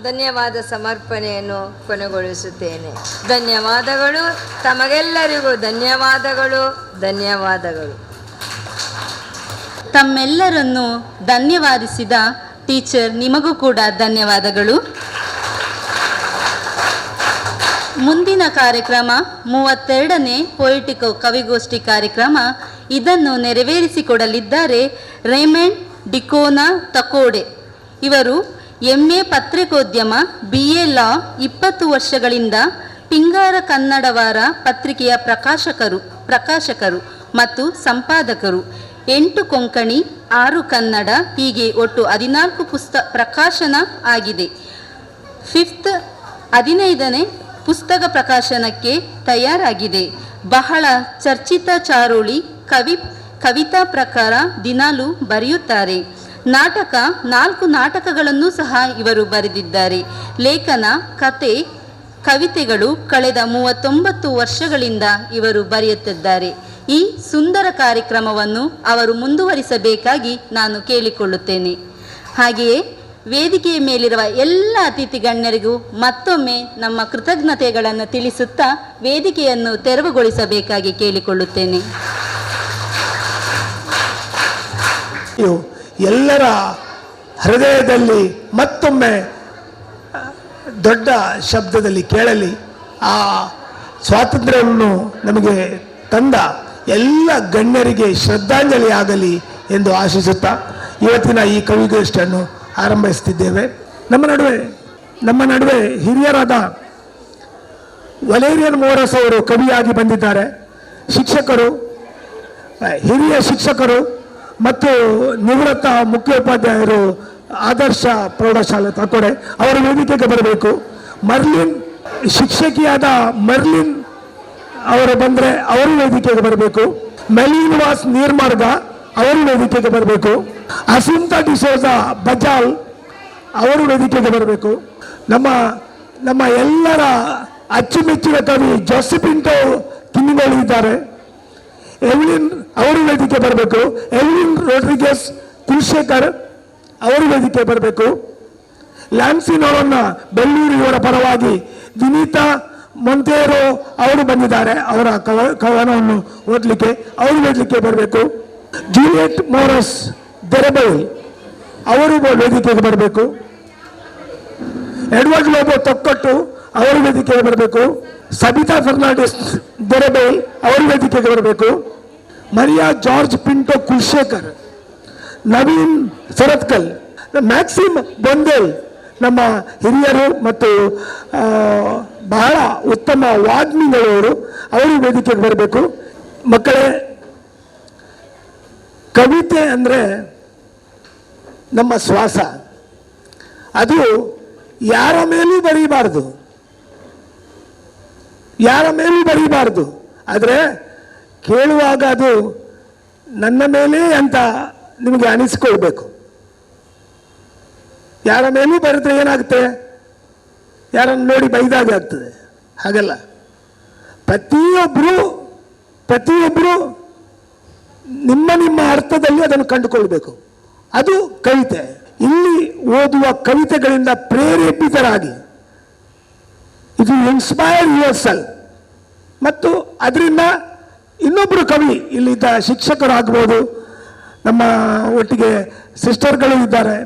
ಧನ್ಯವಾದ ಸಮರ್ಪಣೆಯನ್ನು ಕೊನೆಗೊಳಿಸುತ್ತೇನೆ. ಧನ್ಯವಾದಗಳು, ತಮಗೆಲ್ಲರಿಗೂ ಧನ್ಯವಾದಗಳು. ಧನ್ಯವಾದಗಳು. ತಮ್ಮೆಲ್ಲರನ್ನು ಧನ್ಯವಾದಿಸಿದ ಟೀಚರ್ ನಿಮಗೂ ಕೂಡ ಧನ್ಯವಾದಗಳು. ಮುಂದಿನ ಕಾರ್ಯಕ್ರಮ 32ನೇ ಪೊಯಿಟಿಕೋ ಕವಿಗೋಷ್ಠಿ ಕಾರ್ಯಕ್ರಮ. ಇದನ್ನು ನೆರವೇರಿಸಿಕೊಡಲಿದ್ದಾರೆ ರೇಮಂಡ್ ಡಿಕೋನಾ ತಕೋಡೆ. ಇವರು MA ಪತ್ರಿಕೋದ್ಯಮ, BA ಲಾ, 20 ವರ್ಷಗಳಿಂದ ಪಿಂಗಾರ ಕನ್ನಡವಾರ ಪತ್ರಿಕೆಯ ಪ್ರಕಾಶಕರು ಮತ್ತು ಸಂಪಾದಕರು. 8 ಕೊಂಕಣಿ, 6 ಕನ್ನಡ, ಹೀಗೆ ಒಟ್ಟು 14 ಪ್ರಕಾಶನ ಆಗಿದೆ. 15ನೇ ಪುಸ್ತಕ ಪ್ರಕಾಶನಕ್ಕೆ ತಯಾರಾಗಿದೆ. ಬಹಳ ಚರ್ಚಿತ ಚಾರುಳಿ, ಕವಿತಾ ಪ್ರಕಾರ ದಿನಾಲೂ ಬರೆಯುತ್ತಾರೆ. 4 ನಾಟಕಗಳನ್ನು ಸಹ ಇವರು ಬರೆದಿದ್ದಾರೆ. ಲೇಖನ, ಕತೆ, ಕವಿತೆಗಳು ಕಳೆದ 39 ವರ್ಷಗಳಿಂದ ಇವರು ಬರೆಯುತ್ತಿದ್ದಾರೆ. ಈ ಸುಂದರ ಕಾರ್ಯಕ್ರಮವನ್ನು ಅವರು ಮುಂದುವರಿಸಬೇಕಾಗಿ ನಾನು ಕೇಳಿಕೊಳ್ಳುತ್ತೇನೆ. ಹಾಗೆಯೇ ವೇದಿಕೆಯ ಮೇಲಿರುವ ಎಲ್ಲ ಅತಿಥಿ ಗಣ್ಯರಿಗೂ ಮತ್ತೊಮ್ಮೆ ನಮ್ಮ ಕೃತಜ್ಞತೆಗಳನ್ನು ತಿಳಿಸುತ್ತಾ ವೇದಿಕೆಯನ್ನು ತೆರವುಗೊಳಿಸಬೇಕಾಗಿ ಕೇಳಿಕೊಳ್ಳುತ್ತೇನೆ. ಎಲ್ಲರ ಹೃದಯದಲ್ಲಿ ಮತ್ತೊಮ್ಮೆ ದೊಡ್ಡ ಶಬ್ದದಲ್ಲಿ ಕೇಳಲಿ. ಆ ಸ್ವಾತಂತ್ರ್ಯವನ್ನು ನಮಗೆ ತಂದ ಎಲ್ಲ ಗಣ್ಯರಿಗೆ ಶ್ರದ್ಧಾಂಜಲಿ ಆಗಲಿ ಎಂದು ಆಶಿಸುತ್ತಾ ಇವತ್ತಿನ ಈ ಕವಿಗೋಷ್ಠಿಯನ್ನು ಆರಂಭಿಸುತ್ತಿದ್ದೇವೆ. ನಮ್ಮ ನಡುವೆ ಹಿರಿಯರಾದ ವಲೇರಿಯನ್ ಮೋರಸ್ ಅವರು ಕವಿಯಾಗಿ ಬಂದಿದ್ದಾರೆ. ಹಿರಿಯ ಶಿಕ್ಷಕರು ಮತ್ತು ನಿವೃತ್ತ ಮುಖ್ಯೋಪಾಧ್ಯಾಯರು ಆದರ್ಶ ಪ್ರೌಢಶಾಲೆ ತಕೋಡೆ ಅವರು ವೇದಿಕೆಗೆ ಬರಬೇಕು. ಶಿಕ್ಷಕಿಯಾದ ಮರ್ಲಿನ್ ಅವರು ಬಂದರೆ ಅವರು ವೇದಿಕೆಗೆ ಬರಬೇಕು. ಮೆಲಿನ್ವಾಸ್ ನೀರ್ಮಾರ್ಗ ಅವರು ವೇದಿಕೆಗೆ ಬರಬೇಕು. ಅಸಿಂತಾ ಡಿಸೋಜಾ ಬಜಾಲ್ ಅವರು ವೇದಿಕೆಗೆ ಬರಬೇಕು. ನಮ್ಮ ಎಲ್ಲರ ಅಚ್ಚುಮೆಚ್ಚಿನ ಕವಿ ಜೋಸೆಫಿಂಟೋ ಕಿನ್ನಿಗೋಳಿ ಇದ್ದಾರೆ, ಎವ್ಲಿನ್ ಅವರು ವೇದಿಕೆ ಬರಬೇಕು. ಎವ್ಲಿನ್ ರೋಡ್ರಿಗಸ್ ಕುಲ್ಶೇಖರ್ ಅವರು ವೇದಿಕೆ ಬರಬೇಕು. ಲ್ಯಾನ್ಸಿನೋರನ್ನ ಬೆಳ್ಳೂರು ಇವರ ಪರವಾಗಿ ವಿನೀತಾ ಮೊಂತೇರೋ ಅವರು ಬಂದಿದ್ದಾರೆ, ಅವರ ಕವನವನ್ನು ಓದಲಿಕ್ಕೆ ಅವರು ವೇದಿಕೆ ಬರಬೇಕು. ಜೂಲಿಯಟ್ ಮೋರಸ್ ದೆರೆಬೈಲ್ ಅವರು ವೇದಿಕೆಗೆ ಬರಬೇಕು. ಎಡ್ವರ್ಡ್ ಲೋಬೋ ತೊಕ್ಕಟ್ಟು ಅವರು ವೇದಿಕೆಗೆ ಬರಬೇಕು. ಸಬಿತಾ ಫರ್ನಾಂಡಿಸ್ ದೆರೆಬೈಲ್ ಅವರು ವೇದಿಕೆಗೆ ಬರಬೇಕು. Maria George Pinto Kulshekar, Naveen Surathkal, Maxim Bondel ನಮ್ಮ ಹಿರಿಯರು ಮತ್ತು ಬಹಳ ಉತ್ತಮ ವಾಗ್ಮಿಗಳವರು ಅವರು ವೇದಿಕೆಗೆ ಬರಬೇಕು. ಮಕ್ಕಳೇ, ಕವಿತೆ ಅಂದರೆ ನಮ್ಮ ಶ್ವಾಸ. ಅದು ಯಾರ ಮೇಲೂ ಬರೀಬಾರ್ದು, ಆದರೆ ಕೇಳುವಾಗ ಅದು ನನ್ನ ಮೇಲೆ ಅಂತ ನಿಮಗೆ ಅನಿಸ್ಕೊಳ್ಬೇಕು. ಯಾರ ಮೇಲೂ ಬರೆದ್ರೆ ಏನಾಗುತ್ತೆ? ಯಾರನ್ನು ನೋಡಿ ಬೈದಾಗ ಆಗ್ತದೆ. ಹಾಗಲ್ಲ, ಪ್ರತಿಯೊಬ್ಬರು ನಿಮ್ಮ ಅರ್ಥದಲ್ಲಿ ಅದನ್ನು ಕಂಡುಕೊಳ್ಬೇಕು. ಅದು ಕವಿತೆ. ಇಲ್ಲಿ ಓದುವ ಕವಿತೆಗಳಿಂದ ಪ್ರೇರೇಪಿತರಾಗಿ ಇದು ಇನ್ಸ್ಪೈರ್ ಯುವರ್ ಸೆಲ್ಫ್, ಮತ್ತು ಅದರಿಂದ ಇನ್ನೊಬ್ಬರು ಕವಿ, ಇಲ್ಲಿದ್ದ ಶಿಕ್ಷಕರಾಗ್ಬೋದು, ನಮ್ಮ ಒಟ್ಟಿಗೆ ಸಿಸ್ಟರ್ಗಳು ಇದ್ದಾರೆ,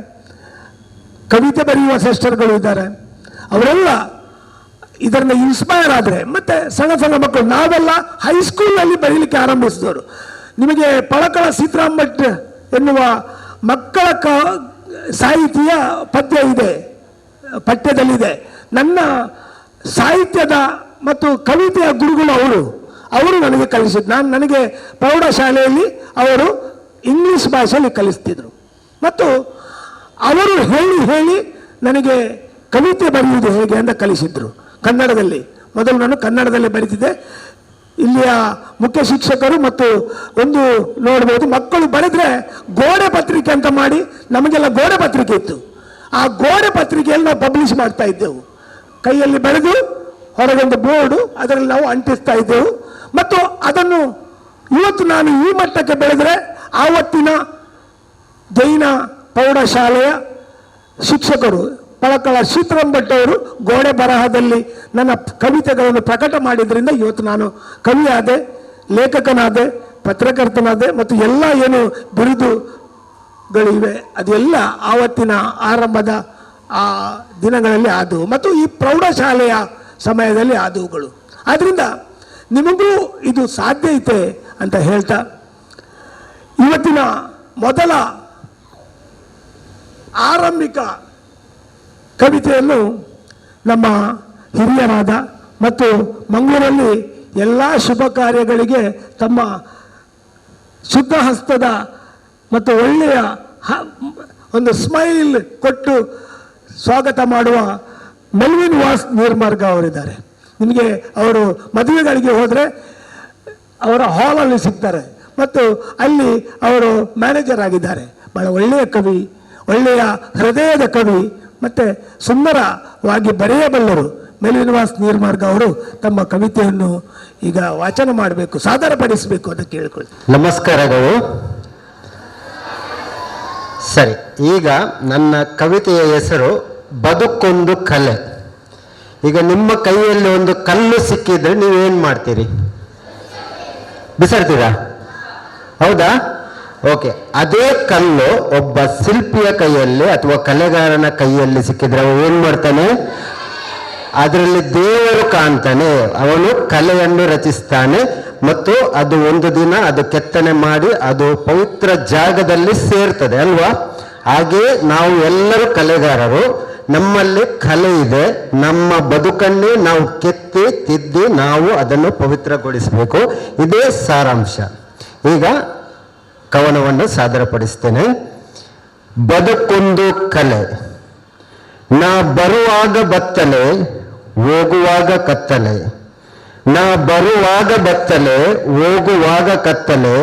ಕವಿತೆ ಬರೆಯುವ ಸಿಸ್ಟರ್ಗಳು ಇದ್ದಾರೆ. ಅವರೆಲ್ಲ ಇದರಿಂದ ಇನ್ಸ್ಪೈರ್ ಆದರೆ ಮತ್ತೆ ಸಣ್ಣ ಸಣ್ಣ ಮಕ್ಕಳು, ನಾವೆಲ್ಲ ಹೈಸ್ಕೂಲಲ್ಲಿ ಬರೀಲಿಕ್ಕೆ ಆರಂಭಿಸಿದವರು. ನಿಮಗೆ ಪಳಕಳ ಸೀತಾರಾಮ್ ಭಟ್ ಎನ್ನುವ ಮಕ್ಕಳ ಸಾಹಿತ್ಯ ಪದ್ಯ ಇದೆ, ಪಠ್ಯದಲ್ಲಿದೆ. ನನ್ನ ಸಾಹಿತ್ಯದ ಮತ್ತು ಕವಿತೆಯ ಗುರುಗಳು ಅವರು ನನಗೆ ಕಲಿಸಿದ್ದು. ನನಗೆ ಪ್ರೌಢಶಾಲೆಯಲ್ಲಿ ಅವರು ಇಂಗ್ಲಿಷ್ ಭಾಷೆಯಲ್ಲಿ ಕಲಿಸ್ತಿದ್ರು ಮತ್ತು ಅವರು ಹೇಳಿ ನನಗೆ ಕವಿತೆ ಬರೆಯುವುದು ಹೇಗೆ ಅಂತ ಕಲಿಸಿದ್ರು ಕನ್ನಡದಲ್ಲಿ. ಮೊದಲು ನಾನು ಕನ್ನಡದಲ್ಲಿ ಬರೀತಿದ್ದೆ. ಇಲ್ಲಿಯ ಮುಖ್ಯ ಶಿಕ್ಷಕರು ಮತ್ತು ಒಂದು ನೋಡ್ಬೋದು, ಮಕ್ಕಳು ಬರೆದ್ರೆ ಗೋಡೆ ಪತ್ರಿಕೆ ಅಂತ ಮಾಡಿ, ನಮಗೆಲ್ಲ ಗೋಡೆ ಪತ್ರಿಕೆ ಇತ್ತು. ಆ ಗೋಡೆ ಪತ್ರಿಕೆಯಲ್ಲಿ ನಾವು ಪಬ್ಲಿಷ್ ಮಾಡ್ತಾ ಇದ್ದೆವು. ಕೈಯಲ್ಲಿ ಬರೆದು ಹೊರಗೊಂದು ಬೋರ್ಡು, ಅದರಲ್ಲಿ ನಾವು ಅಂಟಿಸ್ತಾ ಇದ್ದೆವು. ಮತ್ತು ಅದನ್ನು ಇವತ್ತು ನಾನು ಈ ಮಟ್ಟಕ್ಕೆ ಬೆಳೆದರೆ ಆವತ್ತಿನ ಜೈನ ಪ್ರೌಢಶಾಲೆಯ ಶಿಕ್ಷಕರು ಪಳಕಳ ಸೀತಾರಾಮ್ ಭಟ್ ಅವರು ಗೋಡೆ ಬರಹದಲ್ಲಿ ನನ್ನ ಕವಿತೆಗಳನ್ನು ಪ್ರಕಟ ಮಾಡಿದ್ರಿಂದ ಇವತ್ತು ನಾನು ಕವಿಯಾದೆ, ಲೇಖಕನಾದೆ, ಪತ್ರಕರ್ತನಾದೆ ಮತ್ತು ಎಲ್ಲ ಏನು ಬಿರುದುಗಳಿವೆ ಅದೆಲ್ಲ ಆವತ್ತಿನ ಆರಂಭದ ಆ ದಿನಗಳಲ್ಲಿ ಆದವು ಮತ್ತು ಈ ಪ್ರೌಢಶಾಲೆಯ ಸಮಯದಲ್ಲಿ ಆದವುಗಳು. ಆದ್ದರಿಂದ ನಿಮಗೂ ಇದು ಸಾಧ್ಯ ಐತೆ ಅಂತ ಹೇಳ್ತಾ ಇವತ್ತಿನ ಮೊದಲ ಆರಂಭಿಕ ಕವಿತೆಯನ್ನು ನಮ್ಮ ಹಿರಿಯರಾದ ಮತ್ತು ಮಂಗಳೂರಲ್ಲಿ ಎಲ್ಲ ಶುಭ ಕಾರ್ಯಗಳಿಗೆ ತಮ್ಮ ಶುದ್ಧ ಹಸ್ತದ ಮತ್ತು ಒಳ್ಳೆಯ ಒಂದು ಸ್ಮೈಲ್ ಕೊಟ್ಟು ಸ್ವಾಗತ ಮಾಡುವ ಮೆಲ್ವಿನ್ ವಾಸ್ ನೀರ್ಮಾರ್ಗ ಅವರಿದ್ದಾರೆ. ನಿಮಗೆ ಅವರು ಮದುವೆಗಳಿಗೆ ಹೋದರೆ ಅವರ ಹಾಲಲ್ಲಿ ಸಿಗ್ತಾರೆ ಮತ್ತು ಅಲ್ಲಿ ಅವರು ಮ್ಯಾನೇಜರ್ ಆಗಿದ್ದಾರೆ. ಬಹಳ ಒಳ್ಳೆಯ ಕವಿ, ಒಳ್ಳೆಯ ಹೃದಯದ ಕವಿ ಮತ್ತು ಸುಂದರವಾಗಿ ಬರೆಯಬಲ್ಲರು ಮೆಲ್ವಿನ್ ವಾಸ್ ನೀರ್ಮಾರ್ಗ ಅವರು ತಮ್ಮ ಕವಿತೆಯನ್ನು ಈಗ ವಾಚನ ಮಾಡಬೇಕು, ಸಾದರಪಡಿಸಬೇಕು ಅಂತ ಕೇಳಿಕೊಳ್ಳಿ. ನಮಸ್ಕಾರಗಳು. ಸರಿ, ಈಗ ನನ್ನ ಕವಿತೆಯ ಹೆಸರು ಬದುಕೊಂದು ಕಲೆ. ಈಗ ನಿಮ್ಮ ಕೈಯಲ್ಲಿ ಒಂದು ಕಲ್ಲು ಸಿಕ್ಕಿದ್ರೆ ನೀವೇನು ಮಾಡ್ತೀರಿ? ಬಿಸಾಡ್ತೀರಾ? ಹೌದಾ? ಓಕೆ. ಅದೇ ಕಲ್ಲು ಒಬ್ಬ ಶಿಲ್ಪಿಯ ಕೈಯಲ್ಲಿ ಅಥವಾ ಕಲೆಗಾರನ ಕೈಯಲ್ಲಿ ಸಿಕ್ಕಿದ್ರೆ ಅವನು ಏನು ಮಾಡ್ತಾನೆ? ಅದರಲ್ಲಿ ದೇವರು ಕಾಣ್ತಾನೆ, ಅವನು ಕಲೆಯನ್ನು ರಚಿಸ್ತಾನೆ ಮತ್ತು ಅದು ಒಂದು ದಿನ ಅದು ಕೆತ್ತನೆ ಮಾಡಿ ಅದು ಪವಿತ್ರ ಜಾಗದಲ್ಲಿ ಸೇರ್ತದೆ ಅಲ್ವಾ? ಹಾಗೆ ನಾವು ಎಲ್ಲರೂ ಕಲೆಗಾರರು, ನಮ್ಮಲ್ಲಿ ಕಲೆ ಇದೆ, ನಮ್ಮ ಬದುಕನ್ನೇ ನಾವು ಕೆತ್ತಿ ತಿದ್ದಿ ನಾವು ಅದನ್ನು ಪವಿತ್ರಗೊಳಿಸಬೇಕು. ಇದೇ ಸಾರಾಂಶ. ಈಗ ಕವನವನ್ನು ಸಾದರಪಡಿಸ್ತೇನೆ. ಬದುಕೊಂದು ಕಲೆ. ನಾ ಬರುವಾಗ ಬತ್ತಲೆ, ಹೋಗುವಾಗ ಕತ್ತಲೆ. ನಾ ಬರುವಾಗ ಬತ್ತಲೆ, ಹೋಗುವಾಗ ಕತ್ತಲೆ.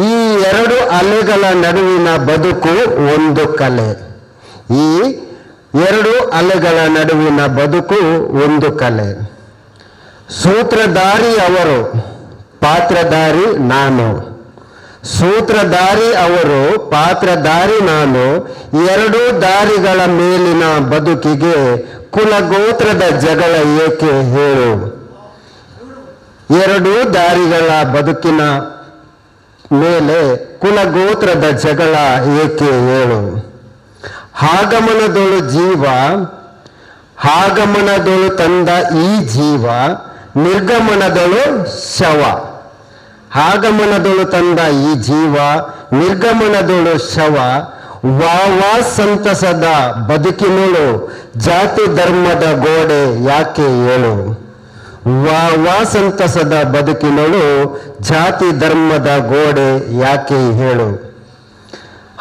ಈ ಎರಡು ಅಲೆಗಳ ನಡುವಿನ ಬದುಕು ಒಂದು ಕಲೆ. ಈ ಎರಡು ಅಲೆಗಳ ನಡುವಿನ ಬದುಕು ಒಂದು ಕಲೆ. ಸೂತ್ರಧಾರಿ ಅವರು, ಪಾತ್ರಧಾರಿ ನಾನು. ಸೂತ್ರಧಾರಿ ಅವರು, ಪಾತ್ರಧಾರಿ ನಾನು. ಎರಡು ದಾರಿಗಳ ಮೇಲಿನ ಬದುಕಿಗೆ ಕುಲಗೋತ್ರದ ಜಗಳ ಏಕೆ ಹೇಳು? ಎರಡು ದಾರಿಗಳ ಬದುಕಿನ ಮೇಲೆ ಕುಲಗೋತ್ರದ ಜಗಳ ಏಕೆ ಹೇಳು? ಆಗಮನದೊಳು ಜೀವ, ಆಗಮನದೊಳು ತಂದ ಈ ಜೀವ, ನಿರ್ಗಮನದೊಳು ಶವ. ಆಗಮನದೊಳು ತಂದ ಈ ಜೀವ, ನಿರ್ಗಮನದೊಳು ಶವ. ವಾವಾ ಸಂತಸದ ಬದುಕಿನೊಳು ಜಾತಿ ಧರ್ಮದ ಗೋಡೆ ಯಾಕೆ ಹೇಳು? ವಾವಾ ಸಂತಸದ ಬದುಕಿನೊಳು ಜಾತಿ ಧರ್ಮದ ಗೋಡೆ ಯಾಕೆ ಹೇಳು?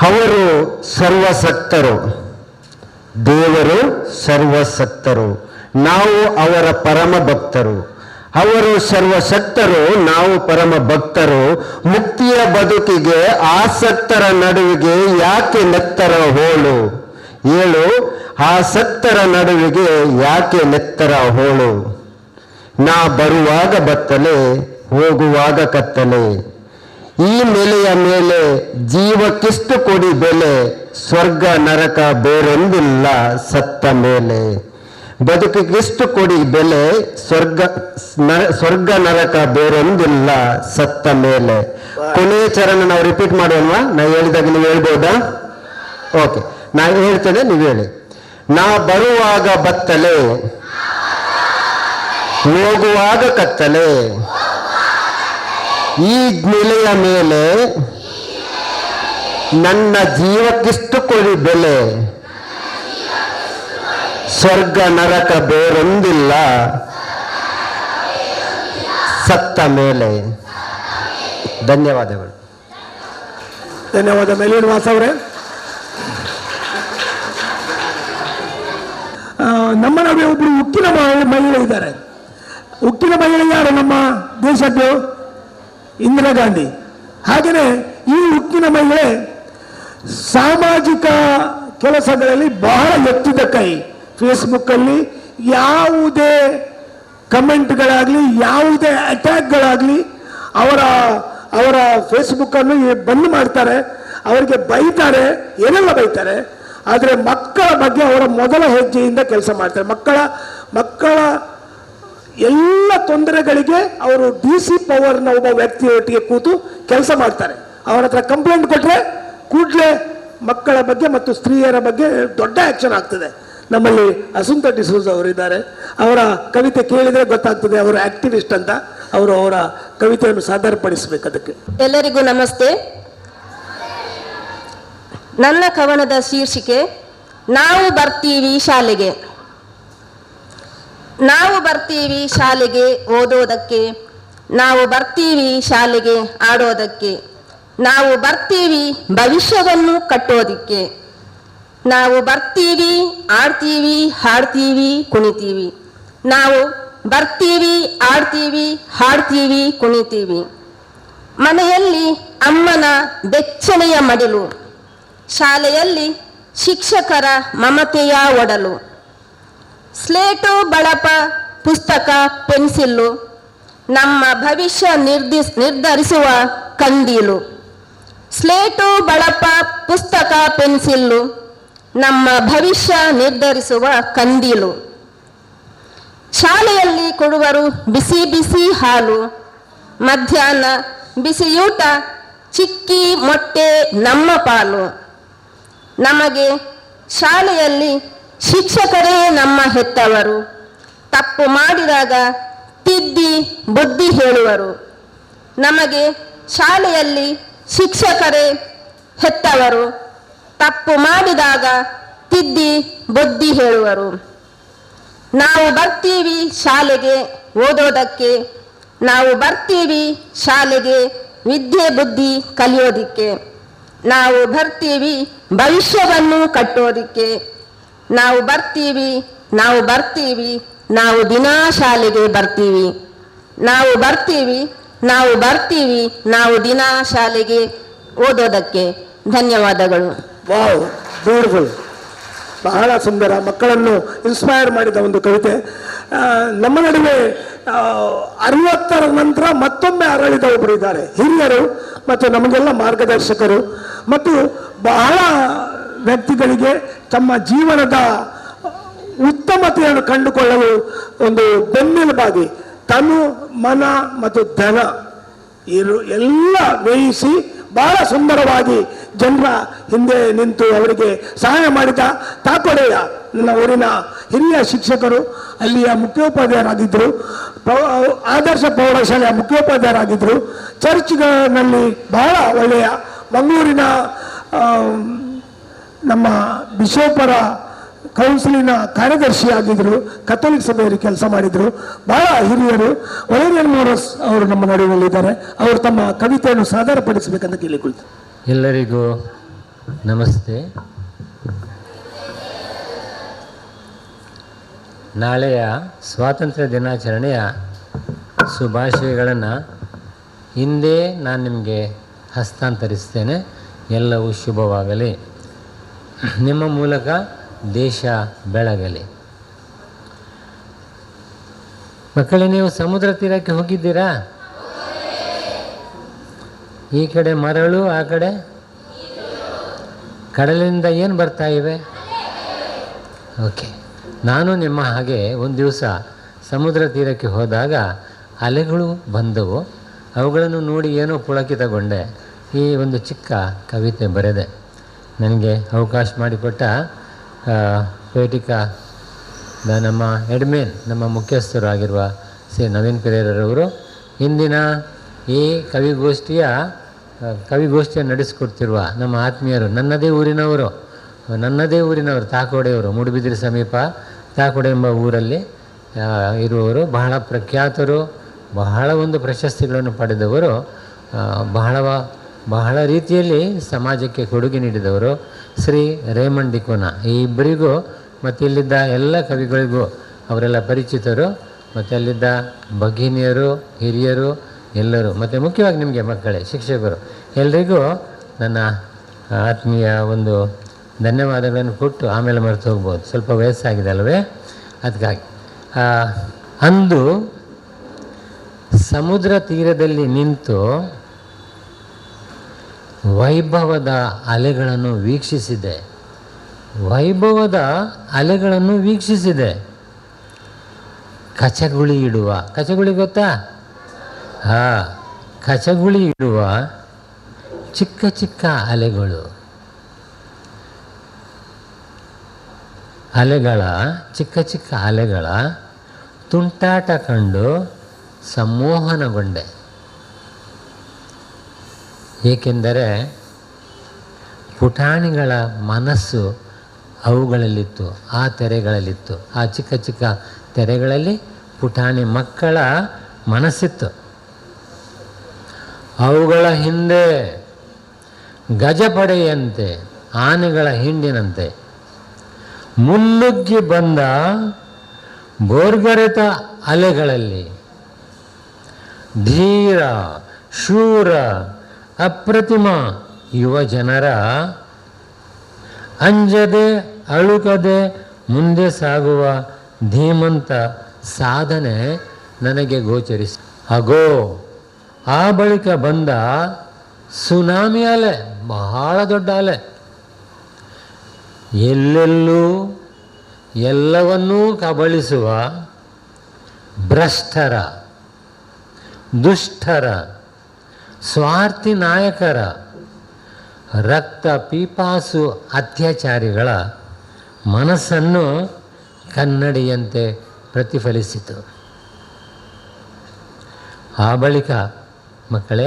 ಅವರು ಸರ್ವಸಕ್ತರು, ದೇವರು ಸರ್ವಸಕ್ತರು, ನಾವು ಅವರ ಪರಮ ಭಕ್ತರು. ಅವರು ಸರ್ವಶಕ್ತರು, ನಾವು ಪರಮ ಭಕ್ತರು. ಮುಕ್ತಿಯ ಬದುಕಿಗೆ ಆಸಕ್ತರ ನಡುವಿಗೆ ಯಾಕೆ ನೆತ್ತರ ಹೋಳು? ಹೇಳು, ಆಸಕ್ತರ ನಡುವಿಗೆ ಯಾಕೆ ನೆತ್ತರ ಹೋಳು? ನಾ ಬರುವಾಗ ಬತ್ತಲೆ, ಹೋಗುವಾಗ ಕತ್ತಲೆ. ಈ ನೆಲೆಯ ಮೇಲೆ ಜೀವಕ್ಕಿಷ್ಟು ಕೊಡಿ ಬೆಲೆ, ಸ್ವರ್ಗ ನರಕ ಬೇರೊಂದಿಲ್ಲ ಸತ್ತ ಮೇಲೆ. ಬದುಕಿಗಿಷ್ಟು ಕೊಡಿ ಬೆಲೆ, ಸ್ವರ್ಗ ನರಕ ಬೇರೊಂದಿಲ್ಲ ಸತ್ತ ಮೇಲೆ. ಕೊನೆಯ ಚರಣ ನಾವು ರಿಪೀಟ್ ಮಾಡೋಣವಾ? ನಾ ಹೇಳಿದಾಗ ನೀವು ಹೇಳ್ಬೋದಾ? ಓಕೆ, ನಾ ಹೇಳ್ತೇನೆ, ನೀವು ಹೇಳಿ. ನಾ ಬರುವಾಗ ಬತ್ತಲೆ, ಹೋಗುವಾಗ ಕತ್ತಲೆ, ಈ ನೆಲೆಯ ಮೇಲೆ ನನ್ನ ಜೀವಕ್ಕಿಷ್ಟು ಕೊಡಿ ಬೆಲೆ, ಸ್ವರ್ಗ ನರಕ ಬೇರೊಂದಿಲ್ಲ ಸತ್ತ ಮೇಲೆ. ಧನ್ಯವಾದಗಳು. ಧನ್ಯವಾದ ಶ್ರೀನಿವಾಸ್ ಅವರೇ. ನಮ್ಮ ನಡುವೆ ಒಬ್ಬರು ಉಕ್ಕಿನ ಮಹಿಳೆ ಇದ್ದಾರೆ. ಉಕ್ಕಿನ ಮಹಿಳೆ ಯಾರು? ನಮ್ಮ ದೇಶದ್ದು ಇಂದಿರಾ ಗಾಂಧಿ. ಹಾಗೆಯೇ ಈ ಉಕ್ಕಿನ ಮಹಿಳೆ ಸಾಮಾಜಿಕ ಕೆಲಸಗಳಲ್ಲಿ ಬಹಳ ಎತ್ತಿದ ಕೈ. ಫೇಸ್ಬುಕ್ಕಲ್ಲಿ ಯಾವುದೇ ಕಮೆಂಟ್ಗಳಾಗಲಿ, ಯಾವುದೇ ಅಟ್ಯಾಕ್ಗಳಾಗಲಿ ಅವರ ಫೇಸ್ಬುಕ್ಕನ್ನು ಬಂದ್ ಮಾಡ್ತಾರೆ, ಅವರಿಗೆ ಬೈತಾರೆ, ಏನೆಲ್ಲ ಬೈತಾರೆ. ಆದರೆ ಮಕ್ಕಳ ಬಗ್ಗೆ ಅವರ ಮೊದಲ ಹೆಜ್ಜೆಯಿಂದ ಕೆಲಸ ಮಾಡ್ತಾರೆ. ಮಕ್ಕಳ ಎಲ್ಲ ತೊಂದರೆಗಳಿಗೆ ಅವರು DC ಪವರ್ನ ಒಬ್ಬ ವ್ಯಕ್ತಿಯೊಟ್ಟಿಗೆ ಕೂತು ಕೆಲಸ ಮಾಡ್ತಾರೆ. ಅವರ ಹತ್ರ ಕಂಪ್ಲೇಂಟ್ ಕೊಟ್ಟರೆ ಕೂಡಲೇ ಮಕ್ಕಳ ಬಗ್ಗೆ ಮತ್ತು ಸ್ತ್ರೀಯರ ಬಗ್ಗೆ ದೊಡ್ಡ ಆಕ್ಷನ್ ಆಗ್ತದೆ. ನಮ್ಮಲ್ಲಿ ಅಸುಂತ ಡಿಸೂಜ್ ಅವರಿದ್ದಾರೆ. ಅವರ ಕವಿತೆ ಕೇಳಿದರೆ ಗೊತ್ತಾಗ್ತದೆ ಅವರು ಆಕ್ಟಿವಿಸ್ಟ್ ಅಂತ. ಅವರು ಅವರ ಕವಿತೆಯನ್ನು ಸಾದರಪಡಿಸಬೇಕು. ಅದಕ್ಕೆ ಎಲ್ಲರಿಗೂ ನಮಸ್ತೆ. ನನ್ನ ಕವನದ ಶೀರ್ಷಿಕೆ ನಾವು ಬರ್ತೀವಿ ಶಾಲೆಗೆ. ನಾವು ಬರ್ತೀವಿ ಶಾಲೆಗೆ ಓದೋದಕ್ಕೆ, ನಾವು ಬರ್ತೀವಿ ಶಾಲೆಗೆ ಆಡೋದಕ್ಕೆ, ನಾವು ಬರ್ತೀವಿ ಭವಿಷ್ಯವನ್ನು ಕಟ್ಟೋದಿಕ್ಕೆ, ನಾವು ಬರ್ತೀವಿ ಆಡ್ತೀವಿ ಹಾಡ್ತೀವಿ ಕುಣಿತೀವಿ, ನಾವು ಬರ್ತೀವಿ ಆಡ್ತೀವಿ ಹಾಡ್ತೀವಿ ಕುಣಿತೀವಿ. ಮನೆಯಲ್ಲಿ ಅಮ್ಮನ ಬೆಚ್ಚನೆಯ ಮಡಿಲು, ಶಾಲೆಯಲ್ಲಿ ಶಿಕ್ಷಕರ ಮಮತೆಯ ಒಡಲು, ಸ್ಲೇಟು ಬಳಪ ಪುಸ್ತಕ ಪೆನ್ಸಿಲ್ಲು, ನಮ್ಮ ಭವಿಷ್ಯ ನಿರ್ಧರಿಸುವ ಕಂದೀಲು. ಸ್ಲೇಟು ಬಳಪ ಪುಸ್ತಕ ಪೆನ್ಸಿಲ್ಲು, ನಮ್ಮ ಭವಿಷ್ಯ ನಿರ್ಧರಿಸುವ ಕಂದೀಲು. ಶಾಲೆಯಲ್ಲಿ ಕೊಡುವರು ಬಿಸಿ ಬಿಸಿ ಹಾಲು, ಮಧ್ಯಾಹ್ನ ಬಿಸಿಯೂಟ ಚಿಕ್ಕಿ ಮೊಟ್ಟೆ ನಮ್ಮ ಪಾಲು. ನಮಗೆ ಶಾಲೆಯಲ್ಲಿ ಶಿಕ್ಷಕರೇ ನಮ್ಮ ಹೆತ್ತವರು, ತಪ್ಪು ಮಾಡಿದಾಗ ತಿದ್ದಿ ಬುದ್ಧಿ ಹೇಳುವರು. ನಮಗೆ ಶಾಲೆಯಲ್ಲಿ ಶಿಕ್ಷಕರೇ ಹೆತ್ತವರು, ತಪ್ಪು ಮಾಡಿದಾಗ ತಿದ್ದಿ ಬುದ್ಧಿ ಹೇಳುವರು. ನಾವು ಬರ್ತೀವಿ ಶಾಲೆಗೆ ಓದೋದಕ್ಕೆ, ನಾವು ಬರ್ತೀವಿ ಶಾಲೆಗೆ ವಿದ್ಯೆ ಬುದ್ಧಿ ಕಲಿಯೋದಿಕ್ಕೆ, ನಾವು ಬರ್ತೀವಿ ಭವಿಷ್ಯವನ್ನು ಕಟ್ಟೋದಿಕ್ಕೆ, ನಾವು ಬರ್ತೀವಿ ನಾವು ಬರ್ತೀವಿ ನಾವು ದಿನಾ ಶಾಲೆಗೆ ಬರ್ತೀವಿ, ನಾವು ಬರ್ತೀವಿ ನಾವು ಬರ್ತೀವಿ ನಾವು ದಿನಾ ಶಾಲೆಗೆ ಓದೋದಕ್ಕೆ. ಧನ್ಯವಾದಗಳು. Wow, beautiful. ಬಹಳ ಸುಂದರ, ಮಕ್ಕಳನ್ನು ಇನ್ಸ್ಪೈರ್ ಮಾಡಿದ ಒಂದು ಕವಿತೆ. ನಮ್ಮ ನಡುವೆ 60ರ ನಂತರ ಮತ್ತೊಮ್ಮೆ ಅರಳಿದ ಒಬ್ಬರು ಇದ್ದಾರೆ, ಹಿರಿಯರು ಮತ್ತು ನಮಗೆಲ್ಲ ಮಾರ್ಗದರ್ಶಕರು ಮತ್ತು ಬಹಳ ವ್ಯಕ್ತಿಗಳಿಗೆ ತಮ್ಮ ಜೀವನದ ಉತ್ತಮತೆಯನ್ನು ಕಂಡುಕೊಳ್ಳಲು ಒಂದು ಬೆನ್ನೆಲುಬಾಗಿ ತನು ಮನ ಮತ್ತು ಧನ ಎಲ್ಲ ವ್ಯಯಿಸಿ ಬಹಳ ಸುಂದರವಾಗಿ ಜನರ ಹಿಂದೆ ನಿಂತು ಅವರಿಗೆ ಸಹಾಯ ಮಾಡಿದ ತಾಕೋಡೆಯ ನನ್ನ ಊರಿನ ಹಿರಿಯ ಶಿಕ್ಷಕರು, ಅಲ್ಲಿಯ ಮುಖ್ಯೋಪಾಧ್ಯಾಯರಾಗಿದ್ದರು, ಆದರ್ಶ ಪ್ರೌಢಶಾಲೆಯ ಮುಖ್ಯೋಪಾಧ್ಯಾಯರಾಗಿದ್ದರು, ಚರ್ಚ್ಗಳಲ್ಲಿ ಬಹಳ ಒಳ್ಳೆಯ ಮಂಗಳೂರಿನ ನಮ್ಮ ಬಿಷೋಪರ ಕೌನ್ಸಿಲಿನ ಕಾರ್ಯದರ್ಶಿಯಾಗಿದ್ದರು, ಕಥೋಲಿಕ್ ಸಭೆಯಲ್ಲಿ ಕೆಲಸ ಮಾಡಿದರು, ಬಹಳ ಹಿರಿಯರು. ವಲೇರಿಯನ್ ಮೋರಸ್ ಅವರು ನಮ್ಮ ನಡುವಿನಲ್ಲಿದ್ದಾರೆ. ಅವರು ತಮ್ಮ ಕವಿತೆಯನ್ನು ಸಾದರಪಡಿಸಬೇಕಂತ ಕೇಳಿಕೊಳ್ತಾರೆ. ಎಲ್ಲರಿಗೂ ನಮಸ್ತೆ. ನಾಳೆಯ ಸ್ವಾತಂತ್ರ್ಯ ದಿನಾಚರಣೆಯ ಶುಭಾಶಯಗಳನ್ನು ಹಿಂದೆ ನಾನು ನಿಮಗೆ ಹಸ್ತಾಂತರಿಸ್ತೇನೆ. ಎಲ್ಲವೂ ಶುಭವಾಗಲಿ, ನಿಮ್ಮ ಮೂಲಕ ದೇಶ ಬೆಳಗಲಿ. ಮಕ್ಕಳೇ, ನೀವು ಸಮುದ್ರ ತೀರಕ್ಕೆ ಹೋಗಿದ್ದೀರಾ? ಈ ಕಡೆ ಮರಳು, ಆ ಕಡೆ ಕಡಲಿಂದ ಏನು ಬರ್ತಾ ಇವೆ? ಓಕೆ, ನಾನು ನಿಮ್ಮ ಹಾಗೆ ಒಂದು ದಿವಸ ಸಮುದ್ರ ತೀರಕ್ಕೆ ಹೋದಾಗ ಅಲೆಗಳು ಬಂದವು. ಅವುಗಳನ್ನು ನೋಡಿ ಏನೋ ಪುಳಕಿತಗೊಂಡೆ ಈ ಒಂದು ಚಿಕ್ಕ ಕವಿತೆ ಬರೆದೆ. ನನಗೆ ಅವಕಾಶ ಮಾಡಿಕೊಟ್ಟ ಪೇಟಿಕಾ ನಮ್ಮ ಎಡ್ಮೇನ್, ನಮ್ಮ ಮುಖ್ಯಸ್ಥರು ಆಗಿರುವ ಶ್ರೀ ನವೀನ್ ಪಿರೇರವರು ಇಂದಿನ ಈ ಕವಿಗೋಷ್ಠಿಯನ್ನು ನಡೆಸಿಕೊಡ್ತಿರುವ ನಮ್ಮ ಆತ್ಮೀಯರು, ನನ್ನದೇ ಊರಿನವರು ತಾಕೋಡೆಯವರು, ಮೂಡುಬಿದಿರೆ ಸಮೀಪ ತಾಕೋಡೆ ಎಂಬ ಊರಲ್ಲಿ ಇರುವವರು, ಬಹಳ ಪ್ರಖ್ಯಾತರು, ಬಹಳ ಒಂದು ಪ್ರಶಸ್ತಿಗಳನ್ನು ಪಡೆದವರು, ಬಹಳ ರೀತಿಯಲ್ಲಿ ಸಮಾಜಕ್ಕೆ ಕೊಡುಗೆ ನೀಡಿದವರು ಶ್ರೀ ರೇಮಂಡ್ ಡಿಕೋನ. ಈ ಇಬ್ಬರಿಗೂ ಮತ್ತು ಇಲ್ಲಿದ್ದ ಎಲ್ಲ ಕವಿಗಳಿಗೂ ಅವರೆಲ್ಲ ಪರಿಚಿತರು, ಮತ್ತು ಅಲ್ಲಿದ್ದ ಭಗಿನಿಯರು, ಹಿರಿಯರು ಎಲ್ಲರೂ, ಮತ್ತು ಮುಖ್ಯವಾಗಿ ನಿಮಗೆ ಮಕ್ಕಳೇ, ಶಿಕ್ಷಕರು ಎಲ್ರಿಗೂ ನನ್ನ ಆತ್ಮೀಯ ಒಂದು ಧನ್ಯವಾದಗಳನ್ನು ಕೊಟ್ಟು ಆಮೇಲೆ ಮರೆತು ಹೋಗ್ಬೋದು, ಸ್ವಲ್ಪ ವಯಸ್ಸಾಗಿದೆ ಅಲ್ವೇ, ಅದಕ್ಕಾಗಿ. ಅಂದು ಸಮುದ್ರ ತೀರದಲ್ಲಿ ನಿಂತು ವೈಭವದ ಅಲೆಗಳನ್ನು ವೀಕ್ಷಿಸಿದೆ. ಕಚಗುಳಿ ಗೊತ್ತಾ? ಕಚಗುಳಿ ಇಡುವ ಚಿಕ್ಕ ಚಿಕ್ಕ ಅಲೆಗಳ ತುಂಟಾಟ ಕಂಡು ಸಂಮೋಹನಗೊಂಡೆ. ಏಕೆಂದರೆ ಪುಟಾಣಿಗಳ ಮನಸ್ಸು ಅವುಗಳಲ್ಲಿತ್ತು, ಆ ತೆರೆಗಳಲ್ಲಿತ್ತು. ಆ ಚಿಕ್ಕ ಚಿಕ್ಕ ತೆರೆಗಳಲ್ಲಿ ಪುಟಾಣಿ ಮಕ್ಕಳ ಮನಸ್ಸಿತ್ತು. ಅವುಗಳ ಹಿಂದೆ ಗಜಪಡೆಯಂತೆ, ಆನೆಗಳ ಹಿಂಡಿನಂತೆ ಮುನ್ನುಗ್ಗಿ ಬಂದ ಬೋರ್ಗರೆತ ಅಲೆಗಳಲ್ಲಿ ಧೀರ, ಶೂರ, ಅಪ್ರತಿಮ ಯುವ ಜನರ ಅಂಜದೆ ಅಳುಕದೆ ಮುಂದೆ ಸಾಗುವ ಧೀಮಂತ ಸಾಧನೆ ನನಗೆ ಗೋಚರಿಸಿ. ಅಗೋ ಆ ಬಳಿಕ ಬಂದ ಸುನಾಮಿ ಅಲೆ, ಬಹಳ ದೊಡ್ಡ ಅಲೆ. ಎಲ್ಲೆಲ್ಲೂ ಎಲ್ಲವನ್ನೂ ಕಬಳಿಸುವ ಭ್ರಷ್ಟರ, ದುಷ್ಟರ, ಸ್ವಾರ್ಥಿ ನಾಯಕರ, ರಕ್ತ ಪೀಪಾಸು ಅತ್ಯಾಚಾರಿಗಳ ಮನಸ್ಸನ್ನು ಕನ್ನಡಿಯಂತೆ ಪ್ರತಿಫಲಿಸಿತು. ಆ ಬಳಿಕ ಮಕ್ಕಳೇ,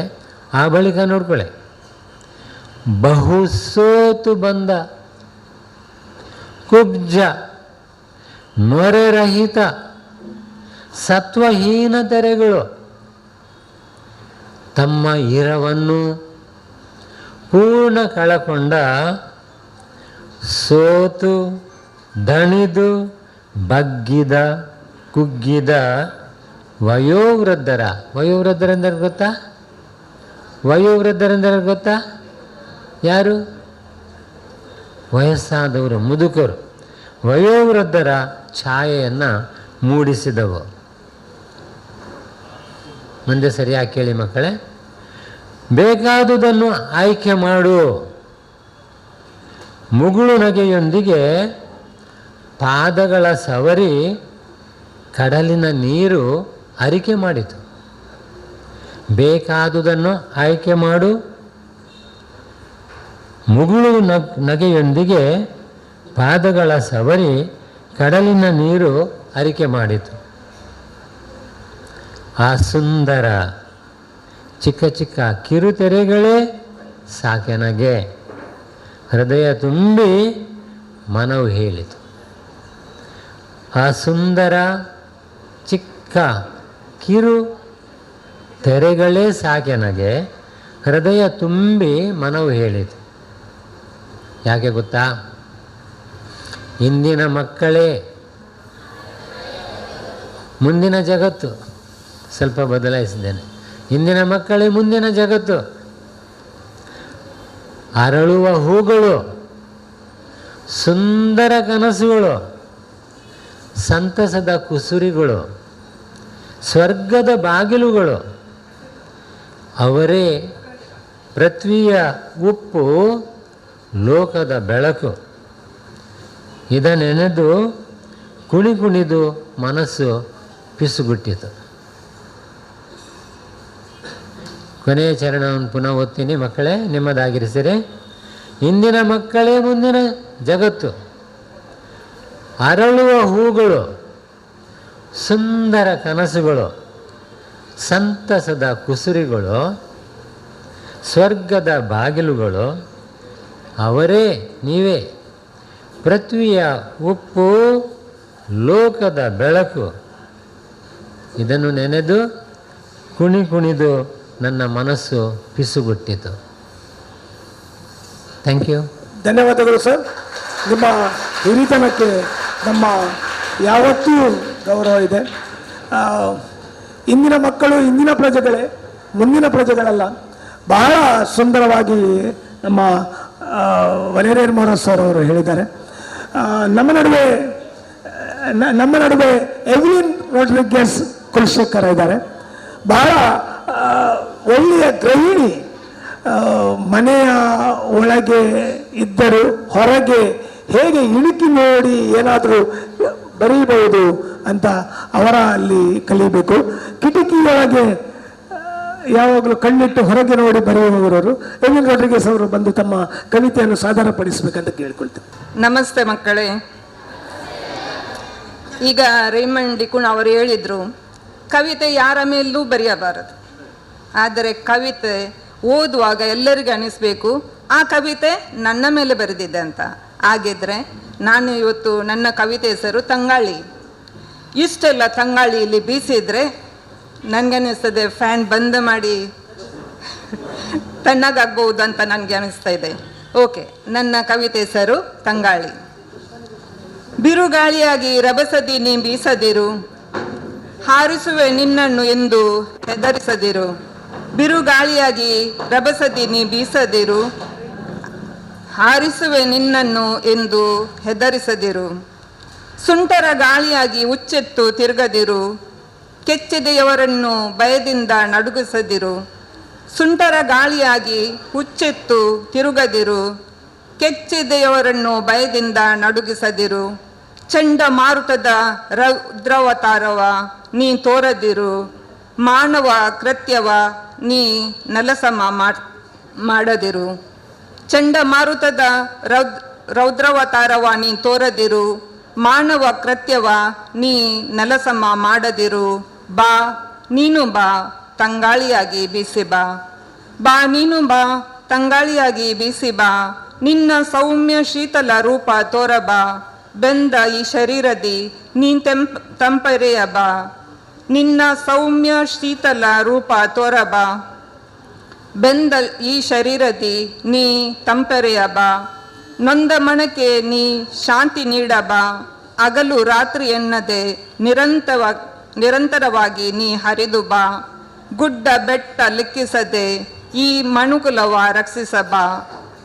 ಆ ಬಳಿಕ ನೋಡ್ಕೊಳ್ಳಿ, ಬಹು ಸೋತು ಬಂದ ಕುಬ್ಜ, ನೊರೆರಹಿತ, ಸತ್ವಹೀನ ತೆರೆಗಳು ತಮ್ಮ ಇರವನ್ನು ಪೂರ್ಣ ಕಳಕೊಂಡ ಸೋತು ದಣಿದು ಬಗ್ಗಿದ ಕುಗ್ಗಿದ ವಯೋವೃದ್ಧರೆಂದರೆ ಗೊತ್ತಾ? ಯಾರು? ವಯಸ್ಸಾದವರು, ಮುದುಕರು, ವಯೋವೃದ್ಧರ ಛಾಯೆಯನ್ನು ಮೂಡಿಸಿದವು. ಮುಂದೆ ಸರಿಯಾಗಿ ಕೇಳಿ ಮಕ್ಕಳೇ. ಬೇಕಾದುದನ್ನು ಆಯ್ಕೆ ಮಾಡು. ಮುಗುಳು ನಗೆಯೊಂದಿಗೆ ಪಾದಗಳ ಸವರಿ ಕಡಲಿನ ನೀರು ಅರಿಕೆ ಮಾಡಿತು. ಬೇಕಾದುದನ್ನು ಆಯ್ಕೆ ಮಾಡು. ಮುಗುಳು ನಗೆಯೊಂದಿಗೆ ಪಾದಗಳ ಸವರಿ ಕಡಲಿನ ನೀರು ಅರಿಕೆ ಮಾಡಿತು. ಆ ಸುಂದರ ಚಿಕ್ಕ ಚಿಕ್ಕ ಕಿರುತೆರೆಗಳೇ ಸಾಕೆನಗೆ ಹೃದಯ ತುಂಬಿ ಮನವು ಹೇಳಿತು. ಆ ಸುಂದರ ಚಿಕ್ಕ ಕಿರು ತೆರೆಗಳೇ ಸಾಕೆನಗೆ ಹೃದಯ ತುಂಬಿ ಮನವು ಹೇಳಿತು. ಯಾಕೆ ಗೊತ್ತಾ? ಇಂದಿನ ಮಕ್ಕಳೇ ಮುಂದಿನ ಜಗತ್ತು. ಸ್ವಲ್ಪ ಬದಲಾಯಿಸಿದ್ದೇನೆ. ಇಂದಿನ ಮಕ್ಕಳೇ ಮುಂದಿನ ಜಗತ್ತು. ಅರಳುವ ಹೂಗಳು, ಸುಂದರ ಕನಸುಗಳು, ಸಂತಸದ ಕುಸುರಿಗಳು, ಸ್ವರ್ಗದ ಬಾಗಿಲುಗಳು. ಅವರೇ ಪೃಥ್ವಿಯ ಉಪ್ಪು, ಲೋಕದ ಬೆಳಕು. ಇದನ್ನೆನೆದು ಕುಣಿದು ಮನಸ್ಸು ಪಿಸುಗುಟ್ಟಿತು. ಕೊನೆಯ ಚರಣವನ್ನು ಪುನಃ ಓದ್ತೀನಿ. ಮಕ್ಕಳೇ ನಿಮ್ಮದಾಗಿರಿಸಿರಿ. ಇಂದಿನ ಮಕ್ಕಳೇ ಮುಂದಿನ ಜಗತ್ತು. ಅರಳುವ ಹೂಗಳು, ಸುಂದರ ಕನಸುಗಳು, ಸಂತಸದ ಕುಸುರಿಗಳು, ಸ್ವರ್ಗದ ಬಾಗಿಲುಗಳು ಅವರೇ ನೀವೇ. ಪೃಥ್ವಿಯ ಉಪ್ಪು, ಲೋಕದ ಬೆಳಕು. ಇದನ್ನು ನೆನೆದು ಕುಣಿದು ನನ್ನ ಮನಸ್ಸು ಪಿಸುಗುಟ್ಟಿತು. Thank you. ಧನ್ಯವಾದಗಳು ಸರ್. ನಿಮ್ಮ ಹಿರಿತನಕ್ಕೆ ನಮ್ಮ ಯಾವತ್ತೂ ಗೌರವ ಇದೆ. ಇಂದಿನ ಮಕ್ಕಳು ಇಂದಿನ ಪ್ರಜೆಗಳೇ, ಮುಂದಿನ ಪ್ರಜೆಗಳಲ್ಲ. ಬಹಳ ಸುಂದರವಾಗಿ ನಮ್ಮ ವಲೇರಿಯನ್ ಮೊರಾಸ್ ಸರ್ ಅವರು ಹೇಳಿದ್ದಾರೆ. ನಮ್ಮ ನಡುವೆ ಎವ್ಲಿನ್ ರೋಡ್ರಿಗಸ್ ಕುಲಶೇಖರ್ ಇದ್ದಾರೆ. ಬಹಳ ಒಳ್ಳೆಯ ಗೃಹಿಣಿ. ಮನೆಯ ಒಳಗೆ ಇದ್ದರೂ ಹೊರಗೆ ಹೇಗೆ ಇಣುಕಿ ನೋಡಿ ಏನಾದರೂ ಬರೀಬಹುದು ಅಂತ ಅವರ ಅಲ್ಲಿ ಕಲಿಯಬೇಕು. ಕಿಟಕಿಯೊಳಗೆ ಯಾವಾಗಲೂ ಕಣ್ಣಿಟ್ಟು ಹೊರಗೆ ನೋಡಿ ಬರೆಯುವವರು ಎವಿನ್ ರೋಡ್ರಿಗಸ್ ಅವರು ಬಂದು ತಮ್ಮ ಕವಿತೆಯನ್ನು ಸಾದರಪಡಿಸಬೇಕಂತ ಕೇಳ್ಕೊಳ್ತೇನೆ. ನಮಸ್ತೆ ಮಕ್ಕಳೇ. ಈಗ ರೇಮಂಡ್ ಡಿಕೂನ್ ಅವರು ಹೇಳಿದರು, ಕವಿತೆ ಯಾರ ಮೇಲೂ ಬರೆಯಬಾರದು, ಆದರೆ ಕವಿತೆ ಓದುವಾಗ ಎಲ್ಲರಿಗೂ ಅನಿಸ್ಬೇಕು ಆ ಕವಿತೆ ನನ್ನ ಮೇಲೆ ಬರೆದಿದೆ ಅಂತ. ಹಾಗಿದ್ರೆ ನಾನು ಇವತ್ತು ನನ್ನ ಕವಿತೆ ಹೆಸರು ತಂಗಾಳಿ. ಇಷ್ಟೆಲ್ಲ ತಂಗಾಳಿ ಇಲ್ಲಿ ಬೀಸಿದ್ರೆ ನನಗನ್ನಿಸ್ತದೆ ಫ್ಯಾನ್ ಬಂದ್ ಮಾಡಿ ತಣ್ಣಗಾಗ್ಬೋದು ಅಂತ ನನಗೆ ಅನಿಸ್ತಾ ಇದೆ. ಓಕೆ, ನನ್ನ ಕವಿತೆ ಹೆಸರು ತಂಗಾಳಿ. ಬಿರುಗಾಳಿಯಾಗಿ ರಭಸದಿ ನೀ ಬೀಸದಿರು, ಹಾರಿಸುವೆ ನಿನ್ನನ್ನು ಎಂದು ಹೆದರಿಸದಿರು. ಬಿರುಗಾಳಿಯಾಗಿ ರಭಸದಿ ನೀ ಬೀಸದಿರು, ಹಾರಿಸುವೆ ನಿನ್ನನ್ನು ಎಂದು ಹೆದರಿಸದಿರು. ಸುಂಟರ ಗಾಳಿಯಾಗಿ ಉಚ್ಚೆತ್ತು ತಿರುಗದಿರು, ಕೆಚ್ಚೆದೆಯವರನ್ನು ಭಯದಿಂದ ನಡುಗಿಸದಿರು. ಸುಂಟರ ಗಾಳಿಯಾಗಿ ಹುಚ್ಚೆತ್ತು ತಿರುಗದಿರು, ಕೆಚ್ಚೆದೆಯವರನ್ನು ಭಯದಿಂದ ನಡುಗಿಸದಿರು. ಚಂಡಮಾರುತದ ರೌದ್ರವತಾರವ ನೀ ತೋರದಿರು, ಮಾನವ ಕೃತ್ಯವ ನೀ ನಲಸಮ ಮಾಡದಿರು. ಚಂಡಮಾರುತದ ರೌದ್ರವತಾರವ ನೀ ತೋರದಿರು, ಮಾನವ ಕೃತ್ಯವ ನೀ ನಲಸಮ ಮಾಡದಿರು. ಬಾ ನೀನು ಬಾ ತಂಗಾಳಿಯಾಗಿ ಬೀಸಿ ಬಾ, ಬಾ ನೀನು ಬಾ ತಂಗಾಳಿಯಾಗಿ ಬೀಸಿ ಬಾ. ನಿನ್ನ ಸೌಮ್ಯ ಶೀತಲ ರೂಪ ತೋರಬಾ, ಬೆಂದ ಈ ಶರೀರದಿ ನೀ ತಂಪರೆಯ ಬಾ. ನಿನ್ನ ಸೌಮ್ಯ ಶೀತಲ ರೂಪ ತೋರಬಾ, ಬೆಂದ ಈ ಶರೀರದಿ ನೀ ತಂಪರೆಯ ಬಾ. ನೊಂದ ಮನಕ್ಕೆ ನೀ ಶಾಂತಿ ನೀಡಬಾ, ಹಗಲು ರಾತ್ರಿ ಎನ್ನದೆ ನಿರಂತರವಾಗಿ ನೀ ಹರಿದು ಬಾ. ಗುಡ್ಡ ಬೆಟ್ಟ ಲೆಕ್ಕಿಸದೆ ಈ ಮನುಕುಲವ ರಕ್ಷಿಸಬಾ,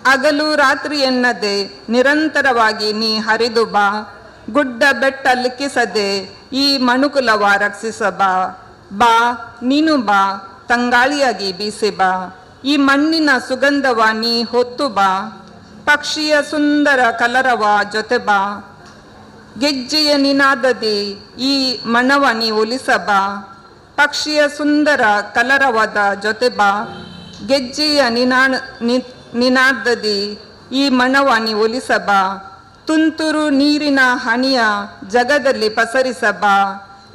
ಹಗಲು ರಾತ್ರಿ ಎನ್ನದೆ ನಿರಂತರವಾಗಿ ನೀ ಹರಿದು ಬಾ. ಗುಡ್ಡ ಬೆಟ್ಟ ಲೆಕ್ಕಿಸದೆ ಈ ಮನುಕುಲವ ರಕ್ಷಿಸಬಾ. ಬಾ ನೀನು ಬಾ ತಂಗಾಳಿಯಾಗಿ ಬೀಸಿ ಬಾ, ಈ ಮಣ್ಣಿನ ಸುಗಂಧವ ನೀ ಹೊತ್ತು ಬಾ. ಪಕ್ಷಿಯ ಸುಂದರ ಕಲರವ ಜೊತೆ ಬಾ, ಗೆಜ್ಜೆಯ ನಿನಾದದಿ ಈ ಮನವ ನೀ ಒಲಿಸಬಾ. ಪಕ್ಷಿಯ ಸುಂದರ ಕಲರವದ ಜೊತೆ ಬಾ, ಗೆಜ್ಜೆಯ ನಿನಾದದಿ ಈ ಮನವ ನೀ ಒಲಿಸಬಾ. ತುಂತುರು ನೀರಿನ ಹನಿಯ ಜಗದಲ್ಲಿ ಪಸರಿಸಬಾ,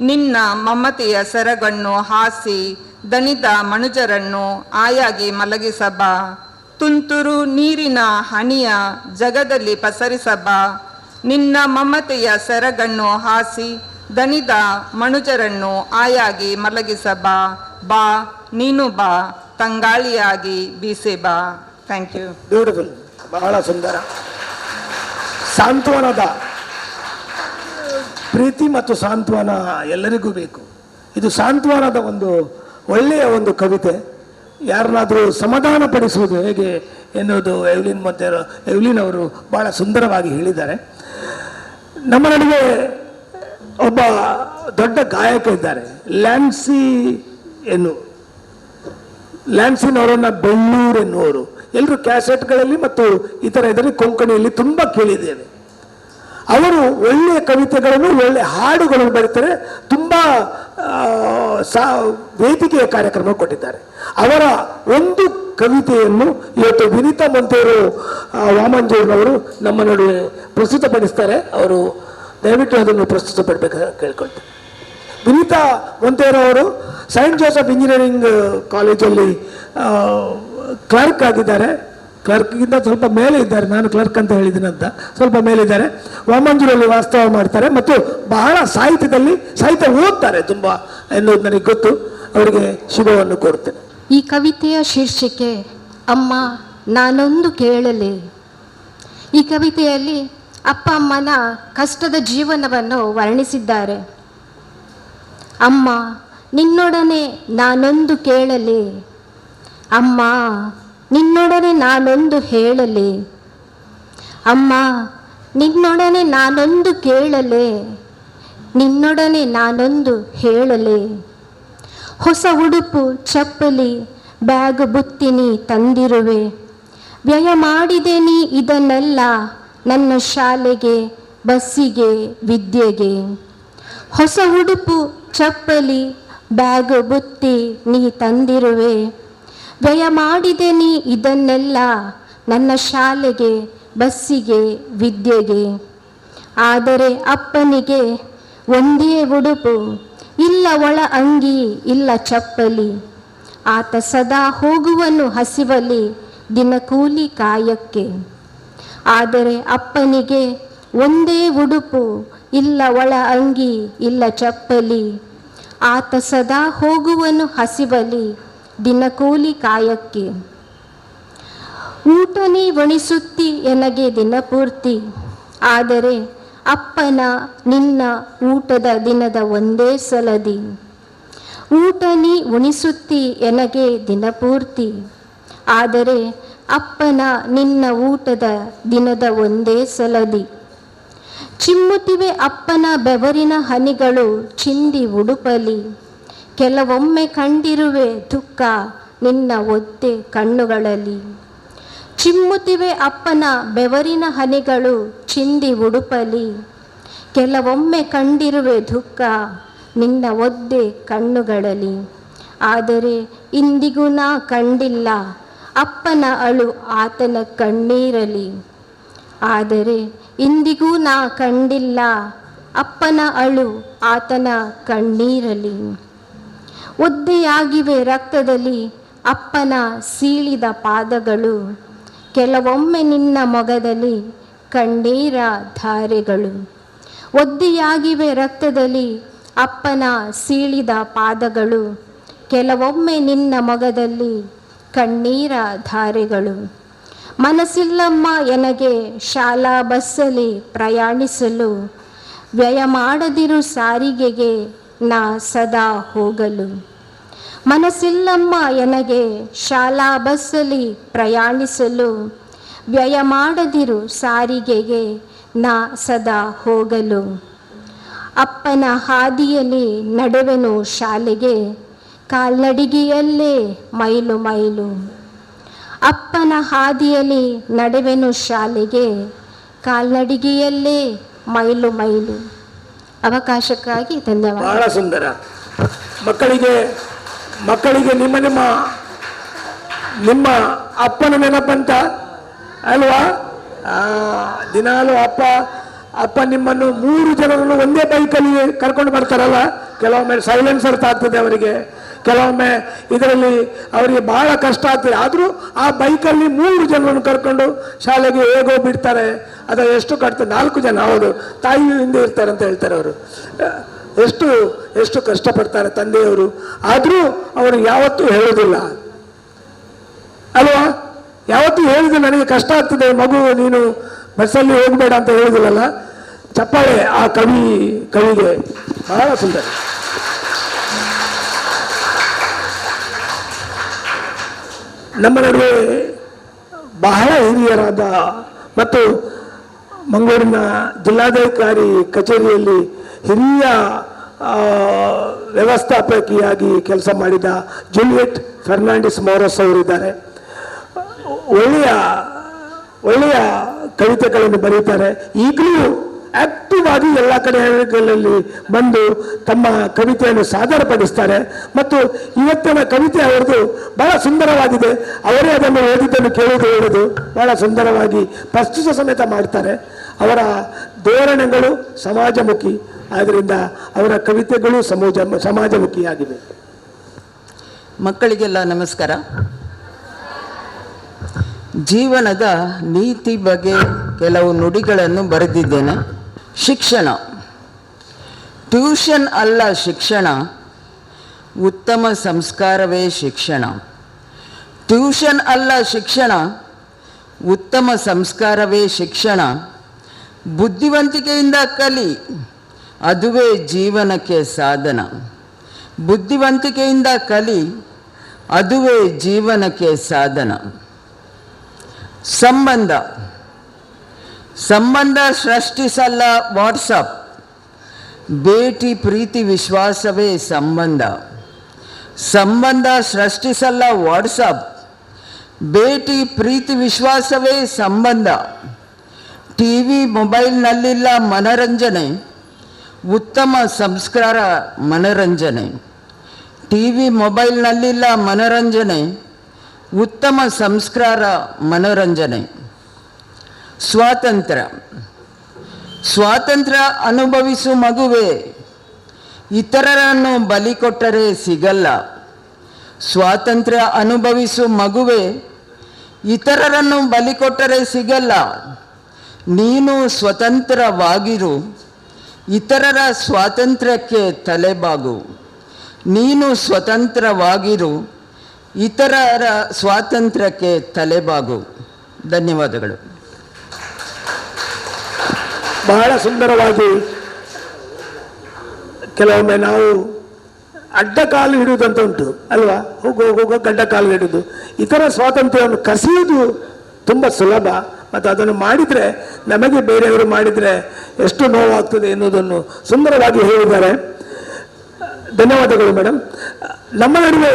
ನಿನ್ನ ಮಮತೆಯ ಸೆರಗನ್ನು ಹಾಸಿ ದಣಿದ ಮನುಜರನ್ನು ಆಯಾಗಿ ಮಲಗಿಸಬಾ. ತುಂತುರು ನೀರಿನ ಹನಿಯ ಜಗದಲ್ಲಿ ಪಸರಿಸಬಾ, ನಿನ್ನ ಮಮತೆಯ ಸೆರಗನ್ನು ಹಾಸಿ ದಣಿದ ಮನುಜರನ್ನು ಆಯಾಗಿ ಮಲಗಿಸಬಾ. ಬಾ ನೀನು ಬಾ ತಂಗಾಳಿಯಾಗಿ ಬೀಸಿ ಬಾ. Thank you. ಬ್ಯೂಟಿಫುಲ್, ಬಹಳ ಸುಂದರ. ಸಾಂತ್ವನದ ಪ್ರೀತಿ ಮತ್ತು ಸಾಂತ್ವನ ಎಲ್ಲರಿಗೂ ಬೇಕು. ಇದು ಸಾಂತ್ವನದ ಒಂದು ಒಳ್ಳೆಯ ಒಂದು ಕವಿತೆ. ಯಾರನ್ನಾದರೂ ಸಮಾಧಾನ ಪಡಿಸುವುದು ಹೇಗೆ ಎನ್ನುವುದು ಎವ್ಲಿನ್ ಅವರು ಬಹಳ ಸುಂದರವಾಗಿ ಹೇಳಿದ್ದಾರೆ. ನಮ್ಮ ನಡುವೆ ಒಬ್ಬ ದೊಡ್ಡ ಗಾಯಕ ಇದ್ದಾರೆ, ಲ್ಯಾನ್ಸಿನವರನ್ನ ಬೆಳ್ಳೂರು ಎನ್ನುವರು. ಎಲ್ಲರೂ ಕ್ಯಾಸೆಟ್ಗಳಲ್ಲಿ ಮತ್ತು ಇತರ ಇದರಲ್ಲಿ ಕೊಂಕಣಿಯಲ್ಲಿ ತುಂಬ ಕೇಳಿದ್ದೇವೆ. ಅವರು ಒಳ್ಳೆಯ ಕವಿತೆಗಳನ್ನು ಒಳ್ಳೆಯ ಹಾಡುಗಳನ್ನು ಬರೀತಾರೆ, ತುಂಬ ವೇದಿಕೆಯ ಕಾರ್ಯಕ್ರಮ ಕೊಟ್ಟಿದ್ದಾರೆ. ಅವರ ಒಂದು ಕವಿತೆಯನ್ನು ಇವತ್ತು ವಿನೀತಾ ಮೊಂತೇರು ವಾಮಂಜೂರ್ನವರು ನಮ್ಮ ನಡುವೆ ಪ್ರಸ್ತುತಪಡಿಸ್ತಾರೆ. ಅವರು ದಯವಿಟ್ಟು ಅದನ್ನು ಪ್ರಸ್ತುತಪಡಬೇಕಾಗಿ ಕೇಳ್ಕೊಳ್ತಾರೆ. ವಿನೀತಾ ಮೊಂತೇರು ಅವರು ಸೈಂಟ್ ಜೋಸೆಫ್ ಇಂಜಿನಿಯರಿಂಗ್ ಕಾಲೇಜಲ್ಲಿ ಕ್ಲರ್ಕ್ ಆಗಿದ್ದಾರೆ. ಕ್ಲರ್ಕ್ಗಿಂತ ಸ್ವಲ್ಪ ಮೇಲೆ ಇದ್ದಾರೆ, ನಾನು ಕ್ಲರ್ಕ್ ಅಂತ ಹೇಳಿದ್ದೀನಂತ, ಸ್ವಲ್ಪ ಮೇಲಿದ್ದಾರೆ. ವಾಮಂಜೂರಲ್ಲಿ ವಾಸ್ತವ ಮಾಡ್ತಾರೆ ಮತ್ತು ಬಹಳ ಸಾಹಿತ್ಯ ಓದ್ತಾರೆ ತುಂಬ ಎನ್ನುವುದು ನನಗೆ ಗೊತ್ತು. ಅವರಿಗೆ ಶುಭವನ್ನು ಕೋರುತ್ತೇನೆ. ಈ ಕವಿತೆಯ ಶೀರ್ಷಿಕೆ ಅಮ್ಮ ನಾನೊಂದು ಕೇಳಲೆ. ಈ ಕವಿತೆಯಲ್ಲಿ ಅಪ್ಪ ಅಮ್ಮನ ಕಷ್ಟದ ಜೀವನವನ್ನು ವರ್ಣಿಸಿದ್ದಾರೆ. ಅಮ್ಮ ನಿನ್ನೊಡನೆ ನಾನೊಂದು ಕೇಳಲೆ, ಅಮ್ಮ ನಿನ್ನೊಡನೆ ನಾನೊಂದು ಹೇಳಲೆ, ಅಮ್ಮ ನಿನ್ನೊಡನೆ ನಾನೊಂದು ಕೇಳಲೆ, ನಿನ್ನೊಡನೆ ನಾನೊಂದು ಹೇಳಲೆ. ಹೊಸ ಉಡುಪು ಚಪ್ಪಲಿ ಬ್ಯಾಗ್ ಬುತ್ತಿ ತಂದಿರುವೆ, ವ್ಯಯ ಮಾಡಿದೆ ನೀ ಇದನ್ನೆಲ್ಲ ನನ್ನ ಶಾಲೆಗೆ ಬಸ್ಸಿಗೆ ವಿದ್ಯೆಗೆ. ಹೊಸ ಉಡುಪು ಚಪ್ಪಲಿ ಬ್ಯಾಗ್ ಬುತ್ತಿ ನೀ ತಂದಿರುವೆ, ವ್ಯಯ ಮಾಡಿದೆ ನೀ ಇದನ್ನೆಲ್ಲ ನನ್ನ ಶಾಲೆಗೆ ಬಸ್ಸಿಗೆ ವಿದ್ಯೆಗೆ. ಆದರೆ ಅಪ್ಪನಿಗೆ ಒಂದೇ ಉಡುಪು, ಇಲ್ಲ ಒಳ ಅಂಗಿ ಇಲ್ಲ ಚಪ್ಪಲಿ. ಆತ ಸದಾ ಹೋಗುವನು ಹಸಿವಲಿ ದಿನಕೂಲಿ ಕಾಯಕ್ಕೆ. ಆದರೆ ಅಪ್ಪನಿಗೆ ಒಂದೇ ಉಡುಪು, ಇಲ್ಲ ಒಳ ಅಂಗಿ ಇಲ್ಲ ಚಪ್ಪಲಿ. ಆತ ಸದಾ ಹೋಗುವನು ಹಸಿವಲಿ ದಿನಕೂಲಿ ಕಾಯಕ್ಕೆ. ಊಟ ನೀ ಒಣಿಸುತ್ತಿ ಎನಗೆ ದಿನಪೂರ್ತಿ, ಆದರೆ ಅಪ್ಪನ ನಿನ್ನ ಊಟದ ದಿನದ ಒಂದೇ ಸಲದಿ. ಊಟ ನೀ ಉಣಿಸುತ್ತಿ ಎನಗೆ ದಿನಪೂರ್ತಿ, ಆದರೆ ಅಪ್ಪನ ನಿನ್ನ ಊಟದ ದಿನದ ಒಂದೇ ಸಲದಿ. ಚಿಮ್ಮುತ್ತಿವೆ ಅಪ್ಪನ ಬೆವರಿನ ಹನಿಗಳು ಚಿಂದಿ ಉಡುಪಲಿ, ಕೆಲವೊಮ್ಮೆ ಕಂಡಿರುವೆ ದುಃಖ ನಿನ್ನ ಒದ್ದೆ ಕಣ್ಣುಗಳಲ್ಲಿ. ಚಿಮ್ಮುತ್ತಿವೆ ಅಪ್ಪನ ಬೆವರಿನ ಹನಿಗಳು ಚಿಂದಿ ಉಡುಪಲಿ, ಕೆಲವೊಮ್ಮೆ ಕಂಡಿರುವೆ ದುಃಖ ನಿನ್ನ ಒದ್ದೆ ಕಣ್ಣುಗಳಲ್ಲಿ. ಆದರೆ ಇಂದಿಗೂ ನಾ ಕಂಡಿಲ್ಲ ಅಪ್ಪನ ಅಳು ಆತನ ಕಣ್ಣೀರಲಿ. ಆದರೆ ಇಂದಿಗೂ ನಾ ಕಂಡಿಲ್ಲ ಅಪ್ಪನ ಅಳು ಆತನ ಕಣ್ಣೀರಲಿ. ಒದ್ದೆಯಾಗಿವೆ ರಕ್ತದಲ್ಲಿ ಅಪ್ಪನ ಸೀಳಿದ ಪಾದಗಳು, ಕೆಲವೊಮ್ಮೆ ನಿನ್ನ ಮೊಗದಲ್ಲಿ ಕಣ್ಣೀರ ಧಾರೆಗಳು. ಒದ್ದೆಯಾಗಿವೆ ರಕ್ತದಲ್ಲಿ ಅಪ್ಪನ ಸೀಳಿದ ಪಾದಗಳು, ಕೆಲವೊಮ್ಮೆ ನಿನ್ನ ಮೊಗದಲ್ಲಿ ಕಣ್ಣೀರ ಧಾರೆಗಳು. ಮನಸ್ಸಿಲ್ಲಮ್ಮ ಎನಗೆ ಶಾಲಾ ಬಸ್ಸಲ್ಲಿ ಪ್ರಯಾಣಿಸಲು, ವ್ಯಯ ಮಾಡದಿರು ಸಾರಿಗೆಗೆ ನಾ ಸದಾ ಹೋಗಲು. ಮನಸ್ಸಿಲ್ಲಮ್ಮ ಎನಗೆ ಶಾಲಾ ಬಸ್ಸಲ್ಲಿ ಪ್ರಯಾಣಿಸಲು, ವ್ಯಯ ಮಾಡದಿರು ಸಾರಿಗೆಗೆ ನಾ ಸದಾ ಹೋಗಲು. ಅಪ್ಪನ ಹಾದಿಯಲ್ಲಿ ನಡೆವೆನು ಶಾಲೆಗೆ, ಕಾಲ್ನಡಿಗೆಯಲ್ಲೇ ಮೈಲು ಮೈಲು. ಅಪ್ಪನ ಹಾದಿಯಲ್ಲಿ ನಡೆವೆನು ಶಾಲೆಗೆ, ಕಾಲ್ನಡಿಗೆಯಲ್ಲೇ ಮೈಲು ಮೈಲು. ಅವಕಾಶಕ್ಕಾಗಿ ಧನ್ಯವಾದ. ಬಹಳ ಸುಂದರ. ಮಕ್ಕಳಿಗೆ ನಿಮ್ಮ ಅಪ್ಪನ ನೆನಪಂತ ಅಲ್ವಾ? ದಿನಾಲು ಅಪ್ಪ ನಿಮ್ಮನ್ನು 3 ಜನರನ್ನು ಒಂದೇ ಬೈಕಲ್ಲಿ ಕರ್ಕೊಂಡು ಬರ್ತಾರಲ್ಲ. ಕೆಲವೊಮ್ಮೆ ಸೈಲೆನ್ಸರ್ ಆಗ್ತದೆ ಅವರಿಗೆ, ಕೆಲವೊಮ್ಮೆ ಇದರಲ್ಲಿ ಅವರಿಗೆ ಬಹಳ ಕಷ್ಟ ಆಗ್ತದೆ. ಆದರೂ ಆ ಬೈಕಲ್ಲಿ 3 ಜನರನ್ನು ಕರ್ಕೊಂಡು ಶಾಲೆಗೆ ಹೇಗೋ ಬಿಡ್ತಾರೆ. ಅದು ಎಷ್ಟು ಕಟ್ತದೆ? 4 ಜನ, ಹೌದು, ತಾಯಿ ಹಿಂದೆ ಇರ್ತಾರೆ ಅಂತ ಹೇಳ್ತಾರೆ ಅವರು. ಎಷ್ಟು ಕಷ್ಟಪಡ್ತಾರೆ ತಂದೆಯವರು. ಆದರೂ ಅವರು ಯಾವತ್ತೂ ಹೇಳೋದಿಲ್ಲ ಅಲ್ವಾ? ಯಾವತ್ತೂ ಹೇಳಿದ್ರು ನನಗೆ ಕಷ್ಟ ಆಗ್ತದೆ ಮಗು, ನೀನು ಬಸ್ಸಲ್ಲಿ ಹೋಗಬೇಡ ಅಂತ ಹೇಳುದಿಲ್ಲಲ್ಲ. ಚಪ್ಪಾಳೆ ಆ ಕವಿಗೆ. ಬಹಳ ಸುಂದರ. ನಮ್ಮ ನಡುವೆ ಬಹಳ ಹಿರಿಯರಾದ ಮತ್ತು ಮಂಗಳೂರಿನ ಜಿಲ್ಲಾಧಿಕಾರಿ ಕಚೇರಿಯಲ್ಲಿ ಹಿರಿಯ ವ್ಯವಸ್ಥಾಪಕಿಯಾಗಿ ಕೆಲಸ ಮಾಡಿದ ಜೂಲಿಯಟ್ ಫರ್ನಾಂಡಿಸ್ ಮೋರಸ್ ಅವರಿದ್ದಾರೆ. ಒಳ್ಳೆಯ ಕವಿತೆಗಳನ್ನು ಬರೀತಾರೆ. ಈಗಲೂ ಆಕ್ಟಿವ್ ಆಗಿ ಎಲ್ಲ ಕಡೆಗಳಲ್ಲಿ ಬಂದು ತಮ್ಮ ಕವಿತೆಯನ್ನು ಸಾದರಪಡಿಸ್ತಾರೆ. ಮತ್ತು ಇವತ್ತಿನ ಕವಿತೆ ಅವರದು ಬಹಳ ಸುಂದರವಾಗಿದೆ. ಅವರೇ ಅದನ್ನು ಓದಿದ್ದನ್ನು ಹೇಳೋದು ಬಹಳ ಸುಂದರವಾಗಿ ಪ್ರಸ್ತುತ ಸಮೇತ ಮಾಡ್ತಾರೆ. ಅವರ ಧೋರಣೆಗಳು ಸಮಾಜಮುಖಿ, ಆದ್ದರಿಂದ ಅವರ ಕವಿತೆಗಳು ಸಮಾಜಮುಖಿಯಾಗಿವೆ. ಮಕ್ಕಳಿಗೆಲ್ಲ ನಮಸ್ಕಾರ. ಜೀವನದ ನೀತಿ ಬಗ್ಗೆ ಕೆಲವು ನುಡಿಗಳನ್ನು ಬರೆದಿದ್ದೇನೆ. ಶಿಕ್ಷಣ, ಟ್ಯೂಷನ್ ಅಲ್ಲ ಶಿಕ್ಷಣ, ಉತ್ತಮ ಸಂಸ್ಕಾರವೇ ಶಿಕ್ಷಣ. ಟ್ಯೂಷನ್ ಅಲ್ಲ ಶಿಕ್ಷಣ, ಉತ್ತಮ ಸಂಸ್ಕಾರವೇ ಶಿಕ್ಷಣ. ಬುದ್ಧಿವಂತಿಕೆಯಿಂದ ಕಲಿ, ಅದುವೇ ಜೀವನಕ್ಕೆ ಸಾಧನ. ಬುದ್ಧಿವಂತಿಕೆಯಿಂದ ಕಲಿ, ಅದುವೇ ಜೀವನಕ್ಕೆ ಸಾಧನ. ಸಂಬಂಧ, ಸಂಬಂಧ ಸೃಷ್ಟಿಸಲ್ಲ ವಾಟ್ಸಪ್, ಭೇಟಿ ಪ್ರೀತಿ ವಿಶ್ವಾಸವೇ ಸಂಬಂಧ. ಸಂಬಂಧ ಸೃಷ್ಟಿಸಲ್ಲ ವಾಟ್ಸಪ್, ಭೇಟಿ ಪ್ರೀತಿ ವಿಶ್ವಾಸವೇ ಸಂಬಂಧ. ಟಿವಿ ಮೊಬೈಲ್ನಲ್ಲಿಲ್ಲ ಮನರಂಜನೆ, ಉತ್ತಮ ಸಂಸ್ಕಾರ ಮನರಂಜನೆ. ಟಿವಿ ಮೊಬೈಲ್ನಲ್ಲಿಲ್ಲ ಮನರಂಜನೆ, ಉತ್ತಮ ಸಂಸ್ಕಾರ ಮನರಂಜನೆ. ಸ್ವಾತಂತ್ರ್ಯ, ಸ್ವಾತಂತ್ರ್ಯ ಅನುಭವಿಸು ಮಗುವೆ, ಇತರರನ್ನು ಬಲಿ ಕೊಟ್ಟರೆ ಸಿಗಲ್ಲ. ಸ್ವಾತಂತ್ರ್ಯ ಅನುಭವಿಸು ಮಗುವೆ, ಇತರರನ್ನು ಬಲಿ ಕೊಟ್ಟರೆ ಸಿಗಲ್ಲ. ನೀನು ಸ್ವತಂತ್ರವಾಗಿರು, ಇತರರ ಸ್ವಾತಂತ್ರ್ಯಕ್ಕೆ ತಲೆಬಾಗು. ನೀನು ಸ್ವತಂತ್ರವಾಗಿರು, ಇತರರ ಸ್ವಾತಂತ್ರ್ಯಕ್ಕೆ ತಲೆಬಾಗು. ಧನ್ಯವಾದಗಳು. ಬಹಳ ಸುಂದರವಾಗಿ ಕೆಲವೊಮ್ಮೆ ನಾವು ಅಡ್ಡ ಕಾಲು ಹಿಡುವುದಂತ ಉಂಟು ಅಲ್ವಾ, ಹೋಗೋ ಗಡ್ಡ ಕಾಲು ಹಿಡಿದು ಇತರ ಸ್ವಾತಂತ್ರ್ಯವನ್ನು ಕಸಿಯುವುದು ತುಂಬ ಸುಲಭ. ಮತ್ತು ಅದನ್ನು ಮಾಡಿದರೆ, ನಮಗೆ ಬೇರೆಯವರು ಮಾಡಿದರೆ ಎಷ್ಟು ನೋವಾಗ್ತದೆ ಎನ್ನುವುದನ್ನು ಸುಂದರವಾಗಿ ಹೇಳಿದ್ದಾರೆ. ಧನ್ಯವಾದಗಳು ಮೇಡಮ್. ನಮ್ಮ ನಡುವೆ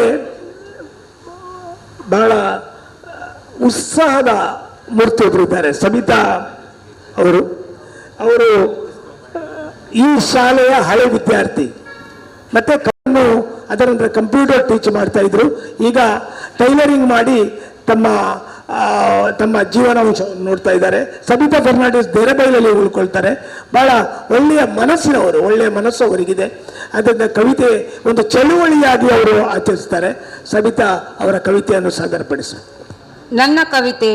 ಬಹಳ ಉತ್ಸಾಹದ ಮೂರ್ತಿಯೊಬ್ಬರು ಇದ್ದಾರೆ, ಸಬಿತಾ ಅವರು. ಅವರು ಈ ಶಾಲೆಯ ಹಳೆ ವಿದ್ಯಾರ್ಥಿ, ಮತ್ತೆ ಅದರ ನಂತರ ಕಂಪ್ಯೂಟರ್ ಟೀಚ್ ಮಾಡ್ತಾ ಇದ್ರು. ಈಗ ಟೈಲರಿಂಗ್ ಮಾಡಿ ತಮ್ಮ ಜೀವನಾಂಶವನ್ನು ನೋಡ್ತಾ ಇದ್ದಾರೆ. ಸಬಿತಾ ಫರ್ನಾಂಡಿಸ್ ದೇರಬೈಲಲ್ಲಿ ಉಳ್ಕೊಳ್ತಾರೆ. ಬಹಳ ಒಳ್ಳೆಯ ಮನಸ್ಸಿನವರು, ಒಳ್ಳೆಯ ಮನಸ್ಸು ಅವರಿಗಿದೆ. ಅದರಿಂದ ಕವಿತೆ ಒಂದು ಚಳುವಳಿಯಾಗಿ ಅವರು ಆಚರಿಸ್ತಾರೆ. ಸಬಿತಾ ಅವರ ಕವಿತೆಯನ್ನು ಸಾದರಪಡಿಸಿ. ನನ್ನ ಕವಿತೆ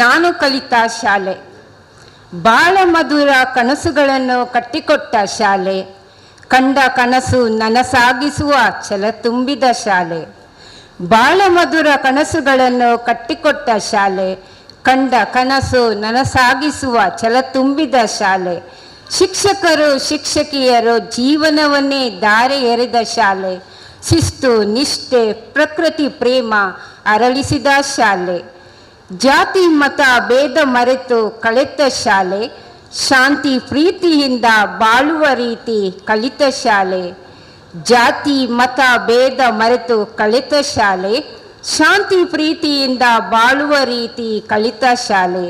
ನಾನು ಕಲಿತ ಶಾಲೆ. ಬಾಳ ಮಧುರ ಕನಸುಗಳನ್ನು ಕಟ್ಟಿಕೊಟ್ಟ ಶಾಲೆ, ಕಂಡ ಕನಸು ನನಸಾಗಿಸುವ ಛಲ ತುಂಬಿದ ಶಾಲೆ. ಬಾಳ ಮಧುರ ಕನಸುಗಳನ್ನು ಕಟ್ಟಿಕೊಟ್ಟ ಶಾಲೆ, ಕಂಡ ಕನಸು ನನಸಾಗಿಸುವ ಛಲ ತುಂಬಿದ ಶಾಲೆ. ಶಿಕ್ಷಕರು ಶಿಕ್ಷಕಿಯರು ಜೀವನವನ್ನೇ ದಾರೆ ಎರೆದ ಶಾಲೆ. ಶಿಸ್ತು ನಿಷ್ಠೆ ಪ್ರಕೃತಿ ಪ್ರೇಮ ಅರಳಿಸಿದ ಶಾಲೆ. ಜಾತಿ ಮತ ಭೇದ ಮರೆತು ಕಳೆತ ಶಾಲೆ, ಶಾಂತಿ ಪ್ರೀತಿಯಿಂದ ಬಾಳುವ ರೀತಿ ಕಲಿತ ಶಾಲೆ. ಜಾತಿ ಮತ ಭೇದ ಮರೆತು ಕಲಿತ ಶಾಲೆ, ಶಾಂತಿ ಪ್ರೀತಿಯಿಂದ ಬಾಳುವ ರೀತಿ ಕಲಿತ ಶಾಲೆ.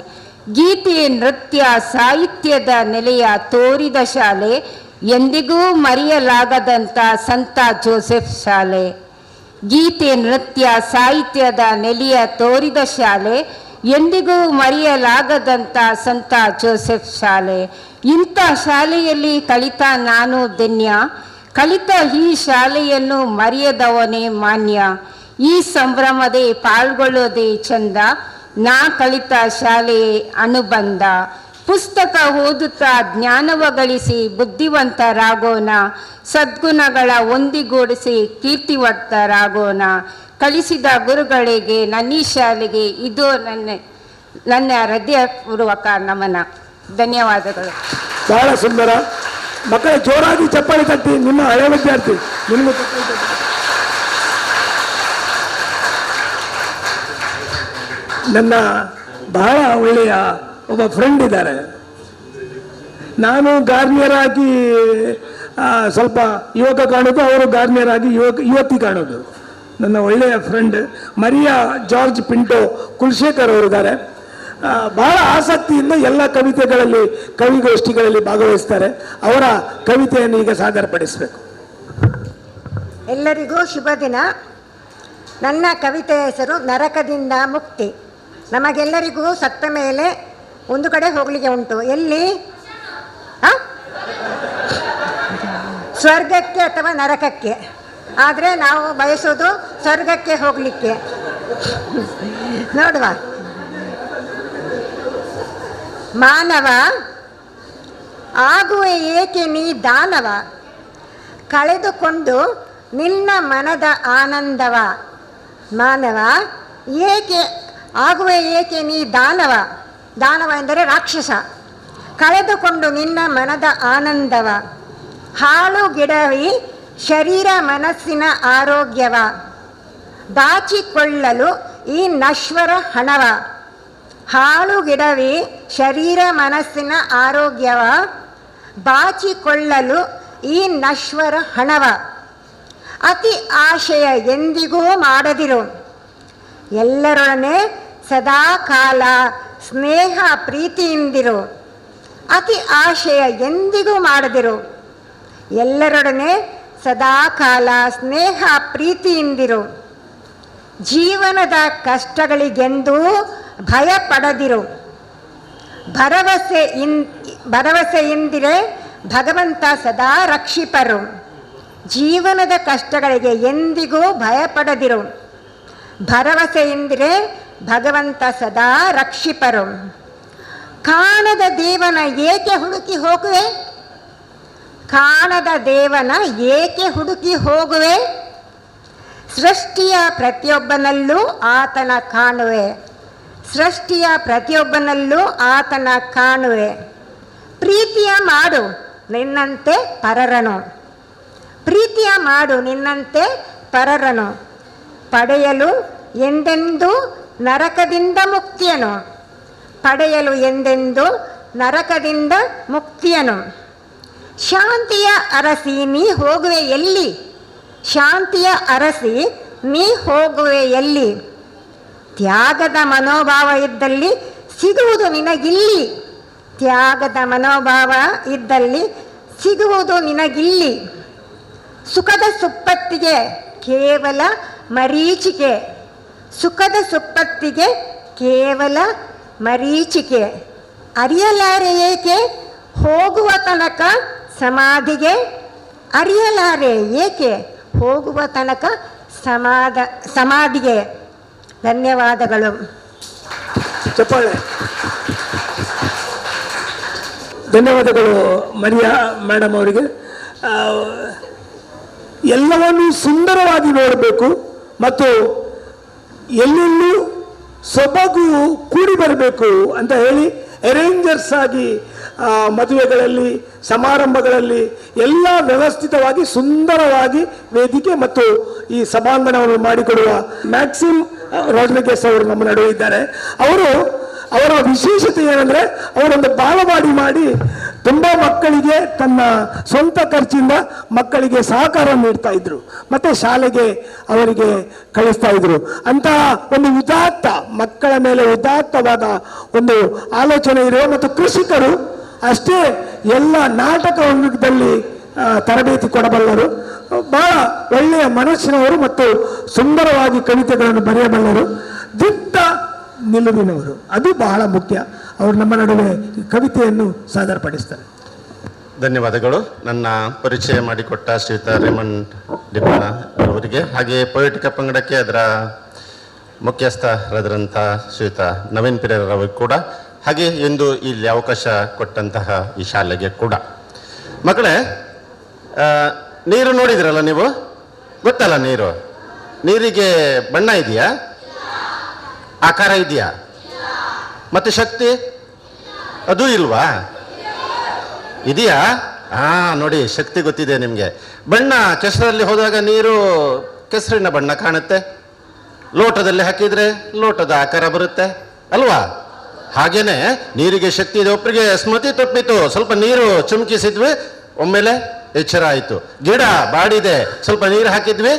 ಗೀತೆ ನೃತ್ಯ ಸಾಹಿತ್ಯದ ನೆಲೆಯ ತೋರಿದ ಶಾಲೆ, ಎಂದಿಗೂ ಮರೆಯಲಾಗದಂಥ ಸಂತ ಜೋಸೆಫ್ ಶಾಲೆ. ಗೀತೆ ನೃತ್ಯ ಸಾಹಿತ್ಯದ ನೆಲೆಯ ತೋರಿದ ಶಾಲೆ, ಎಂದಿಗೂ ಮರೆಯಲಾಗದಂಥ ಸಂತ ಜೋಸೆಫ್ ಶಾಲೆ. ಇಂಥ ಶಾಲೆಯಲ್ಲಿ ಕಲಿತ ನಾನು ಧನ್ಯ, ಕಲಿತ ಈ ಶಾಲೆಯನ್ನು ಮರೆಯದವನೇ ಮಾನ್ಯ. ಈ ಸಂಭ್ರಮದೇ ಪಾಲ್ಗೊಳ್ಳೋದೇ ಚಂದ, ನಾ ಕಲಿತ ಶಾಲೆಯೇ ಅನುಬಂಧ. ಪುಸ್ತಕ ಓದುತ್ತಾ ಜ್ಞಾನವ ಗಳಿಸಿ ಬುದ್ಧಿವಂತರಾಗೋಣ, ಸದ್ಗುಣಗಳ ಒಂದಿಗೂಡಿಸಿ ಕೀರ್ತಿವಂತರಾಗೋಣ. ಕಲಿಸಿದ ಗುರುಗಳಿಗೆ ನನ್ನ ಈ ಶಾಲೆಗೆ ಇದು ನನ್ನ ಹೃದಯಪೂರ್ವಕ ನಮನ. ಧನ್ಯವಾದಗಳು. ಬಹಳ ಸುಂದರ. ಮಕ್ಕಳ ಜೋರಾಗಿ ಚಪ್ಪಾಳೆ ತಟ್ಟಿ. ನಿಮ್ಮ ಹಳೆ ವಿದ್ಯಾರ್ಥಿ ನಿಮ್ಗೆ ನನ್ನ ಬಹಳ ಒಳ್ಳೆಯ ಒಬ್ಬ ಫ್ರೆಂಡ್ ಇದ್ದಾರೆ. ನಾನು ಗಾರ್ನಿಯರ್ ಆಗಿ ಸ್ವಲ್ಪ ಯುವಕ ಕಾಣೋದು, ಅವರು ಗಾರ್ನಿಯರ್ ಆಗಿ ಯುವತಿ ಕಾಣೋದು. ನನ್ನ ಒಳ್ಳೆಯ friend Maria George Pinto Kulashekar ಅವರಿದ್ದಾರೆ. ಬಹಳ ಆಸಕ್ತಿಯಿಂದ ಎಲ್ಲ ಕವಿತೆಗಳಲ್ಲಿ ಕವಿಗೋಷ್ಠಿಗಳಲ್ಲಿ ಭಾಗವಹಿಸ್ತಾರೆ. ಅವರ ಕವಿತೆಯನ್ನು ಈಗ ಸಾದರಪಡಿಸಬೇಕು. ಎಲ್ಲರಿಗೂ ಶುಭ ದಿನ. ನನ್ನ ಕವಿತೆಯ ಹೆಸರು ನರಕದಿಂದ ಮುಕ್ತಿ. ನಮಗೆಲ್ಲರಿಗೂ ಸತ್ತ ಮೇಲೆ ಒಂದು ಕಡೆ ಹೋಗಲಿಕ್ಕೆ ಉಂಟು. ಎಲ್ಲಿ? ಸ್ವರ್ಗಕ್ಕೆ ಅಥವಾ ನರಕಕ್ಕೆ. ಆದರೆ ನಾವು ಬಯಸೋದು ಸ್ವರ್ಗಕ್ಕೆ ಹೋಗಲಿಕ್ಕೆ. ನೋಡುವ. ಮಾನವ ಆಗುವೆ ಏಕೆ ನೀ ದಾನವ, ಕಳೆದುಕೊಂಡು ನಿನ್ನ ಮನದ ಆನಂದವ. ಮಾನವ ಏಕೆ ಆಗುವೆ ಏಕೆ ನೀ ದಾನವ, ದಾನವ ಎಂದರೆ ರಾಕ್ಷಸ, ಕಳೆದುಕೊಂಡು ನಿನ್ನ ಮನದ ಆನಂದವ. ಹಾಳು ಗಿಡವಿ ಶರೀರ ಮನಸ್ಸಿನ ಆರೋಗ್ಯವ, ಬಾಚಿಕೊಳ್ಳಲು ಈ ನಶ್ವರ ಹಣವ. ಹಾಳು ಗಿಡವಿ ಶರೀರ ಮನಸ್ಸಿನ ಆರೋಗ್ಯವ, ಬಾಚಿಕೊಳ್ಳಲು ಈ ನಶ್ವರ ಹಣವ. ಅತಿ ಆಶಯ ಎಂದಿಗೂ ಮಾಡದಿರು, ಎಲ್ಲರೊಡನೆ ಸದಾ ಕಾಲ ಸ್ನೇಹ ಪ್ರೀತಿಯಿಂದಿರು. ಅತಿ ಆಶಯ ಎಂದಿಗೂ ಮಾಡದಿರು, ಎಲ್ಲರೊಡನೆ ಸದಾ ಕಾಲ ಸ್ನೇಹ ಪ್ರೀತಿಯಿಂದಿರು. ಜೀವನದ ಕಷ್ಟಗಳಿಗೆಂದೂ ಭಯಪಡದಿರು, ಭರವಸೆಯಿಂದಿರೆ ಭಗವಂತ ಸದಾ ರಕ್ಷಿಪರು. ಜೀವನದ ಕಷ್ಟಗಳಿಗೆ ಎಂದಿಗೂ ಭಯಪಡದಿರು, ಭರವಸೆಯಿಂದಿರೆ ಭಗವಂತ ಸದಾ ರಕ್ಷಿಪರು. ಕಾಣದ ದೇವನ ಏಕೆ ಹುಡುಕಿ ಹೋಗುವೆ, ಕಾಣದ ದೇವನ ಏಕೆ ಹುಡುಕಿ ಹೋಗುವೆ. ಸೃಷ್ಟಿಯ ಪ್ರತಿಯೊಬ್ಬನಲ್ಲೂ ಆತನ ಕಾಣುವೆ, ಸೃಷ್ಟಿಯ ಪ್ರತಿಯೊಬ್ಬನಲ್ಲೂ ಆತನ ಕಾಣುವೆ. ಪ್ರೀತಿಯ ಮಾಡು ನಿನ್ನಂತೆ ಪರರನು, ಪ್ರೀತಿಯ ಮಾಡು ನಿನ್ನಂತೆ ಪರರನು. ಪಡೆಯಲು ಎಂದೆಂದೂ ನರಕದಿಂದ ಮುಕ್ತಿಯನು, ಪಡೆಯಲು ಎಂದೆಂದೂ ನರಕದಿಂದ ಮುಕ್ತಿಯನು. ಶಾಂತಿಯ ಅರಸಿ ನೀ ಹೋಗುವೆ ಎಲ್ಲಿ, ಶಾಂತಿಯ ಅರಸಿ ನೀ ಹೋಗುವೆ ಎಲ್ಲಿ. ತ್ಯಾಗದ ಮನೋಭಾವ ಇದ್ದಲ್ಲಿ ಸಿಗುವುದು ನಿನಗಿಲ್ಲಿ, ತ್ಯಾಗದ ಮನೋಭಾವ ಇದ್ದಲ್ಲಿ ಸಿಗುವುದು ನಿನಗಿಲ್ಲಿ. ಸುಖದ ಸುಪ್ಪತ್ತಿಗೆ ಕೇವಲ ಮರೀಚಿಕೆ, ಸುಖದ ಸುಪ್ಪತ್ತಿಗೆ ಕೇವಲ ಮರೀಚಿಕೆ. ಅರಿಯಲಾರೆ ಏಕೆ ಹೋಗುವ ತನಕ ಸಮಾಧಿಗೆ, ಅರಿಯಲಾರೆ ಏಕೆ ಹೋಗುವ ತನಕ ಸಮಾಧಿಗೆ. ಧನ್ಯವಾದಗಳು. ಚಪ್ಪಾಳೆ. ಧನ್ಯವಾದಗಳು ಮರಿಯಾ ಮೇಡಮ್ ಅವರಿಗೆ. ಎಲ್ಲವನ್ನೂ ಸುಂದರವಾಗಿ ನೋಡಬೇಕು ಮತ್ತು ಎಲ್ಲೆಲ್ಲೂ ಸೊಬಗು ಕೂಡಿ ಬರಬೇಕು ಅಂತ ಹೇಳಿ ಅರೇಂಜರ್ಸ್ ಆಗಿ ಮದುವೆಗಳಲ್ಲಿ ಸಮಾರಂಭಗಳಲ್ಲಿ ಎಲ್ಲ ವ್ಯವಸ್ಥಿತವಾಗಿ ಸುಂದರವಾಗಿ ವೇದಿಕೆ ಮತ್ತು ಈ ಸಭಾಂಗಣವನ್ನು ಮಾಡಿಕೊಡುವ ಮ್ಯಾಕ್ಸಿಮ್ ರೋಡ್ರಿಗಸ್ ಅವರು ನಮ್ಮ ನಡುವೆ ಇದ್ದಾರೆ. ಅವರ ವಿಶೇಷತೆ ಏನಂದ್ರೆ ಅವರೊಂದು ಬಾಲವಾಡಿ ಮಾಡಿ ತುಂಬ ಮಕ್ಕಳಿಗೆ ತನ್ನ ಸ್ವಂತ ಖರ್ಚಿಂದ ಮಕ್ಕಳಿಗೆ ಸಹಕಾರ ನೀಡ್ತಾ ಇದ್ರು ಮತ್ತೆ ಶಾಲೆಗೆ ಅವರಿಗೆ ಕಳಿಸ್ತಾ ಇದ್ರು. ಅಂತಹ ಒಂದು ಉದಾತ್ತ ಮಕ್ಕಳ ಮೇಲೆ ಉದಾತ್ತವಾದ ಒಂದು ಆಲೋಚನೆ ಇರುವ ಮತ್ತು ಕೃಷಿಕರು ಅಷ್ಟೇ ಎಲ್ಲ ನಾಟಕ ರಂಗದಲ್ಲಿ ತರಬೇತಿ ಕೊಡಬಲ್ಲರು, ಬಹಳ ಒಳ್ಳೆಯ ಮನಸ್ಸಿನವರು ಮತ್ತು ಸುಂದರವಾಗಿ ಕವಿತೆಗಳನ್ನು ಬರೆಯಬಲ್ಲರು, ದಿಟ್ಟ ನಿಲುವಿನವರು. ಅದು ಬಹಳ ಮುಖ್ಯ. ಅವರು ನಮ್ಮ ನಡುವೆ ಕವಿತೆಯನ್ನು ಸಾದರಪಡಿಸ್ತಾರೆ. ಧನ್ಯವಾದಗಳು. ನನ್ನ ಪರಿಚಯ ಮಾಡಿಕೊಟ್ಟ ಶ್ರೀಯುತ ರೇಮಂಡ್ ಡಿಪಣ ಅವರಿಗೆ, ಹಾಗೆ ಪೊಯಿಟಿಕ ಪಂಗಡಕ್ಕೆ ಅದರ ಮುಖ್ಯಸ್ಥರಾದಂಥ ಶ್ರೀಯುತ ನವೀನ್ ಪಿರೇರವರಿಗೆ ಕೂಡ, ಹಾಗೆ ಎಂದು ಇಲ್ಲಿ ಅವಕಾಶ ಕೊಟ್ಟಂತಹ ಈ ಶಾಲೆಗೆ ಕೂಡ. ಮಕ್ಕಳೇ, ನೀರು ನೋಡಿದ್ರಲ್ಲ ನೀವು? ಗೊತ್ತಲ್ಲ ನೀರಿಗೆ ಬಣ್ಣ ಇದೆಯಾ, ಆಕಾರ ಇದೆಯಾ, ಮತ್ತೆ ಶಕ್ತಿ ಅದು ಇಲ್ವಾ? ಇದೆಯಾ? ನೋಡಿ, ಶಕ್ತಿ ಗೊತ್ತಿದೆ ನಿಮಗೆ. ಬಣ್ಣ ಕೆಸರಲ್ಲಿ ಹೋದಾಗ ನೀರು ಕೆಸರಿನ ಬಣ್ಣ ಕಾಣುತ್ತೆ, ಲೋಟದಲ್ಲಿ ಹಾಕಿದ್ರೆ ಲೋಟದ ಆಕಾರ ಬರುತ್ತೆ ಅಲ್ವಾ? ಹಾಗೇನೆ ನೀರಿಗೆ ಶಕ್ತಿ ಇದೆ. ಒಬ್ಬರಿಗೆ ಸ್ಮೃತಿ ತಪ್ಪಿತು, ಸ್ವಲ್ಪ ನೀರು ಚುಮಕಿಸಿದ್ವಿ, ಒಮ್ಮೆಲೆ ಎಚ್ಚರ ಆಯಿತು. ಗಿಡ ಬಾಡಿದೆ, ಸ್ವಲ್ಪ ನೀರು ಹಾಕಿದ್ವಿ,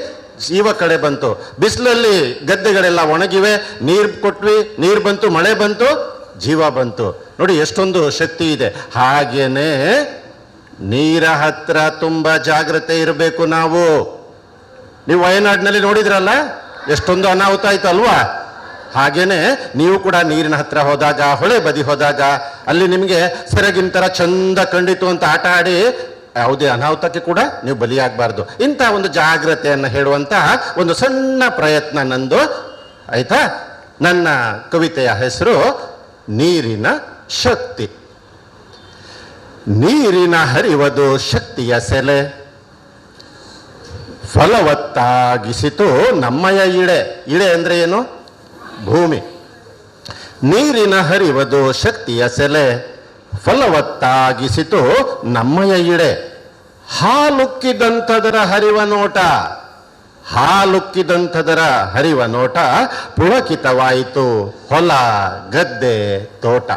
ಜೀವ ಕಡೆ ಬಂತು. ಬಿಸಿಲಲ್ಲಿ ಗದ್ದೆಗಳೆಲ್ಲ ಒಣಗಿವೆ, ನೀರು ಕೊಟ್ವಿ, ನೀರು ಬಂತು, ಮಳೆ ಬಂತು, ಜೀವ ಬಂತು. ನೋಡಿ ಎಷ್ಟೊಂದು ಶಕ್ತಿ ಇದೆ. ಹಾಗೇನೆ ನೀರ ಹತ್ರ ತುಂಬಾ ಜಾಗ್ರತೆ ಇರಬೇಕು ನಾವು. ನೀವು ವಯನಾಡಿನಲ್ಲಿ ನೋಡಿದ್ರಲ್ಲ ಎಷ್ಟೊಂದು ಅನಾಹುತ ಆಯ್ತು ಅಲ್ವಾ? ಹಾಗೇನೆ ನೀವು ಕೂಡ ನೀರಿನ ಹತ್ರ ಹೋದಾಗ, ಹೊಳೆ ಬದಿ ಹೋದಾಗ ಅಲ್ಲಿ ನಿಮಗೆ ಸೆರಗಿನ ಚಂದ ಕಂಡಿತು ಅಂತ ಆಟ ಆಡಿ ಯಾವುದೇ ಅನಾಹುತಕ್ಕೆ ಕೂಡ ನೀವು ಬಲಿಯಾಗಬಾರ್ದು. ಇಂತಹ ಒಂದು ಜಾಗ್ರತೆಯನ್ನು ಹೇಳುವಂತಹ ಒಂದು ಸಣ್ಣ ಪ್ರಯತ್ನ ನಂದು, ಆಯ್ತಾ? ನನ್ನ ಕವಿತೆಯ ಹೆಸರು ನೀರಿನ ಶಕ್ತಿ. ನೀರಿನ ಹರಿವದು ಶಕ್ತಿಯ ಸೆಲೆ, ಫಲವತ್ತಾಗಿಸಿತು ನಮ್ಮಯ ಇಳೆ. ಇಳೆ ಅಂದ್ರೆ ಏನು? ಭೂಮಿ. ನೀರಿನ ಹರಿವದು ಶಕ್ತಿಯ ಸೆಲೆ, ಫಲವತ್ತಾಗಿಸಿತು ನಮ್ಮಯ ಇಳೆ. ಹಾಲುಕ್ಕಿದಂಥದರ ಹರಿವ ನೋಟ, ಹಾಲುಕ್ಕಿದಂಥದರ ಹರಿವ ನೋಟ, ಪುಳಕಿತವಾಯಿತು ಹೊಲ ಗದ್ದೆ ತೋಟ.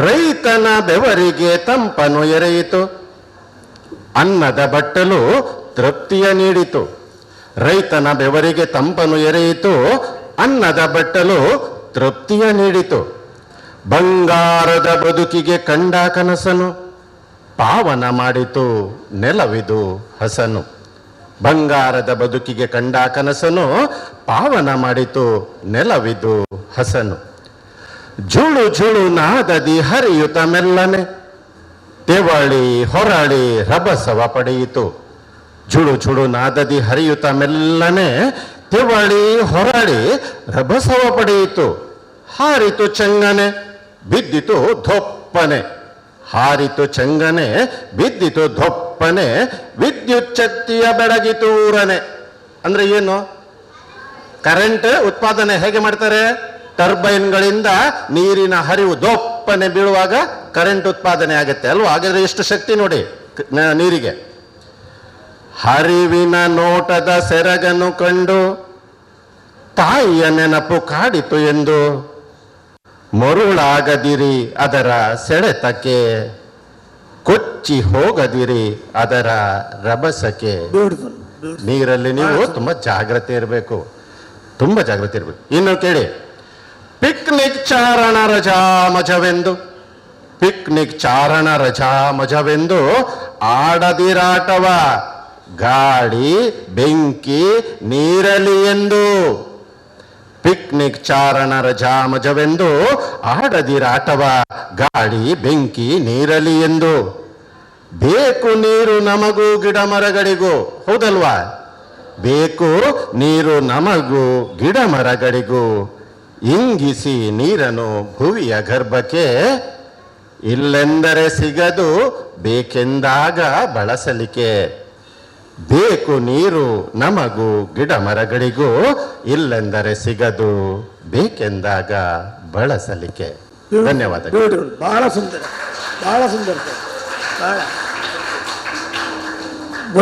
ರೈತನ ಬೆವರಿಗೆ ತಂಪನು ಎರೆಯಿತು, ಅನ್ನದ ಬಟ್ಟಲು ತೃಪ್ತಿಯ ನೀಡಿತು. ರೈತನ ಬೆವರಿಗೆ ತಂಪನು ಎರೆಯಿತು, ಅನ್ನದ ಬಟ್ಟಲು ತೃಪ್ತಿಯ ನೀಡಿತು. ಬಂಗಾರದ ಬದುಕಿಗೆ ಕಂಡ ಕನಸನು ಪಾವನ ಮಾಡಿತು ನೆಲವಿದು ಹಸನು. ಬಂಗಾರದ ಬದುಕಿಗೆ ಕಂಡ ಕನಸನು ಪಾವನ ಮಾಡಿತು ನೆಲವಿದು ಹಸನು. ಜುಳು ಜುಳು ನಾದದಿ ಹರಿಯುತ ಮೆಲ್ಲನೆ, ತೆವಳಿ ಹೊರಳಿ ರಭಸವ ಪಡೆಯಿತು. ಜುಳು ಜುಳು ನಾದದಿ ಹರಿಯುತ ಮೆಲ್ಲನೆ, ತೆವಳಿ ಹೊರಳಿ ರಭಸವ ಪಡೆಯಿತು. ಹಾರಿತು ಚಂಗನೆ ಬಿದ್ದಿತು ಧೊಪ್ಪನೆ, ಹಾರಿತು ಚಂಗನೆ ಬಿದ್ದಿತು ಧೊಪ್ಪನೆ. ವಿದ್ಯುತ್ ಶಕ್ತಿಯ ಬೆಳಗಿತು ಊರನೆ. ಅಂದ್ರೆ ಏನು? ಕರೆಂಟ್ ಉತ್ಪಾದನೆ ಹೇಗೆ ಮಾಡ್ತಾರೆ? ಟರ್ಬೈನ್ಗಳಿಂದ ನೀರಿನ ಹರಿವು ದೊಪ್ಪನೆ ಬೀಳುವಾಗ ಕರೆಂಟ್ ಉತ್ಪಾದನೆ ಆಗುತ್ತೆ ಅಲ್ವಾ? ಹಾಗಾದ್ರೆ ಎಷ್ಟು ಶಕ್ತಿ ನೋಡಿ ನೀರಿಗೆ. ಹರಿವಿನ ನೋಟದ ಸೆರಗನ್ನು ಕಂಡು ತಾಯಿಯ ನೆನಪು ಕಾಡಿತು ಎಂದು, ಮರುಳಾಗದಿರಿ ಅದರ ಸೆಳೆತಕ್ಕೆ, ಕೊಚ್ಚಿ ಹೋಗದಿರಿ ಅದರ ರಭಸಕ್ಕೆ. ನೀರಲ್ಲಿ ನೀವು ತುಂಬಾ ಜಾಗ್ರತೆ ಇರಬೇಕು, ತುಂಬಾ ಜಾಗ್ರತೆ ಇರಬೇಕು. ಇನ್ನು ಕೇಳಿ, ಪಿಕ್ನಿಕ್ ಚಾರಣ ರಜಾ ಮಜವೆಂದು, ಪಿಕ್ನಿಕ್ ಚಾರಣ ರಜಾ ಮಜವೆಂದು ಆಡದಿರಾಟವ ಗಾಡಿ ಬೆಂಕಿ ನೀರಲಿ ಎಂದು. ಪಿಕ್ನಿಕ್ ಚಾರಣ ರಜಾ ಮಜವೆಂದು ಆಡದಿರಾಟವ ಗಾಡಿ ಬೆಂಕಿ ನೀರಲಿ ಎಂದು. ಬೇಕು ನೀರು ನಮಗೂ ಗಿಡ ಮರಗಳಿಗೂ, ಹೌದಲ್ವಾ? ಬೇಕು ನೀರು ನಮಗೂ ಗಿಡ ಮರಗಳಿಗೂ, ಇಂಗಿಸಿ ನೀರನ್ನು ಭುವಿಯ ಗರ್ಭಕ್ಕೆ, ಇಲ್ಲೆಂದರೆ ಸಿಗದು ಬೇಕೆಂದಾಗ ಬಳಸಲಿಕ್ಕೆ. ಬೇಕು ನೀರು ನಮಗೂ ಗಿಡ ಮರಗಳಿಗೂ, ಇಲ್ಲೆಂದರೆ ಸಿಗದು ಬೇಕೆಂದಾಗ ಬಳಸಲಿಕ್ಕೆ. ಧನ್ಯವಾದಗಳು. ಬಹಳ ಸುಂದರ, ಬಹಳ ಸುಂದರ. ಬಹಳ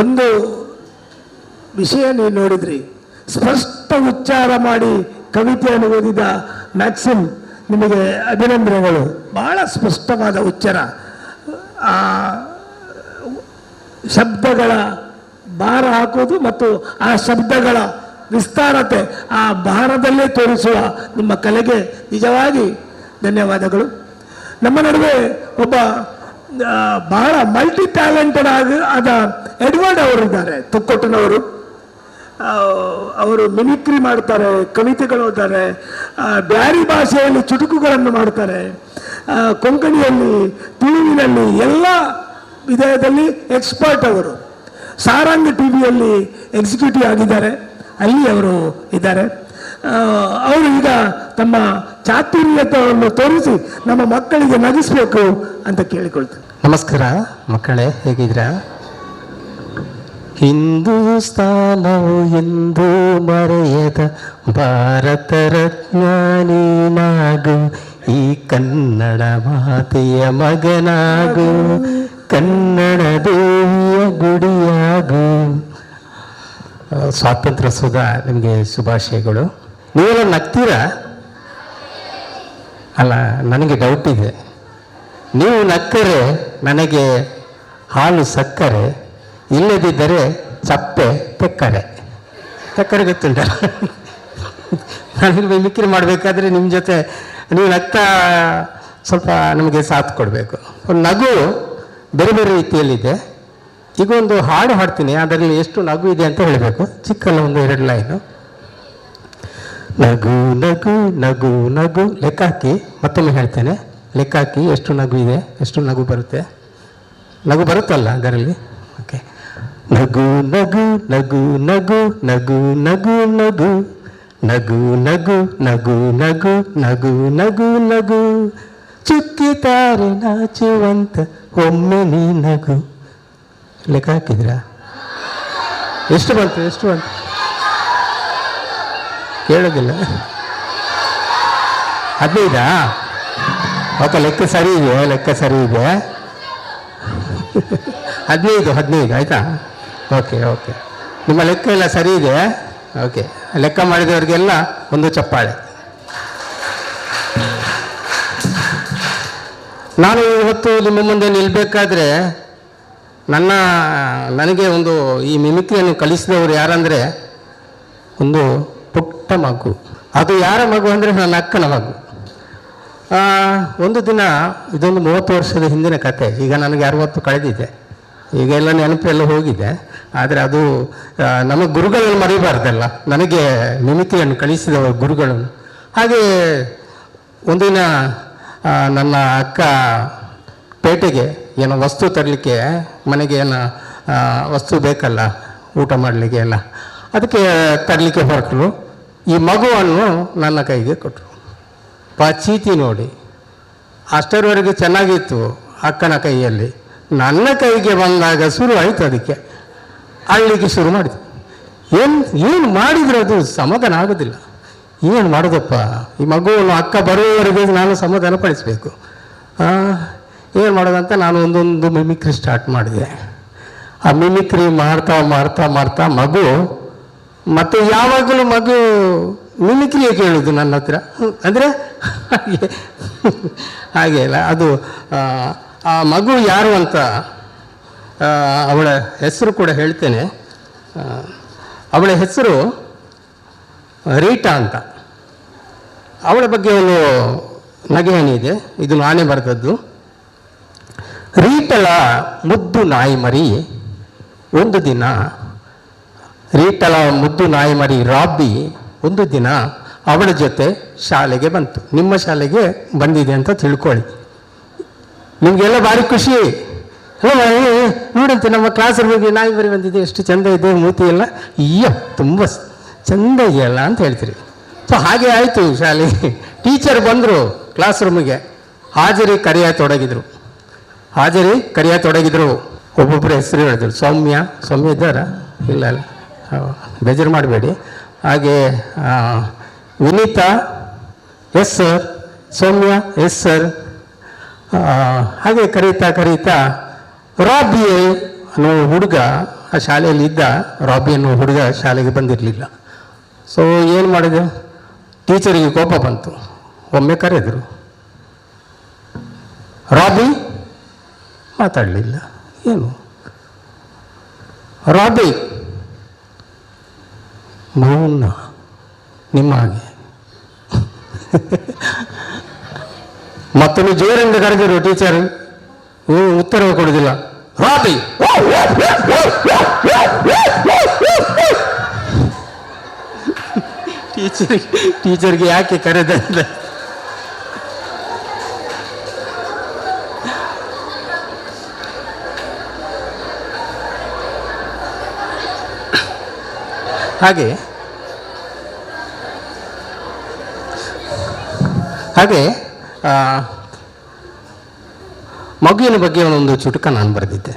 ಒಂದು ವಿಷಯ ನೀವು ನೋಡಿದ್ರಿ, ಸ್ಪಷ್ಟ ಉಚ್ಚಾರ ಮಾಡಿ ಕವಿತೆಯನ್ನು ಓದಿದ ಮ್ಯಾಕ್ಸಿಮ್, ನಿಮಗೆ ಅಭಿನಂದನೆಗಳು. ಬಹಳ ಸ್ಪಷ್ಟವಾದ ಉಚ್ಚಾರ, ಆ ಶಬ್ದಗಳ ಭಾರ ಹಾಕುವುದು ಮತ್ತು ಆ ಶಬ್ದಗಳ ವಿಸ್ತಾರತೆ ಆ ಭಾರದಲ್ಲೇ ತೋರಿಸುವ ನಿಮ್ಮ ಕಲೆಗೆ ನಿಜವಾಗಿ ಧನ್ಯವಾದಗಳು. ನಮ್ಮ ನಡುವೆ ಒಬ್ಬ ಬಹಳ ಮಲ್ಟಿ ಟ್ಯಾಲೆಂಟೆಡ್ ಆದ ಎಡ್ವರ್ಡ್ ಅವರಿದ್ದಾರೆ, ತುಕ್ಕೊಟ್ಟನವರು. ಅವರು ಮಿಮಿಕ್ರಿ ಮಾಡ್ತಾರೆ, ಕವಿತೆಗಳು ಓದ್ತಾರೆ, ಬ್ಯಾರಿ ಭಾಷೆಯಲ್ಲಿ ಚುಟುಕುಗಳನ್ನು ಮಾಡ್ತಾರೆ, ಕೊಂಕಣಿಯಲ್ಲಿ, ತುಳುವಿನಲ್ಲಿ ಎಲ್ಲ ವಿಧದಲ್ಲಿ ಎಕ್ಸ್ಪರ್ಟ್ ಅವರು. ಸಾರಂಗ್ ಟಿವಿಯಲ್ಲಿ ಎಕ್ಸಿಕ್ಯೂಟಿವ್ ಆಗಿದ್ದಾರೆ, ಅಲ್ಲಿ ಅವರು ಇದ್ದಾರೆ. ಅವರು ಈಗ ತಮ್ಮ ಚಾತುರ್ಯತೆಯನ್ನು ತೋರಿಸಿ ನಮ್ಮ ಮಕ್ಕಳಿಗೆ ನಗಿಸ್ಬೇಕು ಅಂತ ಕೇಳಿಕೊಳ್ತಾರೆ. ನಮಸ್ಕಾರ ಮಕ್ಕಳೇ, ಹೇಗಿದ್ದೀರಾ? ಹಿಂದೂಸ್ತಾನವು ಎಂದು ಮರೆಯದ ಭಾರತ ರತ್ನ ನೀನಾಗು, ಈ ಕನ್ನಡ ಮಾತೆಯ ಮಗನಾಗು, ಕನ್ನಡ ದೇವಿಯ ಗುಡಿಯಾಗು. ಸ್ವಾತಂತ್ರ್ಯ ಸುಧ ನಿಮಗೆ ಶುಭಾಶಯಗಳು. ನೀವೆಲ್ಲ ನಗ್ತೀರಾ? ಅಲ್ಲ, ನನಗೆ ಡೌಟ್ ಇದೆ. ನೀವು ನಕ್ಕರೆ ನನಗೆ ಹಾಲು ಸಕ್ಕರೆ, ಇಲ್ಲದಿದ್ದರೆ ಚಪ್ಪೆ ತೆಕ್ಕರೆ. ತೆಕ್ಕರೆ ಗೊತ್ತುಂಟಲ್ಲ? ನನಗೆ ಮಿಮಿಕ್ರಿ ಮಾಡಬೇಕಾದ್ರೆ ನಿಮ್ಮ ಜೊತೆ ನೀವು ನಗ್ತಾ ಸ್ವಲ್ಪ ನಮಗೆ ಸಾಥ್ ಕೊಡಬೇಕು. ಒಂದು ನಗು ಬೇರೆ ಬೇರೆ ರೀತಿಯಲ್ಲಿದೆ. ಈಗ ಒಂದು ಹಾಡು ಹಾಡ್ತೀನಿ, ಅದರಲ್ಲಿ ಎಷ್ಟು ನಗು ಇದೆ ಅಂತ ಹೇಳಬೇಕು. ಚಿಕ್ಕಲ್ಲ ಒಂದು 2 ಲೈನು. ನಗು ನಗು ನಗು ನಗು ಲೆಕ್ಕ ಹಾಕಿ, ಮತ್ತೊಮ್ಮೆ ಹೇಳ್ತೇನೆ, ಲೆಕ್ಕ ಹಾಕಿ ಎಷ್ಟು ನಗು ಇದೆ, ಎಷ್ಟು ನಗು ಬರುತ್ತೆ. ನಗು ಬರುತ್ತಲ್ಲ ಅದರಲ್ಲಿ? ಓಕೆ. ನಗು ನಗು ನಗು ನಗು ನಗು ನಗು ನಗು ನಗು ನಗು ನಗು ನಗು ನಗು ನಗು ನಗು ಚುಕ್ಕಿತಾರೆ ನಾಚುವಂತ ಒಮ್ಮೆ ನೀ ನಗು. ಲೆಕ್ಕ ಹಾಕಿದ್ರಾ? ಎಷ್ಟು ಬಂತು? ಎಷ್ಟು ಬಂತು? ಕೇಳೋದಿಲ್ಲ. 15? ಓಕೆ, ಲೆಕ್ಕ ಸರಿ ಇದೆ, ಲೆಕ್ಕ ಸರಿ ಇದೆ. 15 ಆಯಿತಾ? ಓಕೆ ಓಕೆ, ನಿಮ್ಮ ಲೆಕ್ಕ ಎಲ್ಲ ಸರಿ ಇದೆ. ಓಕೆ, ಲೆಕ್ಕ ಮಾಡಿದವರಿಗೆಲ್ಲ ಒಂದು ಚಪ್ಪಾಳೆ. ನಾನು ಇವತ್ತು ನಿಮ್ಮ ಮುಂದೆ ನಿಲ್ಲಬೇಕಾದ್ರೆ ನನಗೆ ಒಂದು ಈ ಮಿಮಿಕ್ರಿಯನ್ನು ಕಲಿಸಿದವರು ಯಾರಂದರೆ ಒಂದು ಪುಟ್ಟ ಮಗು. ಅದು ಯಾರ ಮಗು ಅಂದರೆ ನನ್ನ ಅಕ್ಕನ ಮಗು. ಒಂದು ದಿನ, ಇದೊಂದು 30 ವರ್ಷದ ಹಿಂದಿನ ಕತೆ, ಈಗ ನನಗೆ 60 ಕಳೆದಿದೆ, ಈಗ ಎಲ್ಲ ನೆನಪೆಲ್ಲ ಹೋಗಿದೆ. ಆದರೆ ಅದು ನಮ್ಮ ಗುರುಗಳನ್ನು ಮರಿಬಾರ್ದಲ್ಲ, ನನಗೆ ಮಿಮಿಕ್ರಿಯನ್ನು ಕಲಿಸಿದವರು ಗುರುಗಳನ್ನು. ಹಾಗೆ ಒಂದಿನ ನನ್ನ ಅಕ್ಕ ಪೇಟೆಗೆ ಏನೋ ವಸ್ತು ತರಲಿಕ್ಕೆ, ಮನೆಗೆ ಏನೋ ವಸ್ತು ಬೇಕಲ್ಲ ಊಟ ಮಾಡಲಿಕ್ಕೆ ಎಲ್ಲ, ಅದಕ್ಕೆ ತರಲಿಕ್ಕೆ ಹೊರಟರು. ಈ ಮಗುವನ್ನು ನನ್ನ ಕೈಗೆ ಕೊಟ್ಟರು. ಚೀಟಿ ನೋಡಿ, ಅಷ್ಟರವರೆಗೆ ಚೆನ್ನಾಗಿತ್ತು ಅಕ್ಕನ ಕೈಯಲ್ಲಿ. ನನ್ನ ಕೈಗೆ ಬಂದಾಗ ಶುರು ಆಯಿತು, ಅದಕ್ಕೆ ಅಳ್ಳಿಗೆ ಶುರು ಮಾಡಿತು. ಏನು ಮಾಡಿದ್ರೆ ಅದು ಸಮಾಧಾನ ಆಗೋದಿಲ್ಲ. ಏನು ಮಾಡೋದಪ್ಪ, ಈ ಮಗುವನ್ನು ಅಕ್ಕ ಬರುವವರೆಗೆ ನಾನು ಸಮಾಧಾನ ಪಡಿಸಬೇಕು. ಏನು ಮಾಡೋದಂತ ನಾನು ಒಂದೊಂದು ಮಿಮಿಕ್ರಿ ಸ್ಟಾರ್ಟ್ ಮಾಡಿದೆ. ಆ ಮಿಮಿಕ್ರಿ ಮಾಡ್ತಾ ಮಾಡ್ತಾ ಮಾಡ್ತಾ ಮಗು, ಮತ್ತು ಯಾವಾಗಲೂ ಮಗು ಮಿಮಿಕ್ರಿಯೇ ಕೇಳೋದು ನನ್ನ ಹತ್ರ. ಅಂದರೆ ಹಾಗೆ ಅಲ್ಲ, ಅದು ಆ ಮಗು ಯಾರು ಅಂತ ಅವಳ ಹೆಸರು ಕೂಡ ಹೇಳ್ತೇನೆ. ಅವಳ ಹೆಸರು ರೀಟಾ ಅಂತ. ಅವಳ ಬಗ್ಗೆ ಒಂದು ನಗೆಹನಿ ಇದೆ, ಇದು ನಾನೇ ಬರೆದದ್ದು. ರೀಟಳ ಮುದ್ದು ನಾಯಿ ಮರಿ ಒಂದು ದಿನ, ರೀಟಳ ಮುದ್ದು ನಾಯಿ ಮರಿ ರಾಬಿ ಒಂದು ದಿನ ಅವಳ ಜೊತೆ ಶಾಲೆಗೆ ಬಂತು. ನಿಮ್ಮ ಶಾಲೆಗೆ ಬಂದಿದೆ ಅಂತ ತಿಳ್ಕೊಳ್ಳಿ, ನಿಮಗೆಲ್ಲ ಭಾರಿ ಖುಷಿ. ನೋಡಂತೆ ನಮ್ಮ ಕ್ಲಾಸ್ ರೂಮಿಗೆ ನಾಯಿ ಮರಿ ಬಂದಿದೆ, ಎಷ್ಟು ಚೆಂದ ಇದೆ ಮೂತಿ ಎಲ್ಲ, ಅಯ್ಯೋ ತುಂಬ ಚೆಂದ ಇದೆಯಲ್ಲ ಅಂತ ಹೇಳ್ತೀರಿ. ಸೊ ಹಾಗೆ ಆಯಿತು. ಶಾಲೆಗೆ ಟೀಚರ್ ಬಂದರು, ಕ್ಲಾಸ್ ರೂಮಿಗೆ ಹಾಜರಿ ಕರೆಯತೊಡಗಿದ್ರು. ಒಬ್ಬೊಬ್ಬರು ಹೆಸರು ಹೇಳಿದ್ರು. ಸೌಮ್ಯ ಇದ್ದಾರಾ? ಇಲ್ಲ ಅಲ್ಲ, ಬೇಜಾರು ಮಾಡಬೇಡಿ. ಹಾಗೆ ವಿನೀತಾ ಎಸ್ ಸರ್, ಸೌಮ್ಯ ಎಸ್ ಸರ್. ಹಾಗೆ ಕರೀತಾ ರಾಬಿ ಅನ್ನೋ ಹುಡುಗ ಆ ಶಾಲೆಯಲ್ಲಿ ಇದ್ದ. ರಾಬಿ ಅನ್ನೋ ಹುಡುಗ ಶಾಲೆಗೆ ಬಂದಿರಲಿಲ್ಲ. ಸೊ ಏನು ಮಾಡಿದೆ, ಟೀಚರಿಗೆ ಕೋಪ ಬಂತು. ಒಮ್ಮೆ ಕರೆದರು, ರಾಬಿ ಮಾತಾಡಲಿಲ್ಲ. ಏನು ರಾಬಿ ಮೌನ, ನಿಮ್ಮ ಹಾಗೆ. ಮತ್ತೊಂದು ಜೋರಿಂದ ಕರೆದಿರು ಟೀಚರ್, ಉತ್ತರ ಕೊಡುವುದಿಲ್ಲ. ರಾಬಿ ಟೀಚರ್ಗೆ ಯಾಕೆ ಕರೆದ? ಹಾಗೆ ಮಗುವಿನ ಬಗ್ಗೆ ಒಂದು ಚುಟುಕ ನಾನು ಬರೆದಿದ್ದೆ.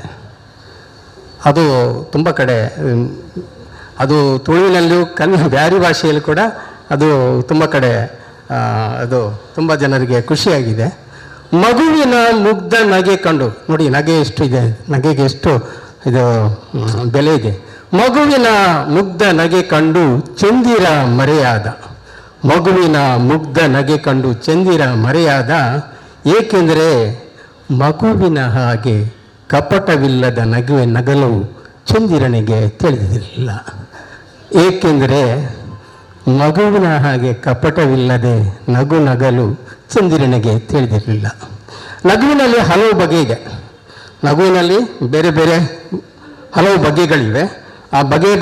ಅದು ತುಂಬ ಕಡೆ, ಅದು ತುಳುವಿನಲ್ಲಿಯೂ ಬ್ಯಾರಿ ಭಾಷೆಯಲ್ಲಿ ಕೂಡ ಅದು ತುಂಬ ಕಡೆ, ಅದು ತುಂಬ ಜನರಿಗೆ ಖುಷಿಯಾಗಿದೆ. ಮಗುವಿನ ಮುಗ್ಧ ನಗೆ ಕಂಡು ನೋಡಿ, ನಗೆ ಎಷ್ಟು ಇದೆ, ನಗೆಗೆ ಎಷ್ಟು ಇದು ಬೆಲೆ ಇದೆ. ಮಗುವಿನ ಮುಗ್ಧ ನಗೆ ಕಂಡು ಚಂದಿರ ಮರೆಯಾದ, ಮಗುವಿನ ಮುಗ್ಧ ನಗೆ ಕಂಡು ಚಂದಿರ ಮರೆಯಾದ, ಏಕೆಂದರೆ ಮಗುವಿನ ಹಾಗೆ ಕಪಟವಿಲ್ಲದ ನಗಲು ಚಂದಿರನಿಗೆ ತಿಳಿದಿರಲಿಲ್ಲ. ಏಕೆಂದರೆ ಮಗುವಿನ ಹಾಗೆ ಕಪಟವಿಲ್ಲದೆ ನಗಲು ಚಂದಿರನಿಗೆ ತಿಳಿದಿರಲಿಲ್ಲ. ನಗುವಿನಲ್ಲಿ ಹಲವು ಬಗೆ ಇದೆ. ನಗುವಿನಲ್ಲಿ ಬೇರೆ ಬೇರೆ ಹಲವು ಬಗೆಗಳಿವೆ. ಆ ಬಗೆಯ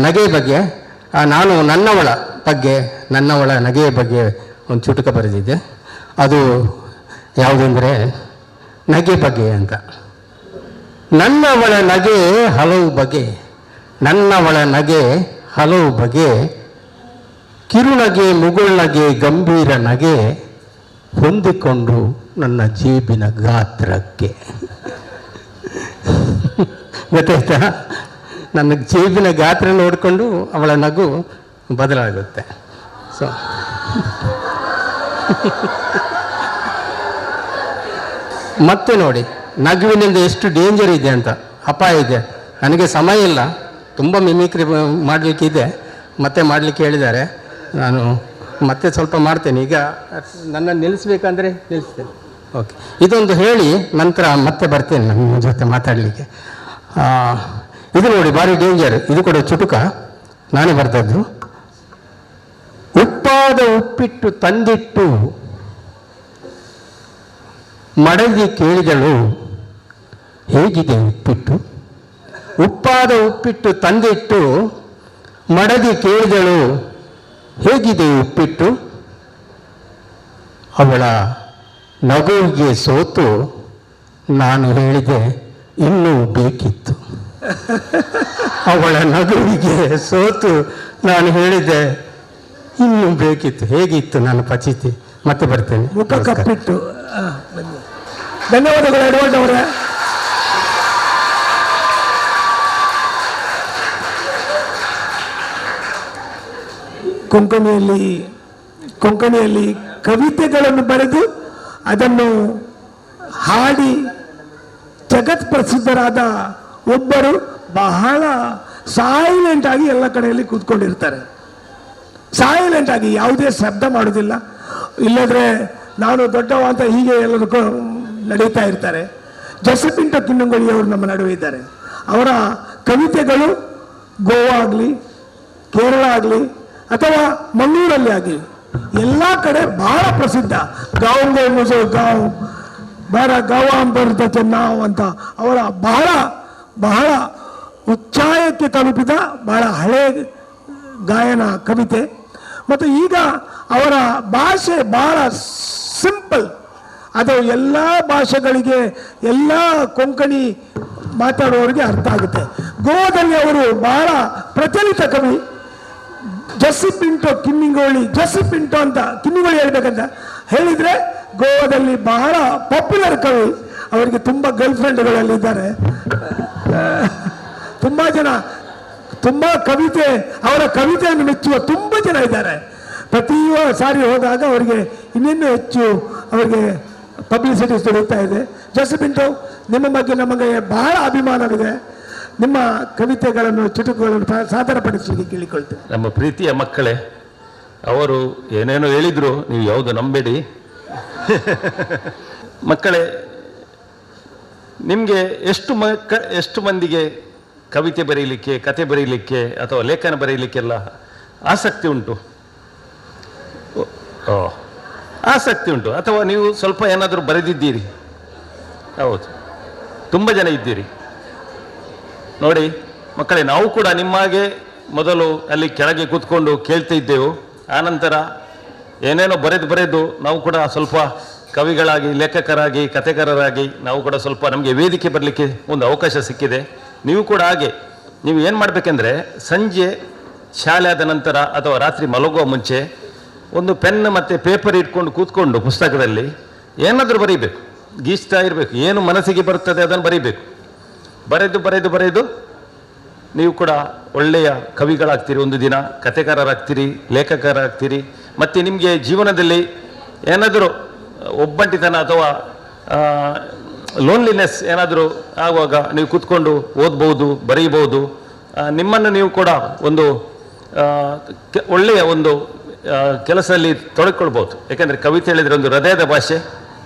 ನಗೆಯ ಬಗ್ಗೆ ನಾನು ನನ್ನವಳ ನಗೆಯ ಬಗ್ಗೆ ಒಂದು ಚುಟುಕ ಬರೆದಿದ್ದೆ. ಅದು ಯಾವುದೆಂದರೆ ನಗೆ ಬಗ್ಗೆ ಅಂತ. ನನ್ನವಳ ನಗೆ ಹಲವು ಬಗೆ, ನನ್ನವಳ ನಗೆ ಹಲವು ಬಗೆ, ಕಿರುನಗೆ ಮುಗುಳ್ನಗೆ ಗಂಭೀರ ನಗೆ ಹೊಂದಿಕೊಂಡು ನನ್ನ ಜೇಬಿನ ಗಾತ್ರಕ್ಕೆ. ಗೊತ್ತಾಯ್ತಾ? ನನ್ನ ಜೇಬಿನ ಗಾತ್ರ ನೋಡಿಕೊಂಡು ಅವಳ ನಗು ಬದಲಾಗುತ್ತೆ. ಸೊ ಮತ್ತೆ ನೋಡಿ, ನಗುವಿನಿಂದ ಎಷ್ಟು ಡೇಂಜರ್ ಇದೆ ಅಂತ, ಅಪಾಯ ಇದೆ. ನನಗೆ ಸಮಯ ಇಲ್ಲ, ತುಂಬ ಮಿಮಿಕ್ರಿ ಮಾಡಲಿಕ್ಕಿದೆ, ಮತ್ತೆ ಮಾಡಲಿಕ್ಕೆ ಹೇಳಿದ್ದಾರೆ. ನಾನು ಮತ್ತೆ ಸ್ವಲ್ಪ ಮಾಡ್ತೇನೆ. ಈಗ ನನ್ನ ನಿಲ್ಲಿಸ್ಬೇಕಂದ್ರೆ ನಿಲ್ಲಿಸ್ತೇನೆ. ಓಕೆ, ಇದೊಂದು ಹೇಳಿ ನಂತರ ಮತ್ತೆ ಬರ್ತೇನೆ ನಮ್ಮ ಜೊತೆ ಮಾತಾಡಲಿಕ್ಕೆ. ಇದು ನೋಡಿ, ಭಾರಿ ಡೇಂಜರ್. ಇದು ಕೂಡ ಚುಟುಕ, ನಾನೇ ಬರ್ತದ್ದು. ಉಪ್ಪಾದ ಉಪ್ಪಿಟ್ಟು ತಂದಿಟ್ಟು ಮಡದಿ ಕೇಳಿದಳು, ಹೇಗಿದೆ ಉಪ್ಪಿಟ್ಟು? ಉಪ್ಪಾದ ಉಪ್ಪಿಟ್ಟು ತಂದಿಟ್ಟು ಮಡದಿ ಕೇಳಿದಳು, ಹೇಗಿದೆ ಉಪ್ಪಿಟ್ಟು? ಅವಳ ನಗುವಿಗೆ ಸೋತು ನಾನು ಹೇಳಿದೆ, ಇನ್ನೂ ಬೇಕಿತ್ತು. ಅವಳ ನಗುವಿಗೆ ಸೋತು ನಾನು ಹೇಳಿದೆ, ಇನ್ನೂ ಬೇಕಿತ್ತು. ಹೇಗಿತ್ತು ನನ್ನ ಪಚಿತಿ? ಮತ್ತೆ ಬರ್ತೇನೆ. ಮುಖ ಕಪ್ಪಿಟ್ಟು. ಧನ್ಯವಾದಗಳು ಎಡ್ವರ್ಡ್ ಅವರೇ. ಕೊಂಕಣಿಯಲ್ಲಿ ಕವಿತೆಗಳನ್ನು ಬರೆದು ಅದನ್ನು ಹಾಡಿ ಜಗತ್ ಪ್ರಸಿದ್ಧರಾದ ಒಬ್ಬರು ಬಹಳ ಸೈಲೆಂಟ್ ಆಗಿ ಎಲ್ಲ ಕಡೆಯಲ್ಲಿ ಕೂತ್ಕೊಂಡಿರ್ತಾರೆ. ಸೈಲೆಂಟ್ ಆಗಿ ಯಾವುದೇ ಶಬ್ದ ಮಾಡೋದಿಲ್ಲ. ಇಲ್ಲದ್ರೆ ನಾನು ದೊಡ್ಡವ ಅಂತ ಹೀಗೆ ಎಲ್ಲರೂ ನಡೀತಾ ಇರ್ತಾರೆ. ಜಸಪಿಂಟೋ ಕಿನ್ನಂಗೊಳಿ ಅವರು ನಮ್ಮ ನಡುವೆ ಇದ್ದಾರೆ. ಅವರ ಕವಿತೆಗಳು ಗೋವಾ ಆಗಲಿ, ಕೇರಳ ಆಗಲಿ, ಅಥವಾ ಮಂಗಳೂರಲ್ಲಿ ಆಗಲಿ ಎಲ್ಲ ಕಡೆ ಬಹಳ ಪ್ರಸಿದ್ಧ. ಗಾಂವ್ ಮುಜೋ ಗಾಂವ್ ಬರ ಗಾವಾಂ ಬರ್ತತೆ ನಾವು ಅಂತ ಅವರ ಬಹಳ ಬಹಳ ಉಚ್ಚಾಯಕ್ಕೆ ತಲುಪಿದ ಬಹಳ ಹಳೆ ಗಾಯನ ಕವಿತೆ. ಮತ್ತು ಈಗ ಅವರ ಭಾಷೆ ಬಹಳ ಸಿಂಪಲ್. ಅದು ಎಲ್ಲ ಭಾಷೆಗಳಿಗೆ, ಎಲ್ಲ ಕೊಂಕಣಿ ಮಾತಾಡುವವರಿಗೆ ಅರ್ಥ ಆಗುತ್ತೆ. ಗೋವಾದಲ್ಲಿ ಅವರು ಬಹಳ ಪ್ರಚಲಿತ ಕವಿ ಜಸಿಪಿಂಟೋ ಕಿನ್ನಿಂಗೋಳಿ. ಜಸಿಪಿಂಟೋ ಅಂತ ಕಿನ್ನಿಗೋಳಿ ಹೇಳ್ಬೇಕಂತ ಹೇಳಿದ್ರೆ ಗೋವಾದಲ್ಲಿ ಬಹಳ ಪಾಪ್ಯುಲರ್ ಕವಿ. ಅವರಿಗೆ ತುಂಬ ಗರ್ಲ್ ಫ್ರೆಂಡ್ಗಳಲ್ಲಿದ್ದಾರೆ. ತುಂಬ ಜನ ತುಂಬ ಅವರ ಕವಿತೆಯನ್ನು ಮೆಚ್ಚುವ ತುಂಬ ಜನ ಇದ್ದಾರೆ. ಪ್ರತಿ ಸಾರಿ ಹೋದಾಗ ಅವರಿಗೆ ಇನ್ನಿನ್ನೂ ಹೆಚ್ಚು ಅವರಿಗೆ ಪಬ್ಲಿಸಿಟಿ ಸಿಗುತ್ತಾ ಇದೆ. ಜಸಪಿಂಟೋ, ನಿಮ್ಮ ಬಗ್ಗೆ ನಮಗೆ ಬಹಳ ಅಭಿಮಾನವಿದೆ. ನಿಮ್ಮ ಕವಿತೆಗಳನ್ನು, ಚುಟುಕುಗಳನ್ನು ಸಾದರಪಡಿಸಲಿಕ್ಕೆ ಕೇಳಿಕೊಳ್ತೇವೆ. ನಮ್ಮ ಪ್ರೀತಿಯ ಮಕ್ಕಳೇ, ಅವರು ಏನೇನೋ ಹೇಳಿದ್ರು, ನೀವು ಯಾವುದು ನಂಬೇಡಿ. ಮಕ್ಕಳೇ, ನಿಮಗೆ ಎಷ್ಟು ಮಂದಿಗೆ ಕವಿತೆ ಬರೀಲಿಕ್ಕೆ, ಕತೆ ಬರೀಲಿಕ್ಕೆ ಅಥವಾ ಲೇಖನ ಬರೀಲಿಕ್ಕೆಲ್ಲ ಆಸಕ್ತಿ ಉಂಟು? ಆಸಕ್ತಿ ಉಂಟು. ಅಥವಾ ನೀವು ಸ್ವಲ್ಪ ಏನಾದರೂ ಬರೆದಿದ್ದೀರಿ? ಹೌದು, ತುಂಬ ಜನ ಇದ್ದೀರಿ. ನೋಡಿ ಮಕ್ಕಳೇ, ನಾವು ಕೂಡ ನಿಮ್ಮಾಗೆ ಮೊದಲು ಅಲ್ಲಿ ಕೆಳಗೆ ಕೂತ್ಕೊಂಡು ಕೇಳ್ತಾ ಇದ್ದೆವು. ಆನಂತರ ಏನೇನೋ ಬರೆದು ನಾವು ಕೂಡ ಸ್ವಲ್ಪ ಕವಿಗಳಾಗಿ, ಲೇಖಕರಾಗಿ, ಕಥೆಗಾರರಾಗಿ ನಾವು ಕೂಡ ಸ್ವಲ್ಪ ನಮಗೆ ವೇದಿಕೆ ಬರಲಿಕ್ಕೆ ಒಂದು ಅವಕಾಶ ಸಿಕ್ಕಿದೆ. ನೀವು ಕೂಡ ಹಾಗೆ. ನೀವು ಏನು ಮಾಡಬೇಕೆಂದ್ರೆ, ಸಂಜೆ ಶಾಲೆ ಆದ ನಂತರ ಅಥವಾ ರಾತ್ರಿ ಮಲಗುವ ಮುಂಚೆ ಒಂದು ಪೆನ್ ಮತ್ತು ಪೇಪರ್ ಇಟ್ಕೊಂಡು ಕೂತ್ಕೊಂಡು ಪುಸ್ತಕದಲ್ಲಿ ಏನಾದರೂ ಬರೀಬೇಕು. ಗೀಚ್ತಾ ಇರಬೇಕು. ಏನು ಮನಸ್ಸಿಗೆ ಬರ್ತದೆ ಅದನ್ನು ಬರೀಬೇಕು. ಬರೆದು ನೀವು ಕೂಡ ಒಳ್ಳೆಯ ಕವಿಗಳಾಗ್ತೀರಿ. ಒಂದು ದಿನ ಕಥೆಗಾರರಾಗ್ತೀರಿ, ಲೇಖಕರಾಗ್ತೀರಿ. ಮತ್ತು ನಿಮಗೆ ಜೀವನದಲ್ಲಿ ಏನಾದರೂ ಒಬ್ಬಂಟಿತನ ಅಥವಾ ಲೋನ್ಲಿನೆಸ್ ಏನಾದರೂ ಆಗುವಾಗ ನೀವು ಕೂತ್ಕೊಂಡು ಓದ್ಬೋದು, ಬರೀಬೋದು. ನಿಮ್ಮನ್ನು ನೀವು ಕೂಡ ಒಂದು ಒಳ್ಳೆಯ ಒಂದು ಕೆಲಸದಲ್ಲಿ ತೊಡಗಿಕೊಳ್ಬೋದು. ಯಾಕೆಂದರೆ ಕವಿತೆ ಹೇಳಿದರೆ ಒಂದು ಹೃದಯದ ಭಾಷೆ.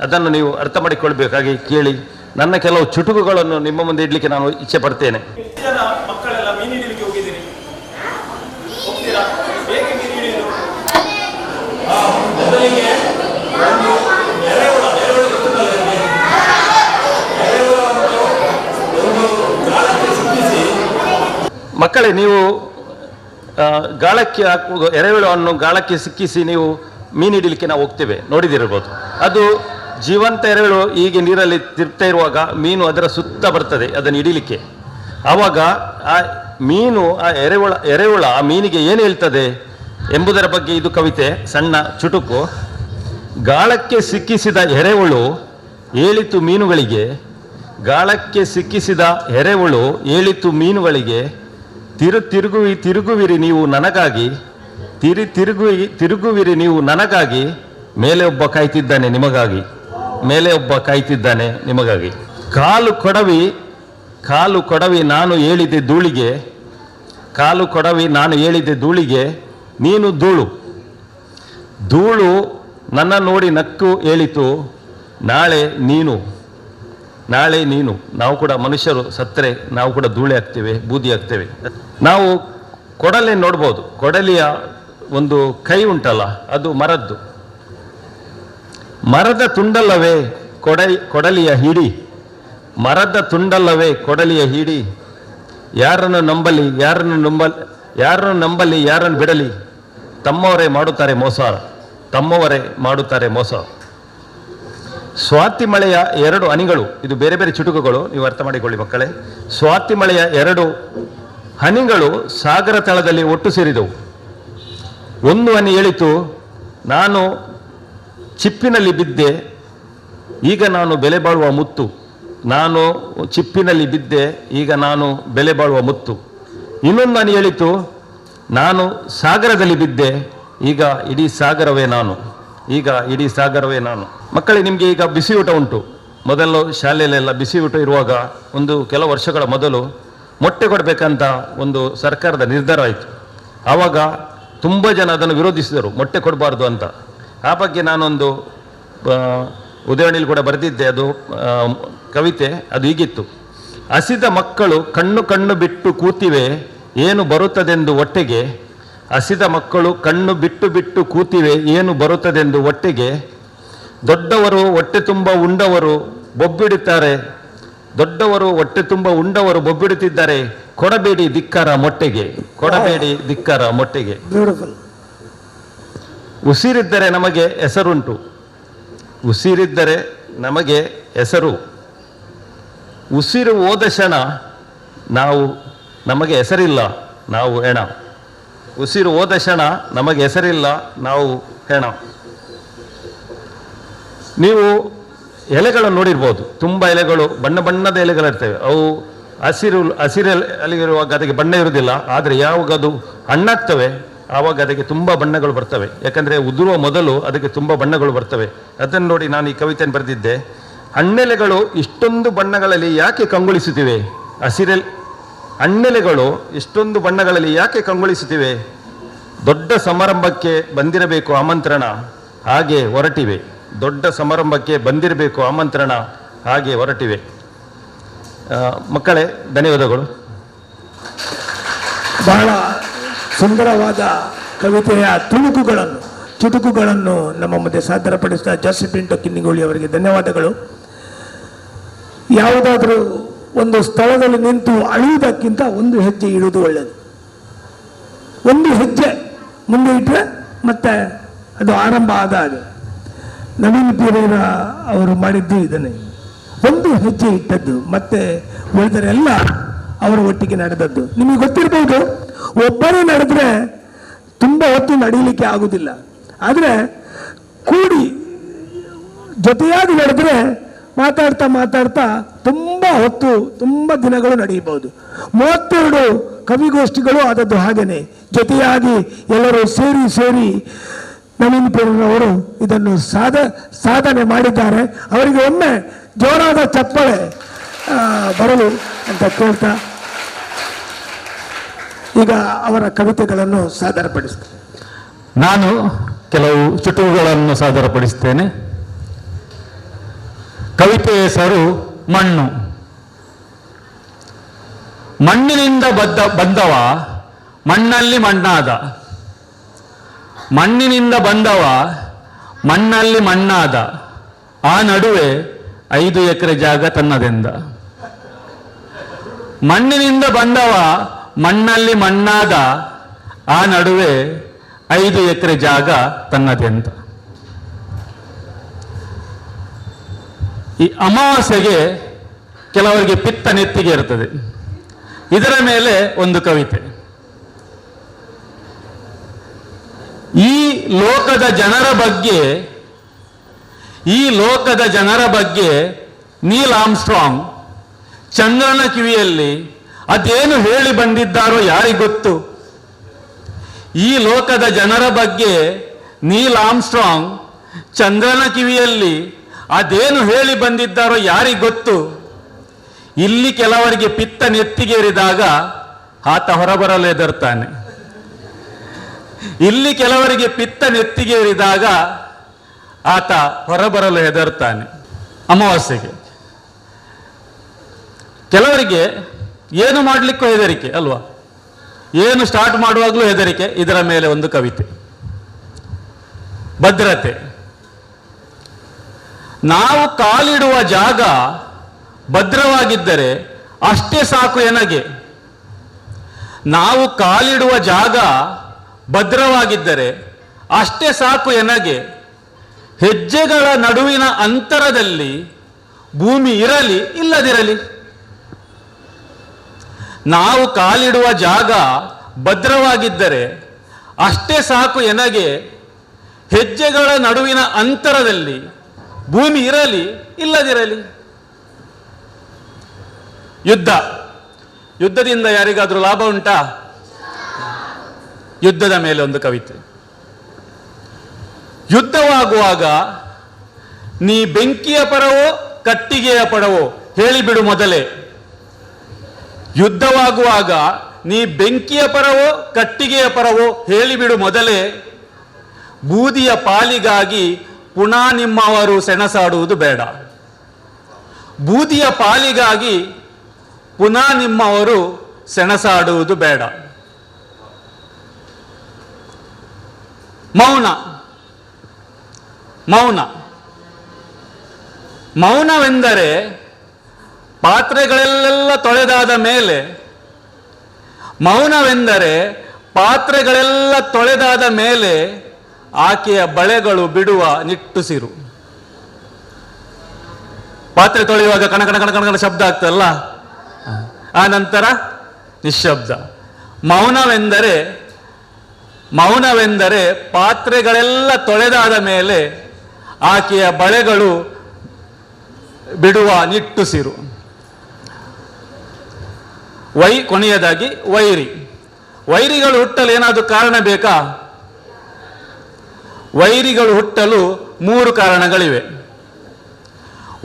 ಅದನ್ನು ನೀವು ಅರ್ಥ ಮಾಡಿಕೊಳ್ಬೇಕಾಗಿ ಕೇಳಿ ನನ್ನ ಕೆಲವು ಚುಟುಕುಗಳನ್ನು ನಿಮ್ಮ ಮುಂದೆ ಇಡಲಿಕ್ಕೆ ನಾನು ಇಚ್ಛೆ ಪಡ್ತೇನೆ. ಮಕ್ಕಳೆಲ್ಲ ಮೀನು ಹಿಡಿಲಿಕ್ಕೆ ಹೋಗಿದ್ದೀರಿ? ಹೋಗ್ತೀರಾ? ಹೇಗೆ ಮೀನು ಹಿಡಿಯೋದು? ಮೊದಲಿಗೆ ಮಕ್ಕಳೇ, ನೀವು ಗಾಳಕ್ಕೆ ಹಾಕುವ ಎರೆಹುಳವನ್ನು ಗಾಳಕ್ಕೆ ಸಿಕ್ಕಿಸಿ ನೀವು ಮೀನು ಹಿಡಿಲಿಕ್ಕೆ ನಾವು ಹೋಗ್ತೇವೆ, ನೋಡಿದಿರ್ಬೋದು. ಅದು ಜೀವಂತ ಎರೆಹುಳು ಹೀಗೆ ನೀರಲ್ಲಿ ತಿರುಗ್ತಾ ಇರುವಾಗ ಮೀನು ಅದರ ಸುತ್ತ ಬರ್ತದೆ ಅದನ್ನು ಹಿಡಿಲಿಕ್ಕೆ. ಆವಾಗ ಆ ಮೀನು, ಆ ಎರೆಹುಳ ಆ ಮೀನಿಗೆ ಏನು ಹೇಳ್ತದೆ ಎಂಬುದರ ಬಗ್ಗೆ ಇದು ಕವಿತೆ, ಸಣ್ಣ ಚುಟುಕು. ಗಾಳಕ್ಕೆ ಸಿಕ್ಕಿಸಿದ ಎರೆಹುಳು ಹೇಳಿತು ಮೀನುಗಳಿಗೆ, ಗಾಳಕ್ಕೆ ಸಿಕ್ಕಿಸಿದ ಎರೆಹುಳು ಹೇಳಿತು ಮೀನುಗಳಿಗೆ, ತಿರುಗುವಿರಿ ನೀವು ನನಗಾಗಿ, ತಿರುಗುವಿರಿ ನೀವು ನನಗಾಗಿ, ಮೇಲೆ ಒಬ್ಬ ಕಾಯ್ತಿದ್ದಾನೆ ನಿಮಗಾಗಿ, ಮೇಲೆ ಒಬ್ಬ ಕಾಯ್ತಿದ್ದಾನೆ ನಿಮಗಾಗಿ. ಕಾಲು ಕೊಡವಿ ನಾನು ಹೇಳಿದೆ ಧೂಳಿಗೆ, ಕಾಲು ಕೊಡವಿ ನಾನು ಹೇಳಿದೆ ಧೂಳಿಗೆ, ನೀನು ಧೂಳು ನನ್ನ ನೋಡಿ ನಕ್ಕು ಹೇಳಿತು, ನಾಳೆ ನೀನು. ನಾವು ಕೂಡ ಮನುಷ್ಯರು ಸತ್ತರೆ ನಾವು ಕೂಡ ಧೂಳೆ ಆಗ್ತೇವೆ, ಬೂದಿ ಆಗ್ತೇವೆ. ನಾವು ಕೊಡಲೆ ನೋಡ್ಬೋದು, ಕೊಡಲಿಯ ಒಂದು ಕೈ ಉಂಟಲ್ಲ ಅದು ಮರದ್ದು. ಮರದ ತುಂಡಲ್ಲವೇ ಕೊಡಲಿಯ ಹಿಡಿ, ಮರದ ತುಂಡಲ್ಲವೇ ಕೊಡಲಿಯ ಹಿಡಿ. ಯಾರನ್ನು ನಂಬಲಿ ಯಾರನ್ನು ಬಿಡಲಿ, ತಮ್ಮವರೇ ಮಾಡುತ್ತಾರೆ ಮೋಸ. ಸ್ವಾತಿ ಮಳೆಯ 2 ಹನಿಗಳು, ಇದು ಬೇರೆ ಬೇರೆ ಚುಟುಕುಗಳು, ನೀವು ಅರ್ಥ ಮಾಡಿಕೊಳ್ಳಿ ಮಕ್ಕಳೇ. ಸ್ವಾತಿ ಮಳೆಯ 2 ಹನಿಗಳು ಸಾಗರ ತಳದಲ್ಲಿ ಒಟ್ಟು ಸೇರಿದವು. ಒಂದು ಹನಿ ಹೇಳಿತು, ನಾನು ಚಿಪ್ಪಿನಲ್ಲಿ ಬಿದ್ದೆ, ಈಗ ನಾನು ಬೆಲೆ ಬಾಳುವ ಮುತ್ತು. ನಾನು ಚಿಪ್ಪಿನಲ್ಲಿ ಬಿದ್ದೆ, ಈಗ ನಾನು ಬೆಲೆ ಬಾಳುವ ಮುತ್ತು. ಇನ್ನೊಂದು ಹನಿ ಹೇಳಿತು, ನಾನು ಸಾಗರದಲ್ಲಿ ಬಿದ್ದೆ, ಈಗ ಇಡೀ ಸಾಗರವೇ ನಾನು. ಮಕ್ಕಳೇ, ನಿಮಗೆ ಈಗ ಬಿಸಿ ಊಟ ಉಂಟು. ಮೊದಲು ಶಾಲೆಯಲ್ಲೆಲ್ಲ ಬಿಸಿ ಊಟ ಇರುವಾಗ ಕೆಲವು ವರ್ಷಗಳ ಮೊದಲು ಮೊಟ್ಟೆ ಕೊಡಬೇಕಂತ ಒಂದು ಸರ್ಕಾರದ ನಿರ್ಧಾರ ಆಯಿತು. ಆವಾಗ ತುಂಬ ಜನ ಅದನ್ನು ವಿರೋಧಿಸಿದರು, ಮೊಟ್ಟೆ ಕೊಡಬಾರ್ದು ಅಂತ. ಆ ಬಗ್ಗೆ ನಾನೊಂದು ಉದಯವಾಣಿಯಲ್ಲಿ ಕೂಡ ಬರೆದಿದ್ದೆ, ಅದು ಕವಿತೆ. ಅದು ಹೀಗಿತ್ತು: ಹಸಿದ ಮಕ್ಕಳು ಕಣ್ಣು ಬಿಟ್ಟು ಕೂತಿವೆ, ಏನು ಬರುತ್ತದೆಂದು ಹೊಟ್ಟೆಗೆ. ಹಸಿದ ಮಕ್ಕಳು ಕಣ್ಣು ಬಿಟ್ಟು ಕೂತಿವೆ, ಏನು ಬರುತ್ತದೆಂದು ಹೊಟ್ಟೆಗೆ. ದೊಡ್ಡವರು ಹೊಟ್ಟೆ ತುಂಬ ಉಂಡವರು ಬೊಬ್ಬಿಡುತ್ತಾರೆ, ಕೊಡಬೇಡಿ ಧಿಕ್ಕಾರ ಮೊಟ್ಟೆಗೆ. ಉಸಿರಿದ್ದರೆ ನಮಗೆ ಹೆಸರು, ಉಸಿರು ಹೋದ ಕ್ಷಣ ನಮಗೆ ಹೆಸರಿಲ್ಲ, ನಾವು ಹೆಣ. ಉಸಿರು ಹೋದ ಕ್ಷಣ ನಮಗೆ ಹೆಸರಿಲ್ಲ, ನಾವು ಹೆಣ. ನೀವು ಎಲೆಗಳನ್ನು ನೋಡಿರ್ಬೋದು, ತುಂಬ ಎಲೆಗಳು, ಬಣ್ಣದ ಎಲೆಗಳಿರ್ತವೆ. ಅವು ಹಸಿರಲ್ಲಿರುವಾಗ ಅದಕ್ಕೆ ಬಣ್ಣ ಇರುವುದಿಲ್ಲ. ಆದರೆ ಯಾವಾಗ ಅದು ಹಣ್ಣಾಗ್ತವೆ ಆವಾಗ ಅದಕ್ಕೆ ತುಂಬ ಬಣ್ಣಗಳು ಬರ್ತವೆ. ಯಾಕಂದರೆ ಉದುರುವ ಮೊದಲು ಅದಕ್ಕೆ ತುಂಬ ಬಣ್ಣಗಳು ಬರ್ತವೆ. ಅದನ್ನು ನೋಡಿ ನಾನು ಈ ಕವಿತೆಯನ್ನು ಬರೆದಿದ್ದೆ. ಹಣ್ಣೆಲೆಗಳು ಇಷ್ಟೊಂದು ಬಣ್ಣಗಳಲ್ಲಿ ಯಾಕೆ ಕಂಗೊಳಿಸುತ್ತಿವೆ? ಹಣ್ಣೆಲೆಗಳು ಇಷ್ಟೊಂದು ಬಣ್ಣಗಳಲ್ಲಿ ಯಾಕೆ ಕಂಗೊಳಿಸುತ್ತಿವೆ? ದೊಡ್ಡ ಸಮಾರಂಭಕ್ಕೆ ಬಂದಿರಬೇಕು ಆಮಂತ್ರಣ, ಹಾಗೆ ಹೊರಟಿವೆ. ಮಕ್ಕಳೇ, ಧನ್ಯವಾದಗಳು. ಬಹಳ ಸುಂದರವಾದ ಕವಿತೆಯ ಚುಟುಕುಗಳನ್ನು ನಮ್ಮ ಮುಂದೆ ಸಾದರಪಡಿಸಿದ ಜೋಸೆಫಿನ್ ಕಿನ್ನಿಗೋಳಿ ಅವರಿಗೆ ಧನ್ಯವಾದಗಳು. ಯಾವುದಾದ್ರೂ ಒಂದು ಸ್ಥಳದಲ್ಲಿ ನಿಂತು ಅಳುವುದಕ್ಕಿಂತ ಒಂದು ಹೆಜ್ಜೆ ಇಡುವುದು ಒಳ್ಳೆಯದು. ಒಂದು ಹೆಜ್ಜೆ ಮುಂದೆ ಇಟ್ಟರೆ ಮತ್ತೆ ಅದು ಆರಂಭ ಆದ ಹಾಗೆ. ನವೀನ್ ಪೀರೇರ ಅವರು ಮಾಡಿದ್ದು ಇದನ್ನೇ, ಒಂದು ಹೆಜ್ಜೆ ಇಟ್ಟದ್ದು, ಮತ್ತೆ ಉಳಿದರೆಲ್ಲ ಅವರ ಒಟ್ಟಿಗೆ ನಡೆದದ್ದು. ನಿಮಗೆ ಗೊತ್ತಿರ್ಬೋದು, ಒಬ್ಬರೇ ನಡೆದ್ರೆ ತುಂಬ ಹೊತ್ತು ನಡೀಲಿಕ್ಕೆ ಆಗುದಿಲ್ಲ. ಆದರೆ ಕೂಡಿ ಜೊತೆಯಾಗಿ ನಡೆದ್ರೆ ಮಾತಾಡ್ತಾ ತುಂಬ ಹೊತ್ತು, ತುಂಬ ದಿನಗಳು ನಡೆಯಬಹುದು. 32 ಕವಿಗೋಷ್ಠಿಗಳು ಆದದ್ದು ಹಾಗೇನೆ. ಜೊತೆಯಾಗಿ ಎಲ್ಲರೂ ಸೇರಿ ನವೀನ್ ಪೀರನವರು ಇದನ್ನು ಸಾಧನೆ ಮಾಡಿದ್ದಾರೆ. ಅವರಿಗೆ ಒಮ್ಮೆ ಜೋರಾದ ಚಪ್ಪಾಳೆ ಬರಲು ಅಂತ ಕೇಳ್ತಾ ಈಗ ಅವರ ಕವಿತೆಗಳನ್ನು ಸಾದರಪಡಿಸ್ತೇನೆ. ನಾನು ಕೆಲವು ಚುಟುಕುಗಳನ್ನು ಸಾದರಪಡಿಸ್ತೇನೆ. ಕವಿತೆ ಹೆಸರು ಮಣ್ಣು. ಮಣ್ಣಿನಿಂದ ಬಂದವ ಮಣ್ಣಲ್ಲಿ ಮಣ್ಣಾದ, ಮಣ್ಣಿನಿಂದ ಬಂದವ ಮಣ್ಣಲ್ಲಿ ಮಣ್ಣಾದ, ಆ ನಡುವೆ 5 ಎಕರೆ ಜಾಗ ತನ್ನದೆಂದ. ಮಣ್ಣಿನಿಂದ ಬಂದವ ಮಣ್ಣಲ್ಲಿ ಮಣ್ಣಾದ ಆ ನಡುವೆ 5 ಎಕರೆ ಜಾಗ ತನ್ನದೇ ಅಂತ. ಈ ಅಮಾವಾಸ್ಯೆಗೆ ಕೆಲವರಿಗೆ ಪಿತ್ತ ನೆತ್ತಿಗೆ ಇರ್ತದೆ. ಇದರ ಮೇಲೆ ಒಂದು ಕವಿತೆ. ಈ ಲೋಕದ ಜನರ ಬಗ್ಗೆ ನೀಲ್ ಆರ್ಮ್ಸ್ಟ್ರಾಂಗ್ ಚಂದ್ರನ ಕಿವಿಯಲ್ಲಿ ಅದೇನು ಹೇಳಿ ಬಂದಿದ್ದಾರೋ ಯಾರಿಗೊತ್ತು. ಈ ಲೋಕದ ಜನರ ಬಗ್ಗೆ ನೀಲ್ ಆರ್ಮ್ಸ್ಟ್ರಾಂಗ್ ಚಂದ್ರನ ಕಿವಿಯಲ್ಲಿ ಅದೇನು ಹೇಳಿ ಬಂದಿದ್ದಾರೋ ಯಾರಿಗೊತ್ತು. ಇಲ್ಲಿ ಕೆಲವರಿಗೆ ಪಿತ್ತ ನೆತ್ತಿಗೇರಿದಾಗ ಆತ ಹೊರಬರಲು ಹೆದರ್ತಾನೆ. ಇಲ್ಲಿ ಕೆಲವರಿಗೆ ಪಿತ್ತ ನೆತ್ತಿಗೇರಿದಾಗ ಆತ ಹೊರಬರಲು ಹೆದರ್ತಾನೆ. ಅಮಾವಾಸ್ಯೆಗೆ ಕೆಲವರಿಗೆ ಏನು ಮಾಡಲಿಕ್ಕೂ ಹೆದರಿಕೆ ಅಲ್ವಾ, ಏನು ಸ್ಟಾರ್ಟ್ ಮಾಡುವಾಗಲೂ ಹೆದರಿಕೆ. ಇದರ ಮೇಲೆ ಒಂದು ಕವಿತೆ. ಭದ್ರತೆ. ನಾವು ಕಾಲಿಡುವ ಜಾಗ ಭದ್ರವಾಗಿದ್ದರೆ ಅಷ್ಟೇ ಸಾಕು ಎನಗೆ. ನಾವು ಕಾಲಿಡುವ ಜಾಗ ಭದ್ರವಾಗಿದ್ದರೆ ಅಷ್ಟೇ ಸಾಕು ಎನಗೆ. ಹೆಜ್ಜೆಗಳ ನಡುವಿನ ಅಂತರದಲ್ಲಿ ಭೂಮಿ ಇರಲಿ ಇಲ್ಲದಿರಲಿ. ನಾವು ಕಾಲಿಡುವ ಜಾಗ ಭದ್ರವಾಗಿದ್ದರೆ ಅಷ್ಟೇ ಸಾಕು ಎನಗೆ. ಹೆಜ್ಜೆಗಳ ನಡುವಿನ ಅಂತರದಲ್ಲಿ ಭೂಮಿ ಇರಲಿ ಇಲ್ಲದಿರಲಿ. ಯುದ್ಧದಿಂದ ಯಾರಿಗಾದ್ರೂ ಲಾಭ ಉಂಟಾ? ಯುದ್ಧದ ಮೇಲೆ ಒಂದು ಕವಿತೆ. ಯುದ್ಧವಾಗುವಾಗ ನೀ ಬೆಂಕಿಯ ಪರವೋ ಕಟ್ಟಿಗೆಯ ಪರವೋ ಹೇಳಿಬಿಡು ಮೊದಲೇ. ಯುದ್ಧವಾಗುವಾಗ ನೀ ಬೆಂಕಿಯ ಪರವೋ ಕಟ್ಟಿಗೆಯ ಪರವೋ ಹೇಳಿಬಿಡು ಮೊದಲೇ. ಬೂದಿಯ ಪಾಲಿಗಾಗಿ ಪುನಃ ನಿಮ್ಮವರು ಸೆಣಸಾಡುವುದು ಬೇಡ. ಬೂದಿಯ ಪಾಲಿಗಾಗಿ ಪುನಃ ನಿಮ್ಮವರು ಸೆಣಸಾಡುವುದು ಬೇಡ. ಮೌನವೆಂದರೆ ಪಾತ್ರೆಗಳೆಲ್ಲ ತೊಳೆದಾದ ಮೇಲೆ, ಮೌನವೆಂದರೆ ಪಾತ್ರೆಗಳೆಲ್ಲ ತೊಳೆದಾದ ಮೇಲೆ ಆಕೆಯ ಬಳೆಗಳು ಬಿಡುವ ನಿಟ್ಟುಸಿರು. ಪಾತ್ರೆ ತೊಳೆಯುವಾಗ ಕಣ ಕಣ ಕಣ ಕಣ ಶಬ್ದ ಆಗ್ತದಲ್ಲ, ಆ ನಂತರ ನಿಶ್ಶಬ್ದ. ಮೌನವೆಂದರೆ ಪಾತ್ರೆಗಳೆಲ್ಲ ತೊಳೆದಾದ ಮೇಲೆ ಆಕೆಯ ಬಳೆಗಳು ಬಿಡುವ ನಿಟ್ಟುಸಿರು. ಕೊನೆಯದಾಗಿ ವೈರಿಗಳು ಹುಟ್ಟಲು ಏನಾದರೂ ಕಾರಣ ಬೇಕಾ? ವೈರಿಗಳು ಹುಟ್ಟಲು 3 ಕಾರಣಗಳಿವೆ.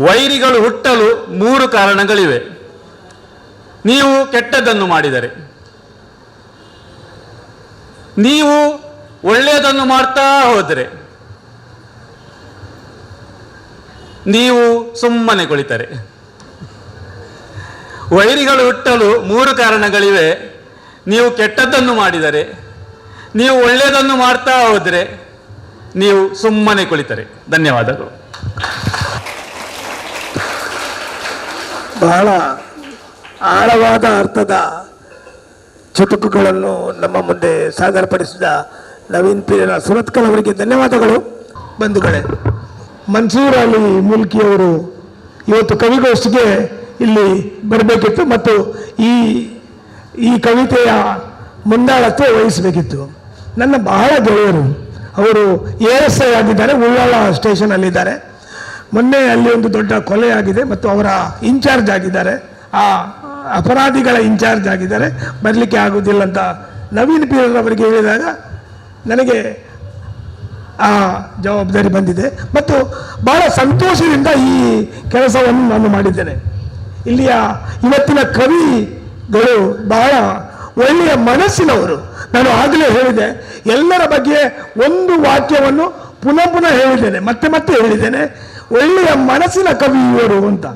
ವೈರಿಗಳು ಹುಟ್ಟಲು 3 ಕಾರಣಗಳಿವೆ. ನೀವು ಕೆಟ್ಟದ್ದನ್ನು ಮಾಡಿದರೆ, ನೀವು ಒಳ್ಳೆಯದನ್ನು ಮಾಡ್ತಾ ಹೋದರೆ, ನೀವು ಸುಮ್ಮನೆ ಕುಳಿತರೆ. ವೈರಿಗಳು ಹುಟ್ಟಲು 3 ಕಾರಣಗಳಿವೆ. ನೀವು ಕೆಟ್ಟದ್ದನ್ನು ಮಾಡಿದರೆ, ನೀವು ಒಳ್ಳೆಯದನ್ನು ಮಾಡ್ತಾ ಹೋದರೆ, ನೀವು ಸುಮ್ಮನೆ ಕುಳಿತರೆ. ಧನ್ಯವಾದಗಳು. ಬಹಳ ಆಳವಾದ ಅರ್ಥದ ಚುಟುಕುಗಳನ್ನು ನಮ್ಮ ಮುಂದೆ ಸಾದರಪಡಿಸಿದ ನವೀನ್ ಪಿರೇರ ಸುರತ್ಕಲ್ ಅವರಿಗೆ ಧನ್ಯವಾದಗಳು. ಬಂಧುಗಳೇ, ಮನ್ಸೂರ್ ಅಲಿ ಮುಲ್ಕಿಯವರು ಇವತ್ತು ಕವಿಗೋಷ್ಠಿಗೆ ಇಲ್ಲಿ ಬರಬೇಕಿತ್ತು ಮತ್ತು ಈ ಕವಿತೆಯ ಮುಂದಾಳತ್ವ ವಹಿಸಬೇಕಿತ್ತು. ನನ್ನ ಬಹಳ ಗೆಳೆಯರು, ಅವರು ASI ಆಗಿದ್ದಾರೆ, ಉಳ್ಳಾಳ ಸ್ಟೇಷನಲ್ಲಿದ್ದಾರೆ. ಮೊನ್ನೆ ಅಲ್ಲಿ ಒಂದು ದೊಡ್ಡ ಕೊಲೆ ಆಗಿದೆ ಮತ್ತು ಅವರ ಇನ್ಚಾರ್ಜ್ ಆಗಿದ್ದಾರೆ, ಆ ಅಪರಾಧಿಗಳ ಇನ್ಚಾರ್ಜ್ ಆಗಿದ್ದಾರೆ, ಬರಲಿಕ್ಕೆ ಆಗುವುದಿಲ್ಲ ಅಂತ ನವೀನ್ ಪಿರೇರ ಅವರಿಗೆ ಹೇಳಿದಾಗ ನನಗೆ ಆ ಜವಾಬ್ದಾರಿ ಬಂದಿದೆ ಮತ್ತು ಬಹಳ ಸಂತೋಷದಿಂದ ಈ ಕೆಲಸವನ್ನು ನಾನು ಮಾಡಿದ್ದೇನೆ. ಇಲ್ಲಿಯ ಇವತ್ತಿನ ಕವಿಗಳು ಬಹಳ ಒಳ್ಳೆಯ ಮನಸ್ಸಿನವರು. ನಾನು ಆಗಲೇ ಹೇಳಿದೆ, ಎಲ್ಲರ ಬಗ್ಗೆ ಒಂದು ವಾಕ್ಯವನ್ನು ಪುನಃ ಹೇಳಿದ್ದೇನೆ, ಮತ್ತೆ ಹೇಳಿದ್ದೇನೆ, ಒಳ್ಳೆಯ ಮನಸ್ಸಿನ ಕವಿ ಇವರು ಅಂತ.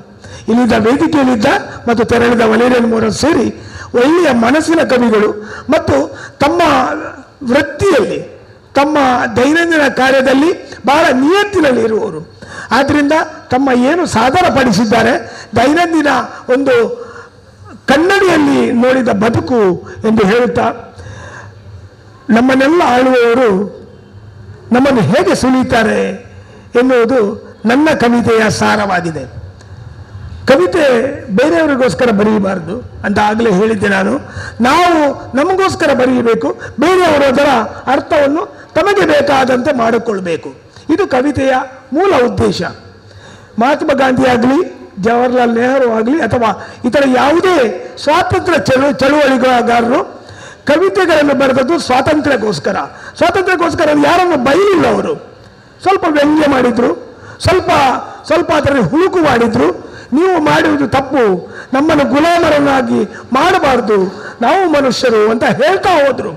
ಇಲ್ಲಿದ್ದ ವೇದಿಕೆಯಲ್ಲಿದ್ದ ಮತ್ತು ತೆರಳಿದ ವಲೇರಿಯನ್ ಮೋರಸ್ ಸೇರಿ ಒಳ್ಳೆಯ ಮನಸ್ಸಿನ ಕವಿಗಳು ಮತ್ತು ತಮ್ಮ ವೃತ್ತಿಯಲ್ಲಿ, ತಮ್ಮ ದೈನಂದಿನ ಕಾರ್ಯದಲ್ಲಿ ಬಹಳ ನಿಯತ್ತಿನಲ್ಲಿ ಇರುವವರು. ಆದ್ದರಿಂದ ತಮ್ಮ ಏನು ಸಾದರಪಡಿಸಿದ್ದಾರೆ, ದೈನಂದಿನ ಒಂದು ಕನ್ನಡಿಯಲ್ಲಿ ನೋಡಿದ ಬದುಕು ಎಂದು ಹೇಳುತ್ತಾ, ನಮ್ಮನ್ನೆಲ್ಲ ಆಳುವವರು ನಮ್ಮನ್ನು ಹೇಗೆ ಸುಳಿತಾರೆ ಎನ್ನುವುದು ನನ್ನ ಕವಿತೆಯ ಸಾರವಾಗಿದೆ. ಕವಿತೆ ಬೇರೆಯವರಿಗೋಸ್ಕರ ಬರೆಯಬಾರದು ಅಂತ ಆಗಲೇ ಹೇಳಿದ್ದೆ ನಾನು. ನಾವು ನಮಗೋಸ್ಕರ ಬರೆಯಬೇಕು, ಬೇರೆಯವರು ಅದರ ಅರ್ಥವನ್ನು ತಮಗೆ ಬೇಕಾದಂತೆ ಮಾಡಿಕೊಳ್ಬೇಕು. ಇದು ಕವಿತೆಯ ಮೂಲ ಉದ್ದೇಶ. ಮಹಾತ್ಮ ಗಾಂಧಿ ಆಗಲಿ, ಜವಾಹರ್ಲಾಲ್ ನೆಹರು ಆಗಲಿ, ಅಥವಾ ಇತರ ಯಾವುದೇ ಸ್ವಾತಂತ್ರ್ಯ ಚಳುವಳಿಗಾರರು ಕವಿತೆಗಳನ್ನು ಬರೆದದ್ದು ಸ್ವಾತಂತ್ರ್ಯಕ್ಕೋಸ್ಕರ ಯಾರನ್ನು ಬೈಲಿಲ್ಲ. ಅವರು ಸ್ವಲ್ಪ ವ್ಯಂಗ್ಯ ಮಾಡಿದ್ರು, ಸ್ವಲ್ಪ ಅದರಲ್ಲಿ ಹುಳುಕು ಮಾಡಿದ್ರು. ನೀವು ಮಾಡುವುದು ತಪ್ಪು, ನಮ್ಮನ್ನು ಗುಲಾಮರನ್ನಾಗಿ ಮಾಡಬಾರ್ದು, ನಾವು ಮನುಷ್ಯರು ಅಂತ ಹೇಳ್ತಾ ಹೋದ್ರು.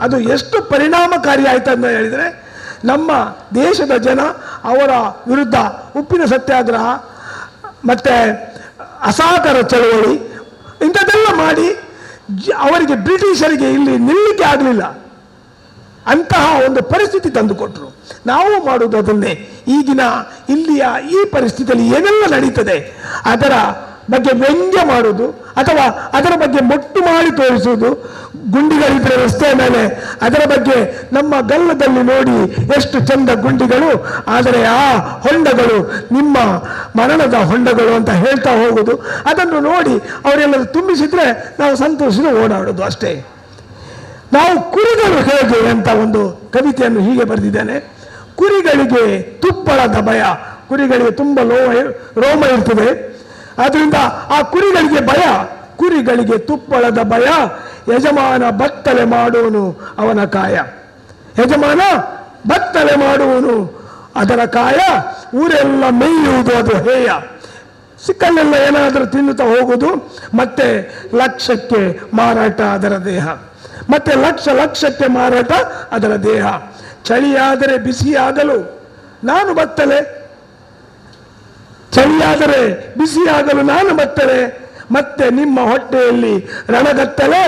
ಅದು ಎಷ್ಟು ಪರಿಣಾಮಕಾರಿ ಆಯ್ತು ಅಂತ ಹೇಳಿದರೆ, ನಮ್ಮ ದೇಶದ ಜನ ಅವರ ವಿರುದ್ಧ ಉಪ್ಪಿನ ಸತ್ಯಾಗ್ರಹ ಮತ್ತೆ ಅಸಹಕಾರ ಚಳವಳಿ ಇಂಥದ್ದೆಲ್ಲ ಮಾಡಿ ಅವರಿಗೆ ಬ್ರಿಟಿಷರಿಗೆ ಇಲ್ಲಿ ನಿಲ್ಲಕ್ಕೆ ಆಗಲಿಲ್ಲ. ಅಂತಹ ಒಂದು ಪರಿಸ್ಥಿತಿ ತಂದುಕೊಟ್ರು. ನಾವು ಮಾಡುವುದು ಅದನ್ನೇ. ಈಗಿನ ಇಲ್ಲಿಯ ಈ ಪರಿಸ್ಥಿತಿಯಲ್ಲಿ ಏನೆಲ್ಲ ನಡೀತದೆ ಅದರ ಬಗ್ಗೆ ವ್ಯಂಗ್ಯ ಮಾಡುವುದು, ಅಥವಾ ಅದರ ಬಗ್ಗೆ ಮೊಟ್ಟು ಮಾಡಿ ತೋರಿಸುವುದು. ಗುಂಡಿಗಳಿದ್ರೆ ರಸ್ತೆಯ ಮೇಲೆ, ಅದರ ಬಗ್ಗೆ ನಮ್ಮ ಗಲ್ಲದಲ್ಲಿ ನೋಡಿ ಎಷ್ಟು ಚಂದ ಗುಂಡಿಗಳು, ಆದರೆ ಆ ಹೊಂಡಗಳು ನಿಮ್ಮ ಮರಣದ ಹೊಂಡಗಳು ಅಂತ ಹೇಳ್ತಾ ಹೋಗುದು. ಅದನ್ನು ನೋಡಿ ಅವರೆಲ್ಲರೂ ತುಂಬಿಸಿದ್ರೆ ನಾವು ಸಂತೋಷದ ಓಡಾಡೋದು ಅಷ್ಟೇ. ನಾವು ಕುರಿಗಳು ಹೇಗೆ ಅಂತ ಒಂದು ಕವಿತೆಯನ್ನು ಹೀಗೆ ಬರೆದಿದ್ದೇನೆ. ಕುರಿಗಳಿಗೆ ತುಪ್ಪಳದ ಭಯ, ಕುರಿಗಳಿಗೆ ತುಂಬ ರೋಮ ಇರ್ತದೆ, ಆದ್ರಿಂದ ಆ ಕುರಿಗಳಿಗೆ ಭಯ, ಕುರಿಗಳಿಗೆ ತುಪ್ಪಳದ ಭಯ. ಯಜಮಾನ ಬತ್ತಲೆ ಮಾಡುವನು ಅವನ ಕಾಯ, ಯಜಮಾನ ಬತ್ತಲೆ ಮಾಡುವನು ಅದರ ಕಾಯ. ಊರೆಲ್ಲ ಮೇಯುವುದು ಅದು ಹೇಯ, ಸಿಕ್ಕಲ್ಲೆಲ್ಲ ಏನಾದರೂ ತಿನ್ನುತ್ತಾ ಹೋಗುವುದು. ಮತ್ತೆ ಲಕ್ಷಕ್ಕೆ ಮಾರಾಟ ಅದರ ದೇಹ, ಮತ್ತೆ ಲಕ್ಷಕ್ಕೆ ಮಾರಾಟ ಅದರ ದೇಹ. ಚಳಿಯಾದರೆ ಬಿಸಿಯಾಗಲು ನಾನು ಬತ್ತಲೆ, ಚಳಿಯಾದರೆ ಬಿಸಿಯಾಗಲು ನಾನು ಬತ್ತಲೆ. ಮತ್ತೆ ನಿಮ್ಮ ಹೊಟ್ಟೆಯಲ್ಲಿ ರಣಗತ್ತಲೆ,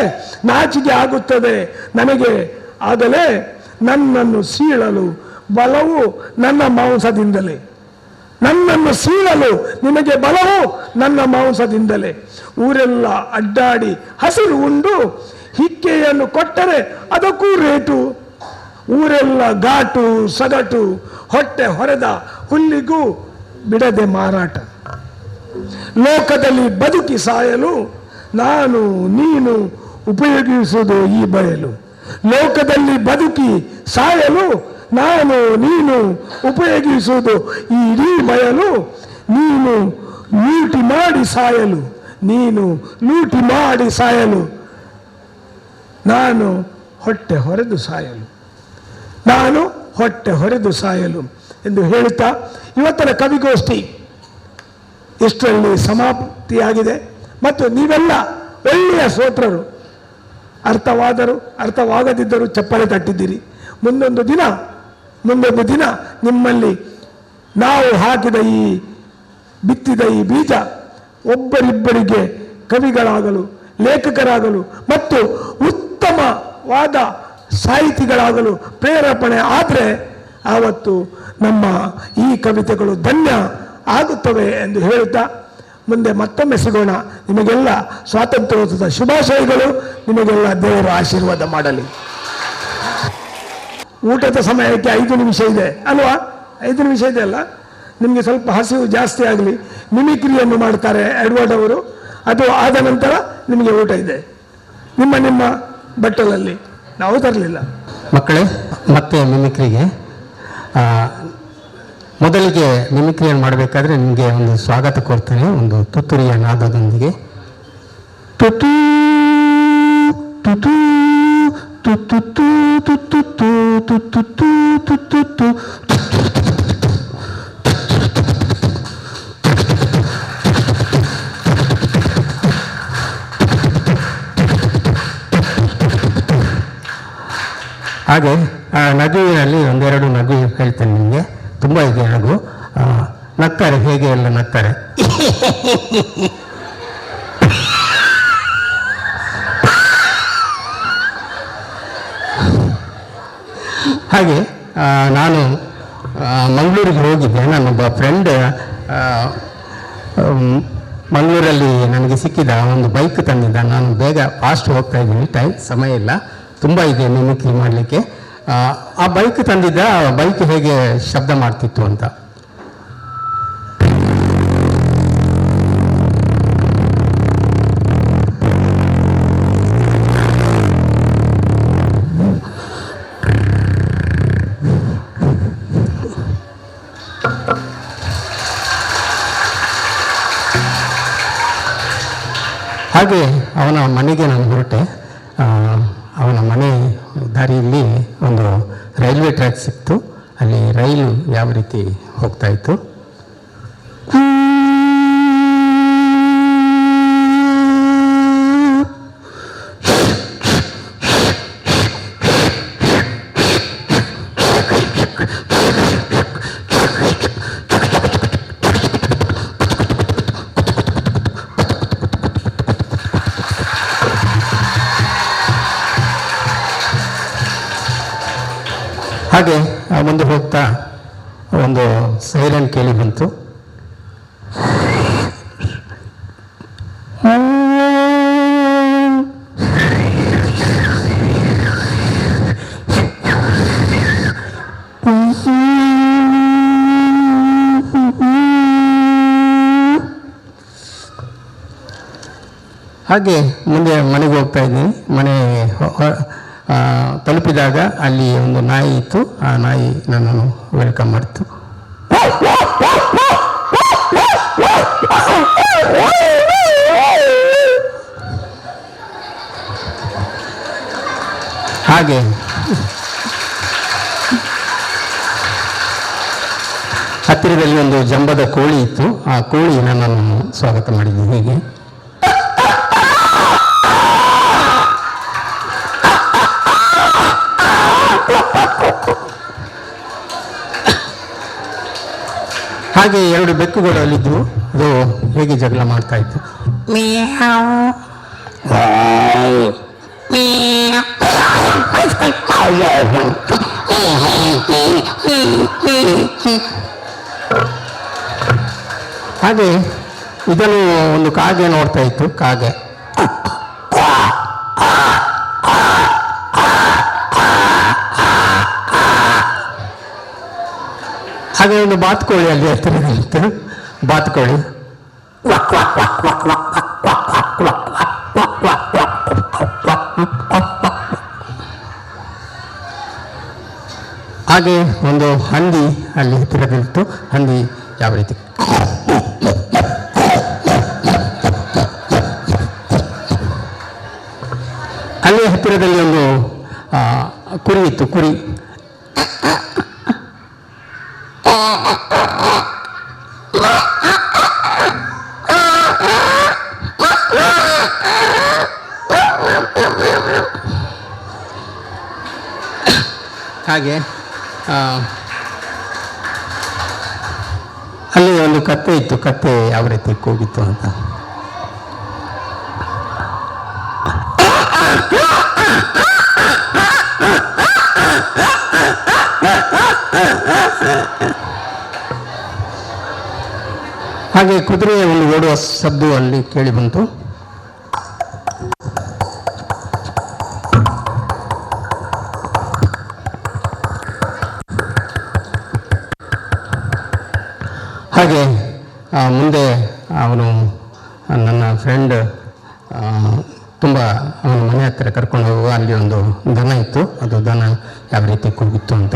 ನಾಚಿಕೆ ಆಗುತ್ತದೆ ನನಗೆ ಆಗಲೇ. ನನ್ನನ್ನು ಸೀಳಲು ಬಲವು ನನ್ನ ಮಾಂಸದಿಂದಲೇ, ನನ್ನನ್ನು ಸೀಳಲು ನಿಮಗೆ ಬಲವು ನನ್ನ ಮಾಂಸದಿಂದಲೇ. ಊರೆಲ್ಲ ಅಡ್ಡಾಡಿ ಹಸಿರು ಉಂಡು ಹಿಕ್ಕೆಯನ್ನು ಕೊಟ್ಟರೆ ಅದಕ್ಕೂ ರೇಟು. ಊರೆಲ್ಲ ಘಾಟು ಸಗಟು, ಹೊಟ್ಟೆ ಹೊರೆದ ಹುಲ್ಲಿಗೂ ಬಿಡದೆ ಮಾರಾಟ. ಲೋಕದಲ್ಲಿ ಬದುಕಿ ಸಾಯಲು ನಾನು ನೀನು ಉಪಯೋಗಿಸುವುದು ಈ ಬಯಲು. ಲೋಕದಲ್ಲಿ ಬದುಕಿ ಸಾಯಲು ನಾನು ನೀನು ಉಪಯೋಗಿಸುವುದು ಈ ಇಡೀ ಬಯಲು. ನೀನು ಲೂಟಿ ಮಾಡಿ ಸಾಯಲು, ನೀನು ಲೂಟಿ ಮಾಡಿ ಸಾಯಲು, ನಾನು ಹೊಟ್ಟೆ ಹೊರೆದು ಸಾಯಲು, ನಾನು ಹೊಟ್ಟೆ ಹೊರೆದು ಸಾಯಲು ಎಂದು ಹೇಳುತ್ತಾ ಇವತ್ತಿನ ಕವಿಗೋಷ್ಠಿ ಇಷ್ಟರಲ್ಲಿ ಸಮಾಪ್ತಿಯಾಗಿದೆ. ಮತ್ತು ನೀವೆಲ್ಲ ಒಳ್ಳೆಯ ಶ್ರೋತೃರು, ಅರ್ಥವಾದರೂ ಅರ್ಥವಾಗದಿದ್ದರೂ ಚಪ್ಪಾಳೆ ತಟ್ಟಿದ್ದೀರಿ. ಮುಂದೊಂದು ದಿನ ನಿಮ್ಮಲ್ಲಿ ನಾವು ಹಾಕಿದ ಬಿತ್ತಿದ ಈ ಬೀಜ ಒಬ್ಬರಿಬ್ಬರಿಗೆ ಕವಿಗಳಾಗಲು, ಲೇಖಕರಾಗಲು ಮತ್ತು ಉತ್ತಮವಾದ ಸಾಹಿತಿಗಳಾಗಲು ಪ್ರೇರೇಪಣೆ ಆದರೆ ಆವತ್ತು ನಮ್ಮ ಈ ಕವಿತೆಗಳು ಧನ್ಯ ಆಗುತ್ತವೆ ಎಂದು ಹೇಳುತ್ತಾ ಮುಂದೆ ಮತ್ತೊಮ್ಮೆ ಸಿಗೋಣ. ನಿಮಗೆಲ್ಲ ಸ್ವಾತಂತ್ರ್ಯೋತ್ಸವದ ಶುಭಾಶಯಗಳು. ನಿಮಗೆಲ್ಲ ದೇವರು ಆಶೀರ್ವಾದ ಮಾಡಲಿ. ಊಟದ ಸಮಯಕ್ಕೆ 5 ನಿಮಿಷ ಇದೆ ಅಲ್ವಾ? 5 ನಿಮಿಷ ಇದೆ ಅಲ್ಲ? ನಿಮಗೆ ಸ್ವಲ್ಪ ಹಸಿವು ಜಾಸ್ತಿ ಆಗಲಿ, ಮಿಮಿಕ್ರಿಯನ್ನು ಮಾಡ್ತಾರೆ ಎಡ್ವರ್ಡ್ ಅವರು. ಅದು ಆದ ನಂತರ ನಿಮಗೆ ಊಟ ಇದೆ ನಿಮ್ಮ ಬಟ್ಟಲಲ್ಲಿ. ನಾವು ತರಲಿಲ್ಲ. ಮಕ್ಕಳೇ, ಮತ್ತೆ ಮಿಮಿಕ್ರಿಗೆ ಮೊದಲಿಗೆ ಮಿಮಿಕ್ರಿಯನ್ನು ಮಾಡಬೇಕಾದ್ರೆ ನಿಮಗೆ ಒಂದು ಸ್ವಾಗತ ಕೊಡ್ತೇನೆ, ಒಂದು ತುತ್ತೂರಿಯ ನಾದದೊಂದಿಗೆ. ತುತು ತುತು ತುತು ತುತು ತುತು ತುತು ತುತು. ಹಾಗೆ ನಗುವಿನಲ್ಲಿ ಒಂದೆರಡು ನಗು ಹೇಳ್ತೇನೆ ನಿಮಗೆ. ತುಂಬ ಇದೆ ನಗು. ನಗ್ತಾರೆ, ಹೇಗೆ ಎಲ್ಲ ನಗ್ತಾರೆ. ಹಾಗೆ ನಾನು ಮಂಗಳೂರಿಗೆ ಹೋಗಿದ್ದೆ. ನನ್ನೊಬ್ಬ ಫ್ರೆಂಡ್ ಮಂಗಳೂರಲ್ಲಿ ನನಗೆ ಸಿಕ್ಕಿದ ಒಂದು ಬೈಕ್ ತಂದಿದ್ದ. ನಾನು ಬೇಗ ಫಾಸ್ಟ್ ಹೋಗ್ತಾ ಇದ್ದೀನಿ, ಸಮಯ ಇಲ್ಲ, ತುಂಬ ಇದೆ ಮಿಮಿಕ್ರಿ ಮಾಡಲಿಕ್ಕೆ. ಆ ಬೈಕ್ ತಂದಿದ್ದ, ಬೈಕ್ ಹೇಗೆ ಶಬ್ದ ಮಾಡ್ತಿತ್ತು ಅಂತ. ಹಾಗೆ ಅವನ ಮನೆಗೆ ನಾನು ಹೊರಟೆ. ಅವನ ಮನೆ ದಾರಿಯಲ್ಲಿ ಒಂದು ರೈಲ್ವೆ ಟ್ರ್ಯಾಕ್ ಸಿಕ್ತು. ಅಲ್ಲಿ ರೈಲು ಯಾವ ರೀತಿ ಹೋಗ್ತಾ ಇತ್ತು. ಹಾಗೆ ಮುಂದೆ ಹೋಗ್ತಾ ಒಂದು ಸೈರನ್ ಕೇಳಿ ಬಂತು. ಹಾಗೆ ಮುಂದೆ ಮನೆಗೆ ಹೋಗ್ತಾ ಇದ್ದೀನಿ. ಮನೆ ತಲುಪಿದಾಗ ಅಲ್ಲಿ ಒಂದು ನಾಯಿ ಇತ್ತು. ಆ ನಾಯಿ ನನ್ನನ್ನು ವೆಲ್ಕಮ್ ಮಾಡಿತು. ಹಾಗೆ ಹತ್ತಿರದಲ್ಲಿ ಒಂದು ಜಂಬದ ಕೋಳಿ ಇತ್ತು. ಆ ಕೋಳಿ ನನ್ನನ್ನು ಸ್ವಾಗತ ಮಾಡಿದೆ. ಹೀಗೆ ಹಾಗೆ ಎರಡು ಬೆಕ್ಕುಗಳು ಅಲ್ಲಿದ್ದವು. ಅದು ಹೇಗೆ ಜಗಳ ಮಾಡ್ತಾ ಇತ್ತು. ಹಾಗೆ ಇದನ್ನು ಒಂದು ಕಾಗೆ ನೋಡ್ತಾ ಇತ್ತು. ಕಾಗೆ ಹಾಗೆ ಒಂದು ಬಾತುಕೋಳಿ ಅಲ್ಲಿ ಹತ್ತಿರದಲ್ಲಿತ್ತು. ಬಾತುಕೋಳಿ ಹಾಗೆ ಒಂದು ಹಂದಿ ಅಲ್ಲಿ ಹತ್ತಿರದಲ್ಲಿತ್ತು. ಹಂದಿ ಯಾವ ರೀತಿ ಅಲ್ಲಿ ಹತ್ತಿರದಲ್ಲಿ ಒಂದು ಕುರಿ ಇತ್ತು. ಕುರಿ ಹಾಗೆ ಅಲ್ಲಿ ಒಂದು ಕತ್ತೆ ಇತ್ತು. ಕತ್ತೆ ಯಾವ ರೀತಿ ಕೂಗಿತ್ತು ಅಂತ. ಹಾಗೆ ಕುದುರೆ ಒಂದು ಓಡುವ ಶಬ್ದ ಅಲ್ಲಿ ಕೇಳಿ ಬಂತು. ಹಾಗೆ ಮುಂದೆ ಅವನು ನನ್ನ ಫ್ರೆಂಡ್ ತುಂಬ ಅವನ ಮನೆ ಹತ್ತಿರ ಕರ್ಕೊಂಡು ಹೋಗುವ ಅಲ್ಲಿ ಒಂದು ದನ ಇತ್ತು. ಅದು ದನ ಯಾವ ರೀತಿ ಕೂಗಿತ್ತು ಅಂತ.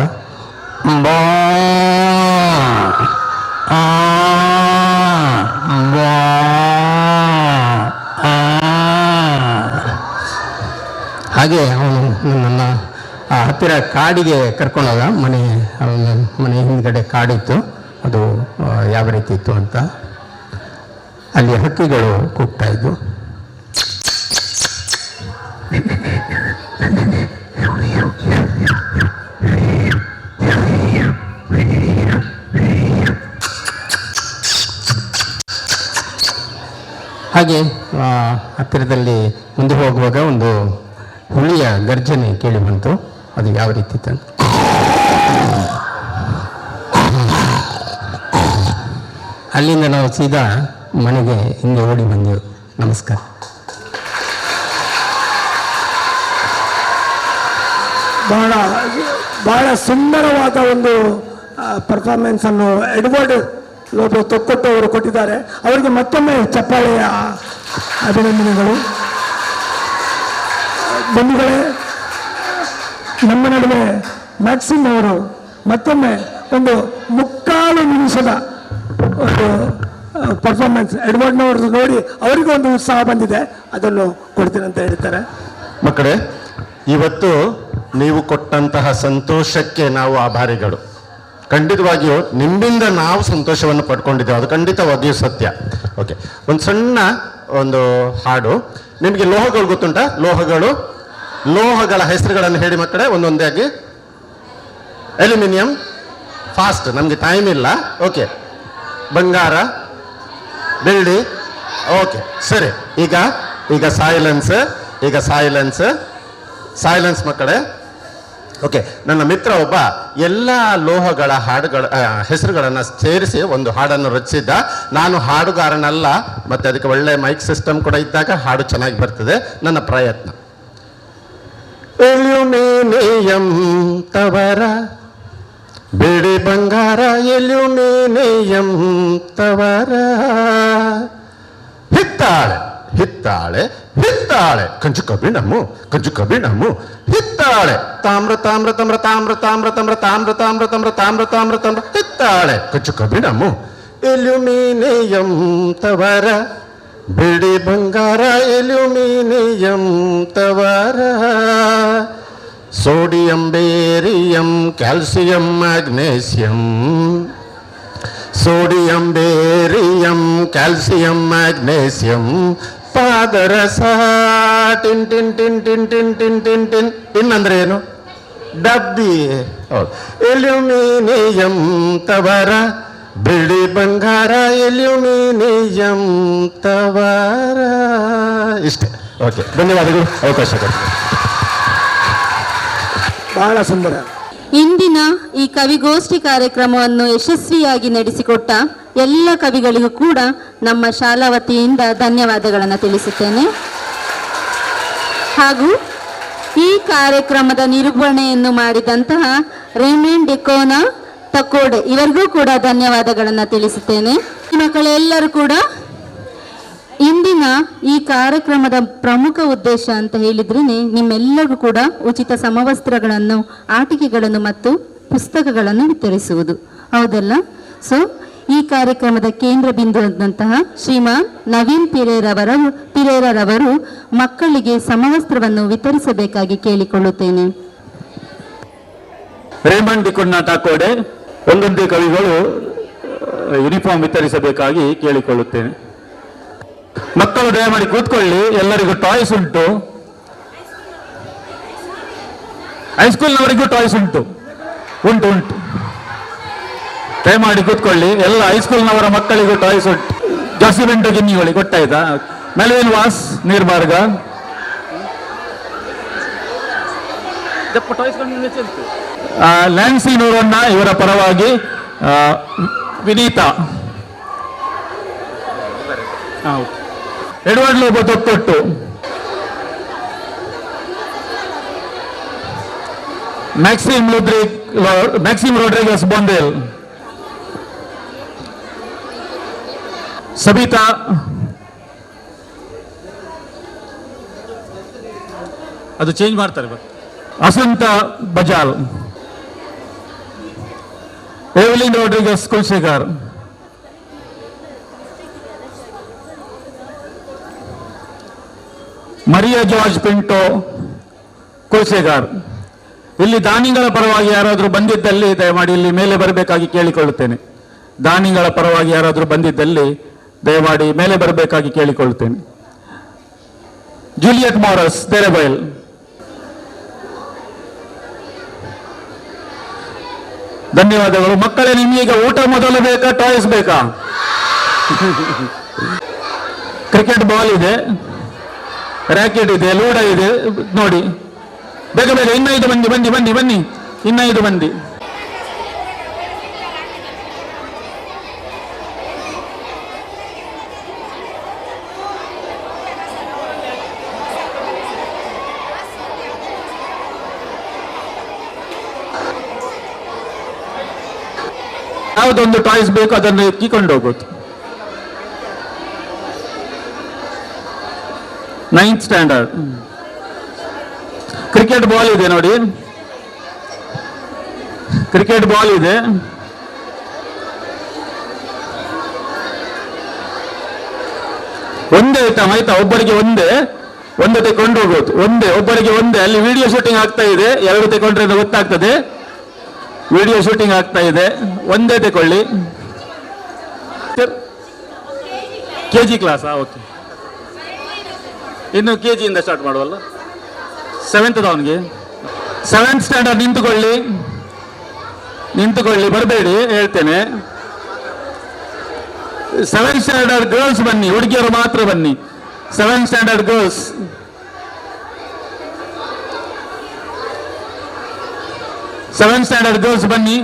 ಹಾಗೆ ಅವನು ನನ್ನ ಹತ್ತಿರ ಕಾಡಿಗೆ ಕರ್ಕೊಂಡೋಗ. ಮನೆ ಹಿಂದ್ಗಡೆ ಕಾಡಿತ್ತು. ಅದು ಯಾವ ರೀತಿ ಇತ್ತು ಅಂತ. ಅಲ್ಲಿ ಹಕ್ಕಿಗಳು ಕೂಗ್ತಾ ಇದ್ವು. ಹಾಗೆ ಹತ್ತಿರದಲ್ಲಿ ಮುಂದೆ ಹೋಗುವಾಗ ಒಂದು ಹುಲಿಯ ಗರ್ಜನೆ ಕೇಳಿ ಬಂತು. ಅದು ಯಾವ ರೀತಿ ಇತ್ತು. ಅಲ್ಲಿಂದ ನಾವು ಸೀದಾ ಮನೆಗೆ ಹಿಂಗೆ ಓಡಿ ಬಂದೆವು. ನಮಸ್ಕಾರ. ಬಹಳ ಸುಂದರವಾದ ಒಂದು ಪರ್ಫಾರ್ಮೆನ್ಸನ್ನು ಎಡ್ವರ್ಡ್ ಲೋಬೋ ತೊಕ್ಕೊಟ್ಟು ಅವರು ಕೊಟ್ಟಿದ್ದಾರೆ. ಅವರಿಗೆ ಮತ್ತೊಮ್ಮೆ ಚಪ್ಪಾಳೆಯ ಅಭಿನಂದನೆಗಳು. ಬಂಧುಗಳೇ, ನಮ್ಮ ನಡುವೆ ಮ್ಯಾಕ್ಸಿಮ್ ಅವರು ಮತ್ತೊಮ್ಮೆ ಒಂದು 3/4 ನಿಮಿಷದ ಒಂದು ಪರ್ಫಾರ್ಮೆನ್ಸ್ ಎಡ್ವರ್ಡ್ನವ್ರದ್ದು ನೋಡಿ ಅವರಿಗೂ ಒಂದು ಉತ್ಸಾಹ ಬಂದಿದೆ, ಅದನ್ನು ಕೊಡ್ತೀನಿ ಅಂತ ಹೇಳ್ತಾರೆ. ಮಕ್ಕಳೇ, ಇವತ್ತು ನೀವು ಕೊಟ್ಟಂತಹ ಸಂತೋಷಕ್ಕೆ ನಾವು ಆಭಾರಿಗಳು. ಖಂಡಿತವಾಗಿಯೂ ನಿಮ್ಮಿಂದ ನಾವು ಸಂತೋಷವನ್ನು ಪಡ್ಕೊಂಡಿದ್ದೇವೆ, ಅದು ಖಂಡಿತವಾಗಿಯೂ ಸತ್ಯ. ಓಕೆ, ಒಂದು ಸಣ್ಣ ಒಂದು ಹಾಡು. ನಿಮಗೆ ಲೋಹಗಳು ಗೊತ್ತುಂಟಾ? ಲೋಹಗಳ ಹೆಸರುಗಳನ್ನು ಹೇಳಿ ಮಕ್ಕಳೇ, ಒಂದೊಂದಾಗಿ. ಅಲ್ಯೂಮಿನಿಯಂ, ಫಾಸ್ಟ್, ನಮಗೆ ಟೈಮ್ ಇಲ್ಲ. ಓಕೆ, ಬಂಗಾರ, ಬೆಳ್ಳಿ. ಓಕೆ, ಸರಿ. ಈಗ ಸೈಲೆನ್ಸ್ ಮಕ್ಕಳೇ. ಓಕೆ, ನನ್ನ ಮಿತ್ರ ಒಬ್ಬ ಎಲ್ಲ ಲೋಹಗಳ ಹೆಸರುಗಳನ್ನು ಸೇರಿಸಿ ಒಂದು ಹಾಡನ್ನು ರಚಿಸಿದ್ದ. ನಾನು ಹಾಡುಗಾರನಲ್ಲ, ಮತ್ತೆ ಅದಕ್ಕೆ ಒಳ್ಳೆ ಮೈಕ್ ಸಿಸ್ಟಮ್ ಕೂಡ ಇದ್ದಾಗ ಹಾಡು ಚೆನ್ನಾಗಿ ಬರ್ತದೆ. ನನ್ನ ಪ್ರಯತ್ನ. ಎಲ್ಯೂಮಿನಿಯಂ ತವರ ಬಿಡಿ ಬಂಗಾರ, ಎಲ್ಯೂಮಿನಿಯಂ ತವರ, ಹಿತ್ತಾಳೆ ಕಂಚು ಕಬ್ಬಿಣಮು ಹಿತ್ತಾಳೆ, ತಾಮ್ರ ಹಿತ್ತಾಳೆ, ಕಂಚು ಕಬ್ಬಿಣಮು, ಎಲ್ಯೂಮಿನಿಯಂ ತವರ ಬಿಡಿ ಬಂಗಾರ, ಎಲ್ಯೂಮಿನಿಯಂ ತವರ, sodium, barium, calcium, magnesium, sodium, barium, calcium, magnesium, ಪಾದರಸ, tin tin tin tin tin tin tin tin tin ಅಂದ್ರೆ ಏನು? ಡಬ್ಬಿ. ಹೌದು. ಎಲ್ಯೂಮಿನಿಯಂ ತವರ ಬಿಳಿ ಬಂಗಾರ, ಎಲ್ಯೂಮಿನಿಯಂ ತವರ. ಇಷ್ಟೇ. ಓಕೆ, ಧನ್ಯವಾದಗಳು ಅವಕಾಶ ಕೊಡಿ. ಬಹಳ ಸುಂದರ. ಇಂದಿನ ಈ ಕವಿಗೋಷ್ಠಿ ಕಾರ್ಯಕ್ರಮವನ್ನು ಯಶಸ್ವಿಯಾಗಿ ನಡೆಸಿಕೊಟ್ಟ ಎಲ್ಲ ಕವಿಗಳಿಗೂ ಕೂಡ ನಮ್ಮ ಶಾಲಾ ವತಿಯಿಂದ ಧನ್ಯವಾದಗಳನ್ನು ತಿಳಿಸುತ್ತೇನೆ. ಹಾಗೂ ಈ ಕಾರ್ಯಕ್ರಮದ ನಿರೂಪಣೆಯನ್ನು ಮಾಡಿದಂತಹ ರೇಮಂಡ್ ಡಿಕೋನಾ ತಕೋಡೆ ಇವರಿಗೂ ಕೂಡ ಧನ್ಯವಾದಗಳನ್ನು ತಿಳಿಸುತ್ತೇನೆ. ಮಕ್ಕಳೆಲ್ಲರೂ ಕೂಡ ಇಂದಿನ ಈ ಕಾರ್ಯಕ್ರಮದ ಪ್ರಮುಖ ಉದ್ದೇಶ ಅಂತ ಹೇಳಿದ್ರೆ ನಿಮ್ಮೆಲ್ಲರಿಗೂ ಕೂಡ ಉಚಿತ ಸಮವಸ್ತ್ರಗಳನ್ನು, ಆಟಿಕೆಗಳನ್ನು ಮತ್ತು ಪುಸ್ತಕಗಳನ್ನು ವಿತರಿಸುವುದು, ಹೌದಲ್ಲ? ಸೊ ಈ ಕಾರ್ಯಕ್ರಮದ ಕೇಂದ್ರ ಬಿಂದು ಆದಂತಹ ಶ್ರೀಮಾನ್ ನವೀನ್ ಪಿರೇರರವರು ಮಕ್ಕಳಿಗೆ ಸಮವಸ್ತ್ರವನ್ನು ವಿತರಿಸಬೇಕಾಗಿ ಕೇಳಿಕೊಳ್ಳುತ್ತೇನೆ. ರೇಮಂಡ್ ಡಿಕೋನಾ ತಕೋಡೆ ಒಂದೊಂದೇ ಕವಿಗಳು ಯೂನಿಫಾರ್ಮ್ ವಿತರಿಸಬೇಕಾಗಿ ಕೇಳಿಕೊಳ್ಳುತ್ತೇನೆ. ಮಕ್ಕಳು ದಯಮಾಡಿ ಕೂತ್ಕೊಳ್ಳಿ. ಎಲ್ಲರಿಗೂ ಟಾಯ್ಸ್ ಉಂಟು, ಹೈಸ್ಕೂಲ್ನವರಿಗೂ ಟಾಯ್ಸ್ ಉಂಟು. ದಯಮಾಡಿ ಕೂತ್ಕೊಳ್ಳಿ. ಎಲ್ಲ ಹೈಸ್ಕೂಲ್ನವರ ಮಕ್ಕಳಿಗೂ ಟಾಯ್ಸ್ ಉಂಟು. ಜಾಸಿಬೆಂಟು ಗಿನ್ನಿಗಳು ಗೊತ್ತಾಯ್ತಾ? ಮೆಲ್ವಿನ್ ವಾಸ್ ನೀರ್ಬಾರ್ಗ ಲ್ಯಾನ್ಸಿ ನೂರನ್ನ ಇವರ ಪರವಾಗಿ Vineeta, Edward Lobo Thokkottu, Maxim Rodrigues Bondel, Sabitha, ಅದು ಚೇಂಜ್ ಮಾಡ್ತಾರೆ, Assunta Bajal, Evelyn Rodrigues Kulshekar, Maria George Pinto Kulshekar. ಇಲ್ಲಿ ದಾನಿಗಳ ಪರವಾಗಿ ಯಾರಾದರೂ ಬಂದಿದ್ದಲ್ಲಿ ದಯಮಾಡಿ ಇಲ್ಲಿ ಮೇಲೆ ಬರಬೇಕಾಗಿ ಕೇಳಿಕೊಳ್ಳುತ್ತೇನೆ. ದಾನಿಗಳ ಪರವಾಗಿ ಯಾರಾದರೂ ಬಂದಿದ್ದಲ್ಲಿ ದಯಮಾಡಿ ಮೇಲೆ ಬರಬೇಕಾಗಿ ಕೇಳಿಕೊಳ್ಳುತ್ತೇನೆ. ಜೂಲಿಯಟ್ ಮಾರಸ್ ತೆರೆಬೈಲ್, ಧನ್ಯವಾದಗಳು. ಮಕ್ಕಳೇ, ನಿಮಗೀಗ ಊಟ ಮೊದಲು ಬೇಕಾ, ಟಾಯ್ಸ್ ಬೇಕಾ? ಕ್ರಿಕೆಟ್ ಬಾಲ್ ಇದೆ, ರ್ಯಾಕೆಟ್ ಇದೆ, ಲೂಡ ಇದೆ, ನೋಡಿ ಬೇಗ ಬೇಗ. 5 ಮಂದಿ ಬನ್ನಿ, 5 ಮಂದಿ. ಯಾವುದೊಂದು ಟಾಯ್ಸ್ ಬೇಕು ಅದನ್ನು ಎತ್ತಿಕೊಂಡು ಹೋಗೋದು. 9th standard. ಕ್ರಿಕೆಟ್ ಬಾಲ್ ಇದೆ ನೋಡಿ, ಕ್ರಿಕೆಟ್ ಬಾಲ್ ಇದೆ. ಒಂದೇ ಐಟಮ್ ಆಯ್ತಾ, ಒಬ್ಬರಿಗೆ ಒಂದೇ ತೆಕೊಂಡು ಹೋಗೋದು, ಒಬ್ಬರಿಗೆ ಒಂದೇ. ಅಲ್ಲಿ ವಿಡಿಯೋ ಶೂಟಿಂಗ್ ಆಗ್ತಾ ಇದೆ, 2 ತೆಕೊಂಡ್ರೆ ಗೊತ್ತಾಗ್ತದೆ ವಿಡಿಯೋ ಶೂಟಿಂಗ್ ಆಗ್ತಾ ಇದೆ. ಒಂದೇ ತೆಕೊಳ್ಳಿ. ಕೆಜಿ ಕ್ಲಾಸಾ? ಓಕೆ, ಇನ್ನು ಕೆಜಿಯಿಂದ ಸ್ಟಾರ್ಟ್ ಮಾಡುವಲ್ಲ. 7th ಅವನಿಗೆ 7th ಸ್ಟ್ಯಾಂಡರ್ಡ್. ನಿಂತುಕೊಳ್ಳಿ, ಬರಬೇಡಿ ಹೇಳ್ತೇನೆ. 7th ಸ್ಟ್ಯಾಂಡರ್ಡ್ ಗರ್ಲ್ಸ್ ಬನ್ನಿ, ಹುಡುಗಿಯರು ಮಾತ್ರ ಬನ್ನಿ. 7th standard girls.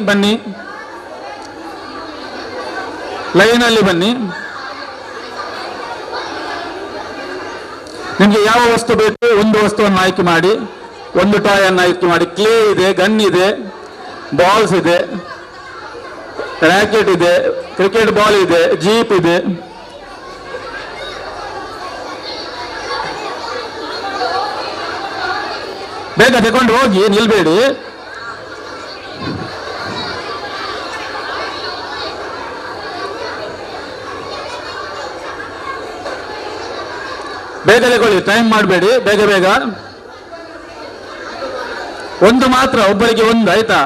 ಬನ್ನಿ ಲೈನಲ್ಲಿ ಬನ್ನಿ. ನಿಮಗೆ ಯಾವ ವಸ್ತು ಬೇಕು ಒಂದು ವಸ್ತುವನ್ನು ಆಯ್ಕೆ ಮಾಡಿ, ಒಂದು ಟಾಯ್ ಅನ್ನು ಆಯ್ಕೆ ಮಾಡಿ. ಕ್ಲೇ ಇದೆ, ಗನ್ ಇದೆ, ಬಾಲ್ಸ್ ಇದೆ, ರ್ಯಾಕೆಟ್ ಇದೆ, ಕ್ರಿಕೆಟ್ ಬಾಲ್ ಇದೆ, ಜೀಪ್ ಇದೆ. ಬೇಗ ತಗೊಂಡು ಹೋಗಿ, ನಿಲ್ಬೇಡಿ. ಬೇಗ ತಗೊಳ್ಳಿ, ಟೈಮ್ ಮಾಡಬೇಡಿ, ಬೇಗ. ಒಂದು ಮಾತ್ರ, ಒಬ್ಬರಿಗೆ ಒಂದು, ಆಯ್ತಾ?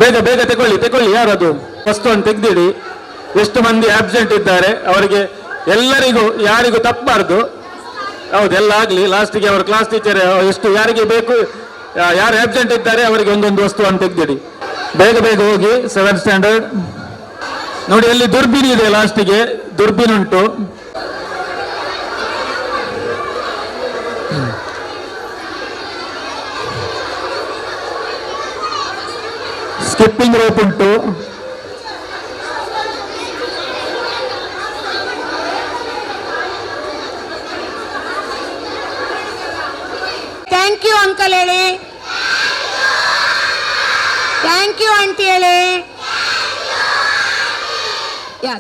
ಬೇಗ ತಗೊಳ್ಳಿ. ಯಾರದು ವಸ್ತುವನ್ನು ತೆಗೆದಿಡಿ. ಎಷ್ಟು ಮಂದಿ ಆಬ್ಸೆಂಟ್ ಇದ್ದಾರೆ ಅವರಿಗೆ ಎಲ್ಲರಿಗೂ, ಯಾರಿಗೂ ತಪ್ಪಬಾರ್ದು. ಹೌದು, ಎಲ್ಲ ಆಗ್ಲಿ. ಲಾಸ್ಟಿಗೆ ಅವರ ಕ್ಲಾಸ್ ಟೀಚರ್ ಎಷ್ಟು ಯಾರಿಗೆ ಬೇಕು, ಯಾರು ಆಬ್ಸೆಂಟ್ ಇದ್ದಾರೆ ಅವರಿಗೆ ಒಂದೊಂದು ವಸ್ತುವನ್ನು ತೆಗೆದಿಡಿ. ಬೇಗ ಹೋಗಿ. 7th ಸ್ಟ್ಯಾಂಡರ್ಡ್ ನೋಡಿ, ಅಲ್ಲಿ ದುರ್ಬೀನ್ ಇದೆ, ಲಾಸ್ಟಿಗೆ ದುರ್ಬೀನ್ ಉಂಟು. ಸ್ಕಿಪ್ಪಿಂಗ್ ರೋಪ್ ಉಂಟು. ಥ್ಯಾಂಕ್ ಯು ಅಂಕಲ್ ಹೇಳಿ, ಥ್ಯಾಂಕ್ ಯು ಆಂಟಿ ಹೇಳಿ.